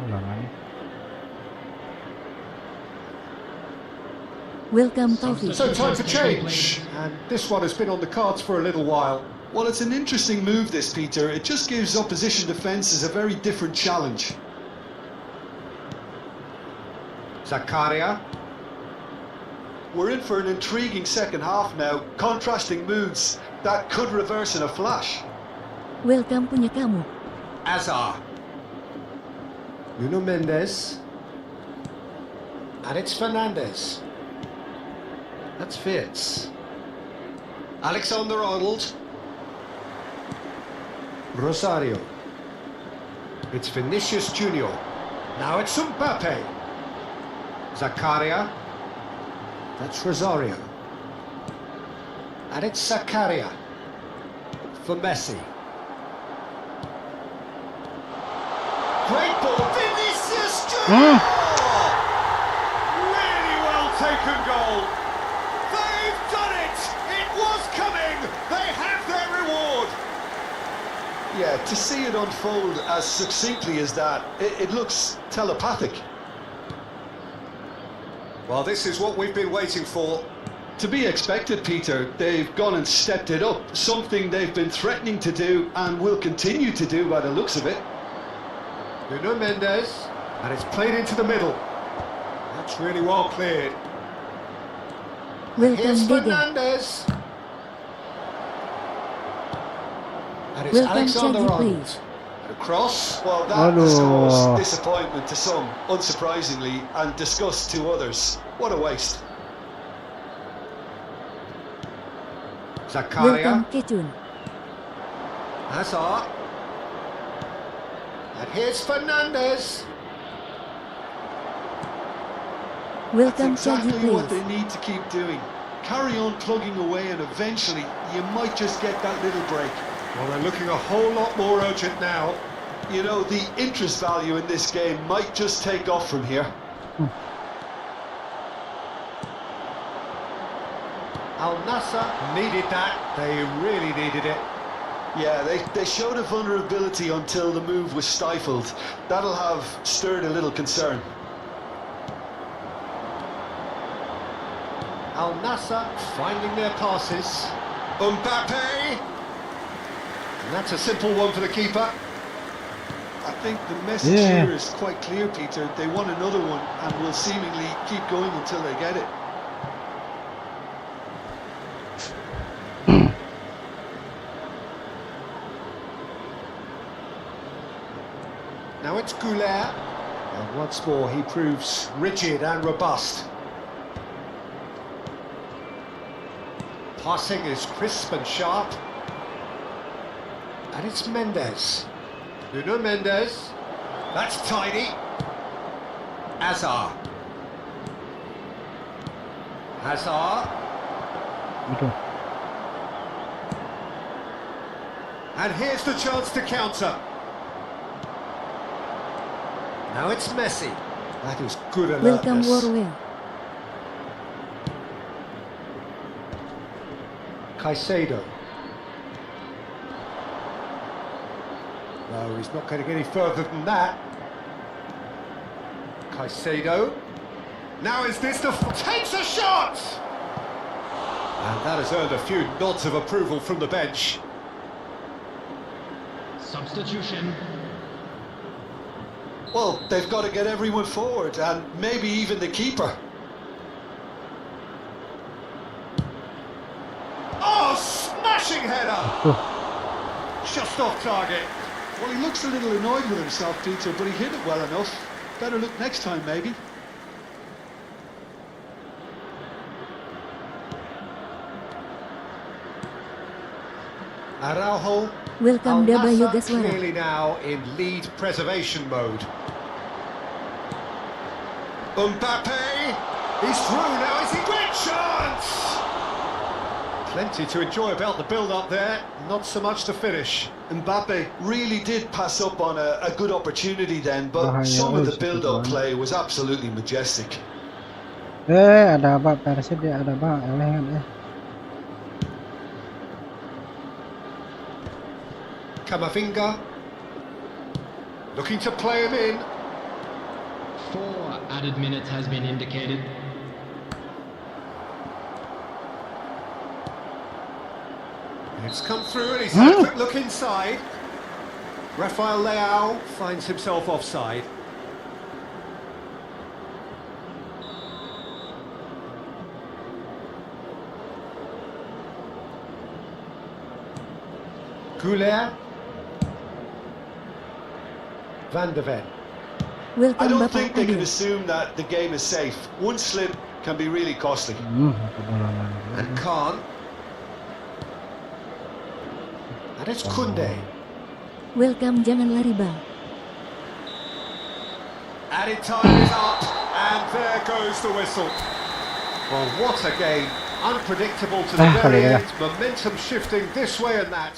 Ulangan. Welcome Taufik. So time for change, and this one has been on the cards for a little while. Well, it's an interesting move, this, Peter. It just gives opposition defences a very different challenge. Zakaria. We're in for an intriguing second half now. Contrasting moods that could reverse in a flash. Welcome punya kamu. Azar. Nuno Mendes. And it's Fernandez. That's Fitz. Alexander-Arnold. Rosario. It's Vinicius Junior. Now it's Mbappe. Zakaria. That's Rosario. And it's Zakaria. For Messi. Great ball. Vinicius Junior! Really well taken goal. They've done it! It was coming! They have their reward! Yeah, to see it unfold as succinctly as that, it looks telepathic. Well, this is what we've been waiting for. To be expected, Peter. They've gone and stepped it up, something they've been threatening to do and will continue to do by the looks of it. Nuno Mendes, and it's played into the middle. That's really well cleared. Welcome Here's Dega. Fernandez. And it's Welcome Alexander-Arnold. Chagi, Across. Well, that has caused disappointment to some, unsurprisingly, and disgust to others. What a waste. Welcome Zakaria. Kechun. Hazard. And here's Fernandez. Welcome That's Chagi, exactly what please. they need to keep doing. Carry on plugging away, and eventually you might just get that little break. Well, they're looking a whole lot more urgent now. You know, the interest value in this game might just take off from here. Al Nassr needed that. They really needed it. Yeah, they showed a vulnerability until the move was stifled. That'll have stirred a little concern. Al Nassr finding their passes. Mbappe. And that's a simple one for the keeper. I think the message here is quite clear, Peter. They want another one and will seemingly keep going until they get it. Now it's Goulet. And once more he proves rigid and robust. Passing is crisp and sharp. And it's Mendes. Nuno Mendes. That's tidy. Azar. Hazard. And here's the chance to counter. Now it's Messi. That is good Welcome alertness. Warwell. Caicedo. No, he's not going to get any further than that. Caicedo. Now is this the... takes a shot! And that has earned a few nods of approval from the bench. Substitution. Well, they've got to get everyone forward, and maybe even the keeper. Oh, smashing header! Just off target. Well, he looks a little annoyed with himself, Peter, but he hit it well enough. Better look next time, maybe. Araujo. Welcome Al Dabayo Nassr Gaswara. clearly now in lead preservation mode. Mbappe. He's through now. Is he? Great chance! Plenty to enjoy about the build-up there. Not so much to finish. Mbappe really did pass up on a good opportunity then, but some of the build-up play was absolutely majestic. Ada apa Persib dia, ada apa eleh. Camavinga. Looking to play him in. 4 added minutes has been indicated. It's come through and he's had a quick look inside. Rafael Leao finds himself offside. Goulet. Van de Ven. I Welcome don't Bapak think they can Adil. assume that the game is safe. One slip can be really costly. Kebobolan. And Khan. And it's Koundé. Welcome jangan lari bang. Added time is up, and there goes the whistle. Well, what a game. Unpredictable to the very Kali ya. end. Momentum shifting this way and that.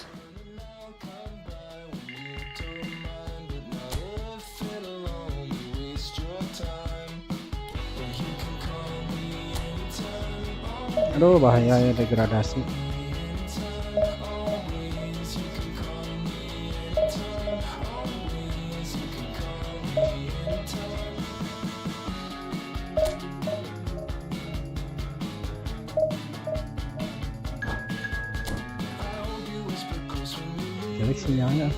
Aduh, bahaya ya degradasi. Jelek sinyalnya.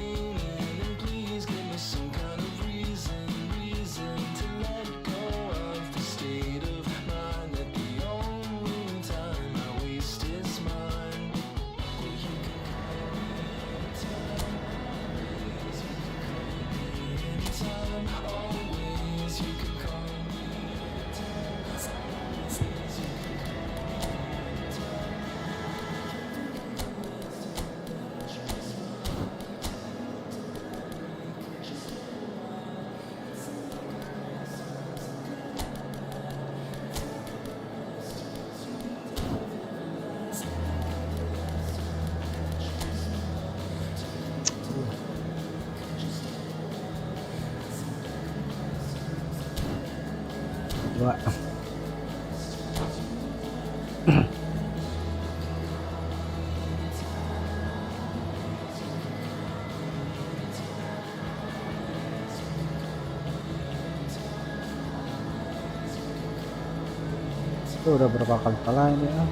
Dua. Itu udah berapa kali kalah ini ya?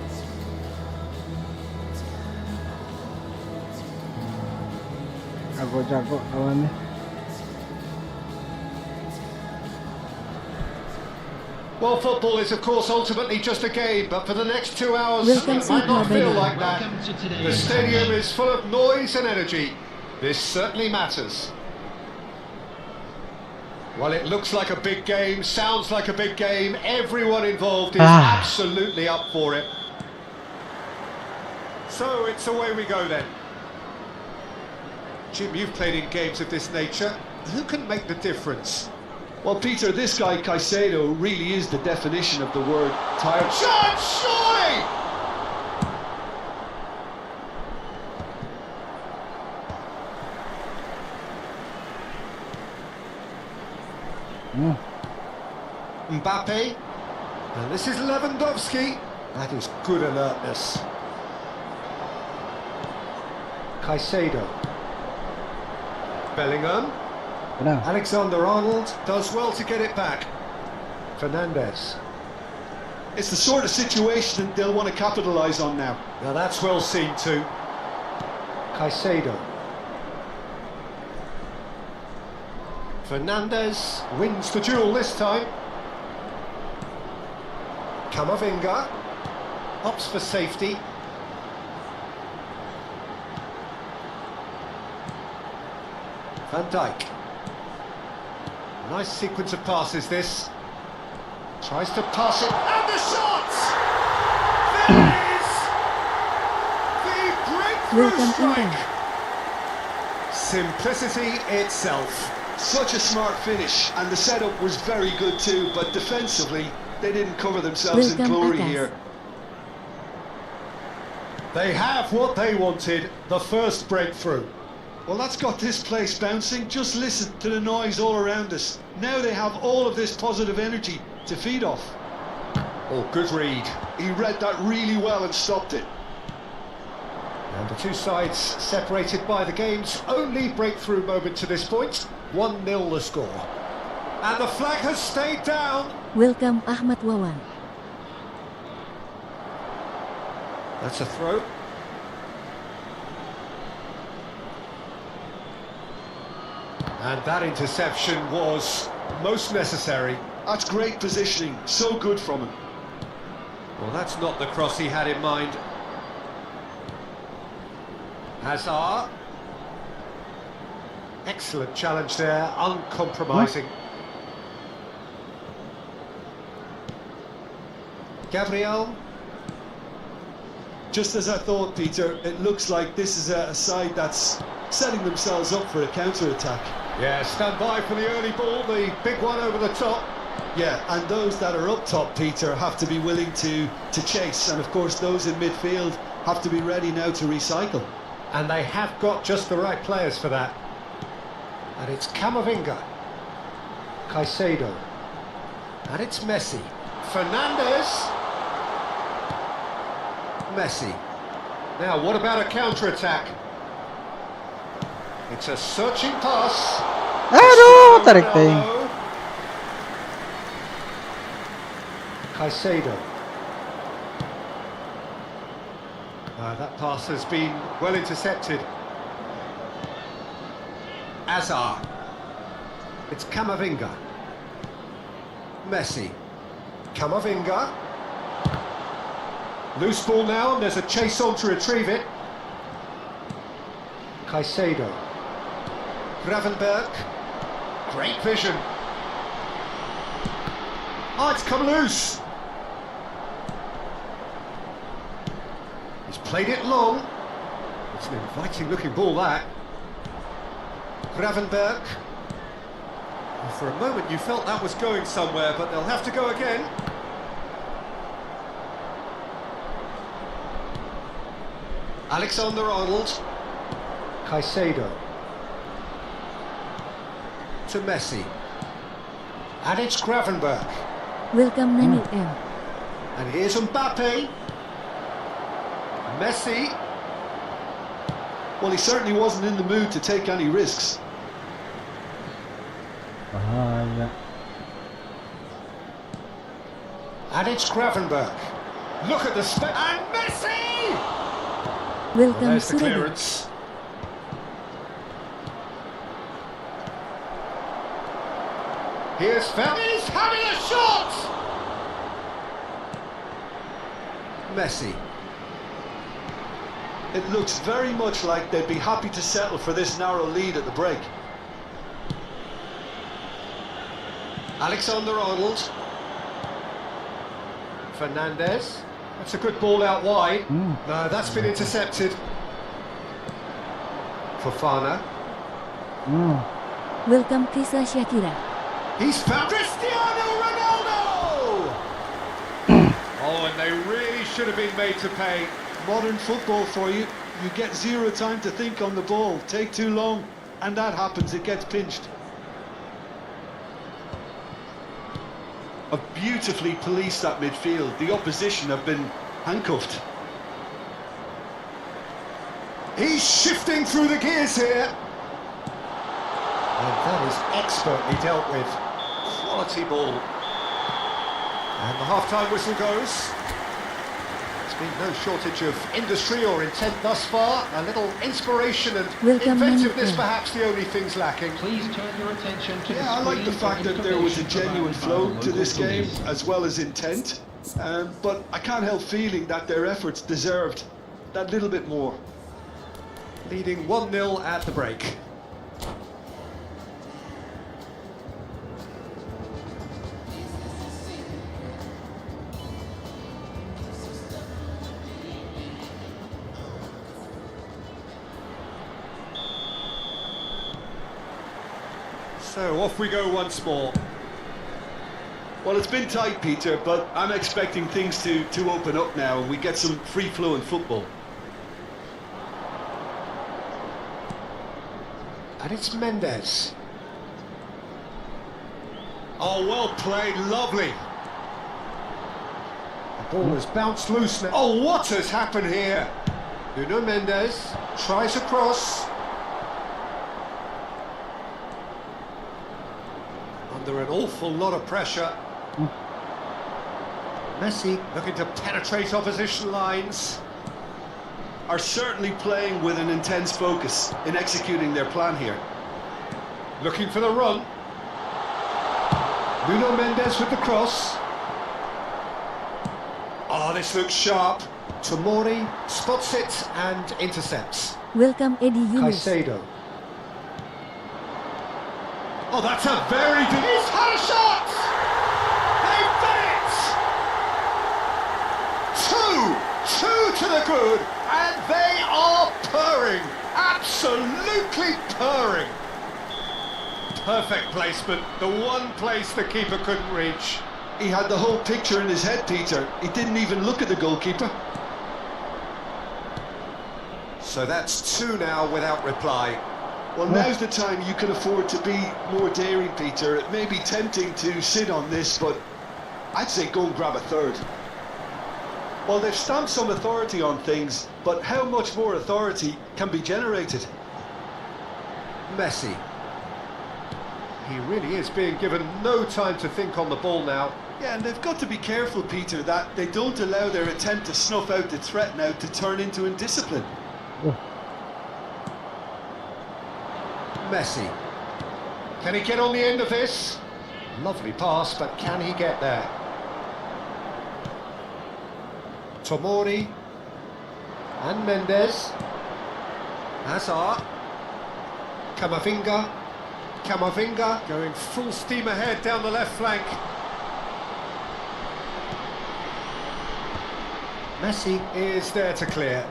Jago-jago lawannya. Well, football is, of course, ultimately just a game, but for the next 2 hours, Welcome it might not to feel Laga. like that. Welcome to today's The stadium match. is full of noise and energy. This certainly matters. Well, it looks like a big game, sounds like a big game. Everyone involved is absolutely up for it. So it's away we go then. Jim, you've played in games of this nature. Who can make the difference? Well, Peter, this guy Caicedo really is the definition of the word tired. Shot, surely! Mbappe, and this is Lewandowski. That is good alertness. Caicedo. Bellingham. Benar. Alexander-Arnold does well to get it back. Fernandes. It's the sort of situation that they'll want to capitalise on now. Now that's well seen too. Caicedo. Fernandes wins the duel this time. Camavinga opts for safety. Van Dijk. Nice sequence of passes this. Tries to pass it, and the shot! There it is! The breakthrough Welcome strike! Simplicity itself. Such a smart finish, and the setup was very good too, but defensively, they didn't cover themselves in Welcome, glory Akas. here. They have what they wanted, the first breakthrough. Well, that's got this place bouncing. Just listen to the noise all around us. Now they have all of this positive energy to feed off. Oh, good read. He read that really well and stopped it. And the two sides separated by the game's only breakthrough moment to this point. 1-0 the score. And the flag has stayed down. Welcome Ahmad Wawan. That's a throw. And that interception was most necessary. That's great positioning, so good from him. Well, that's not the cross he had in mind. Hazard. Excellent challenge there, uncompromising. Gabriel. Just as I thought, Peter, it looks like this is a side that's setting themselves up for a counter-attack. Yeah, stand by for the early ball, the big one over the top. Yeah, and those that are up top, Peter, have to be willing to chase. And of course, those in midfield have to be ready now to recycle. And they have got just the right players for that. And it's Camavinga. Caicedo. And it's Messi. Fernandez. Messi. Now, what about a counter-attack? It's a searching pass. Aduh, tarik ting. Caicedo. That pass has been well intercepted. Hazard. It's Camavinga. Messi. Camavinga. Loose ball now, and there's a chase on to retrieve it. Caicedo. Gravenberg. Great vision. Oh, it's come loose. He's played it long. It's an inviting looking ball, that. Gravenberg. Well, for a moment you felt that was going somewhere, but they'll have to go again. Alexander-Arnold. Caicedo. To Messi. And it's Gravenberg. Welcome Nani M. And here's Mbappe. Messi. Well, he certainly wasn't in the mood to take any risks. Bahaya. And it's Gravenberg. Look at the and Messi! Welcome There's the Surabaya. clearance. Here's He's having a shot! Messi. It looks very much like they'd be happy to settle for this narrow lead at the break. Alexander-Arnold. Fernandez. That's a good ball out wide. No, that's been intercepted. Fofana. Welcome Kisa Shakira. He's found Cristiano Ronaldo! Oh, and they really should have been made to pay. Modern football for you. You get zero time to think on the ball. Take too long, and that happens. It gets pinched. Have beautifully policed that midfield. The opposition have been handcuffed. He's shifting through the gears here. And that is expertly dealt with. Quality ball. And the half-time whistle goes. There's been no shortage of industry or intent thus far. A little inspiration and inventiveness, perhaps the only things lacking. Please turn your attention to Yeah, I like the fact that there was a genuine flow to this game, as well as intent. But I can't help feeling that their efforts deserved that little bit more. Leading 1-0 at the break. So off we go once more. Well, it's been tight, Peter, but I'm expecting things to open up now and we get some free-flowing football. And it's Mendes. Oh, well played, lovely. The ball has bounced loose now. Oh, what has happened here? Nuno Mendes tries a cross. Under Under an awful lot of pressure. Messi looking to penetrate opposition lines. Are certainly playing with an intense focus in executing their plan here. Looking for the run. Nuno Mendes with the cross. Oh, this looks sharp. Tomori spots it and intercepts. Welcome Eddie Yunus. Caicedo. Oh, that's a very good... He's had a shot! They've done it! Two to the good, and they are purring. Absolutely purring. Perfect placement, the one place the keeper couldn't reach. He had the whole picture in his head, Peter. He didn't even look at the goalkeeper. So that's 2 now without reply. Well, now's the time you can afford to be more daring, Peter. It may be tempting to sit on this, but I'd say go and grab a third. Well, they've stamped some authority on things, but how much more authority can be generated? Messi. He really is being given no time to think on the ball now. Yeah, and they've got to be careful, Peter, that they don't allow their attempt to snuff out the threat now to turn into indiscipline. Messi. Can he get on the end of this? Lovely pass, but can he get there? Tomori. And Mendes. Hazard. Camavinga going full steam ahead down the left flank. Messi is there to clear.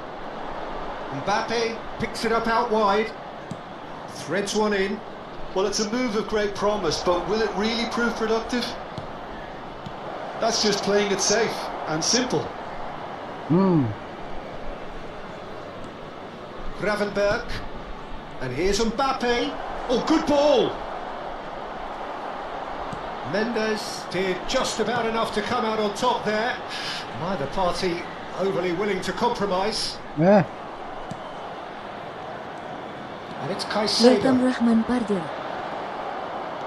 Mbappe picks it up out wide. Threads one in. Well, it's a move of great promise, but will it really prove productive? That's just playing it safe and simple. Gravenberg. And here's Mbappe. Oh, good ball. Mendes did just about enough to come out on top there. Neither party overly willing to compromise. Yeah. And it's Welcome Caicedo. Rahman Parder.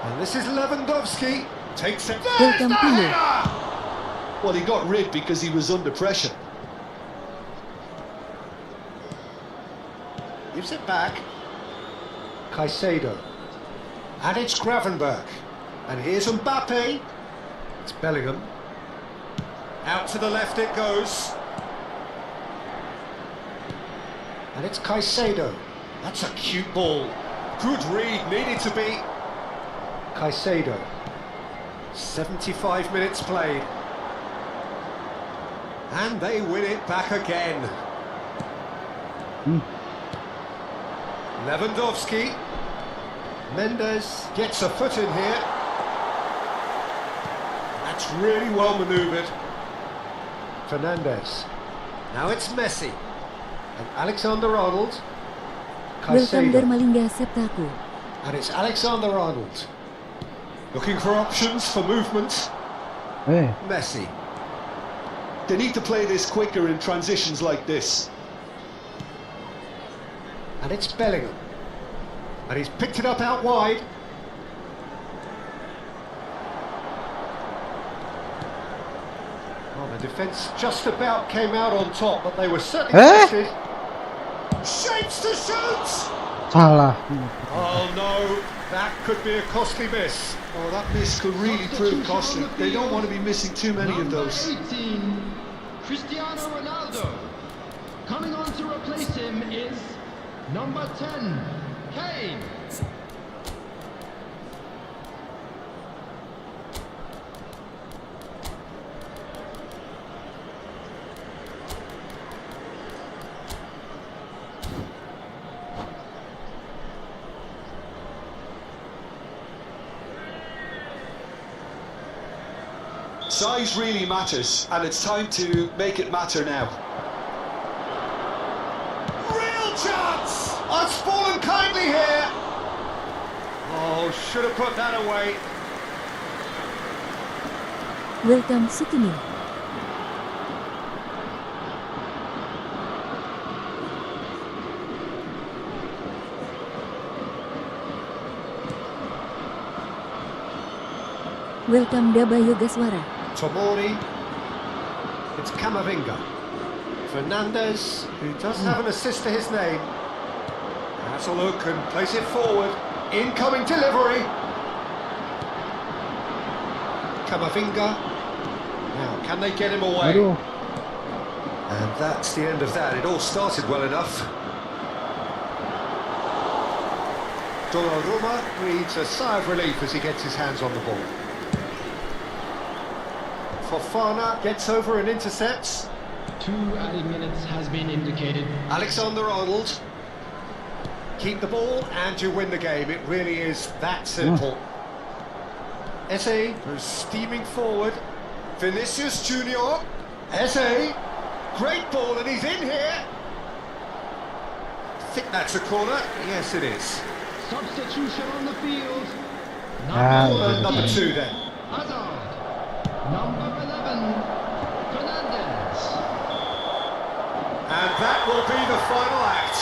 And this is Lewandowski. Takes it. Welcome Pilo. Well, he got rid because he was under pressure. Gives it back. Caicedo. And it's Gravenberg. And here's Mbappe. It's Bellingham. Out to the left it goes. And it's Caicedo. That's a cute ball. Good read, needed to be. Caicedo. 75 minutes played. And they win it back again. Lewandowski. Mendes gets a foot in here. That's really well manoeuvred. Fernandes. Now it's Messi. And Alexander-Arnold. Welcome Caicedo. Dermalinga Septaku. And it's Alexander-Arnold. Looking for options for movement. Hey. Messi. They need to play this quicker in transitions like this. And it's Bellingham. And he's picked it up out wide. Well, the defence just about came out on top, but they were certainly tested. Shapes to shoot! Salah. Oh no, that could be a costly miss. Oh, that miss could really prove costly. They don't want to be missing too many of those. Number 18, Cristiano Ronaldo. Coming on to replace him is number 10, Kane. Size really matters, and it's time to make it matter now. Real chance! I've fallen kindly here. Oh, should have put that away. Welcome Sukini. Welcome Daba Yogaswara. Tomori. It's Camavinga. Fernandez, who does have an assist to his name. Has a look and plays it forward. Incoming delivery. Camavinga. Now, can they get him away? Aduh. And that's the end of that. It all started well enough. Donnarumma breathes a sigh of relief as he gets his hands on the ball. Fofana gets over and intercepts. 2 added minutes has been indicated. Alexander-Arnold. Keep the ball and you win the game. It really is that simple. Eze goes steaming forward. Vinicius Junior. Eze. Great ball and he's in here. I think that's a corner. Yes, it is. Substitution on the field. Number 2 then. Hazard. Number 11, Fernandez. And that will be the final act.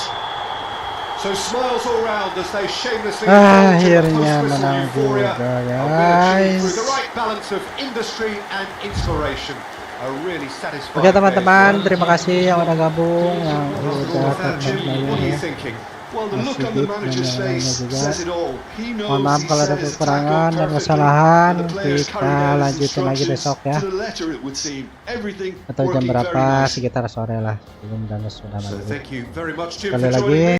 So smiles all round as they shamelessly Akhirnya menang juga, guys. with the right balance of industry and inspiration. A really satisfying. Oke teman-teman, terima kasih yang udah gabung, yang udah What are you thinking? Well, the look on the manager's face says it all. He knows Mohon maaf he kalau ada set his kekurangan tackle dan perfectly, kesalahan. and the players Kita carried out his lanjutin lagi besok instructions ya. to the letter, it would seem. Everything Atau jam working very berapa, nice. sekitar sore lah, sebelum dan sudah So maghrib. thank you very much, Jim, Sekali for joining lagi me.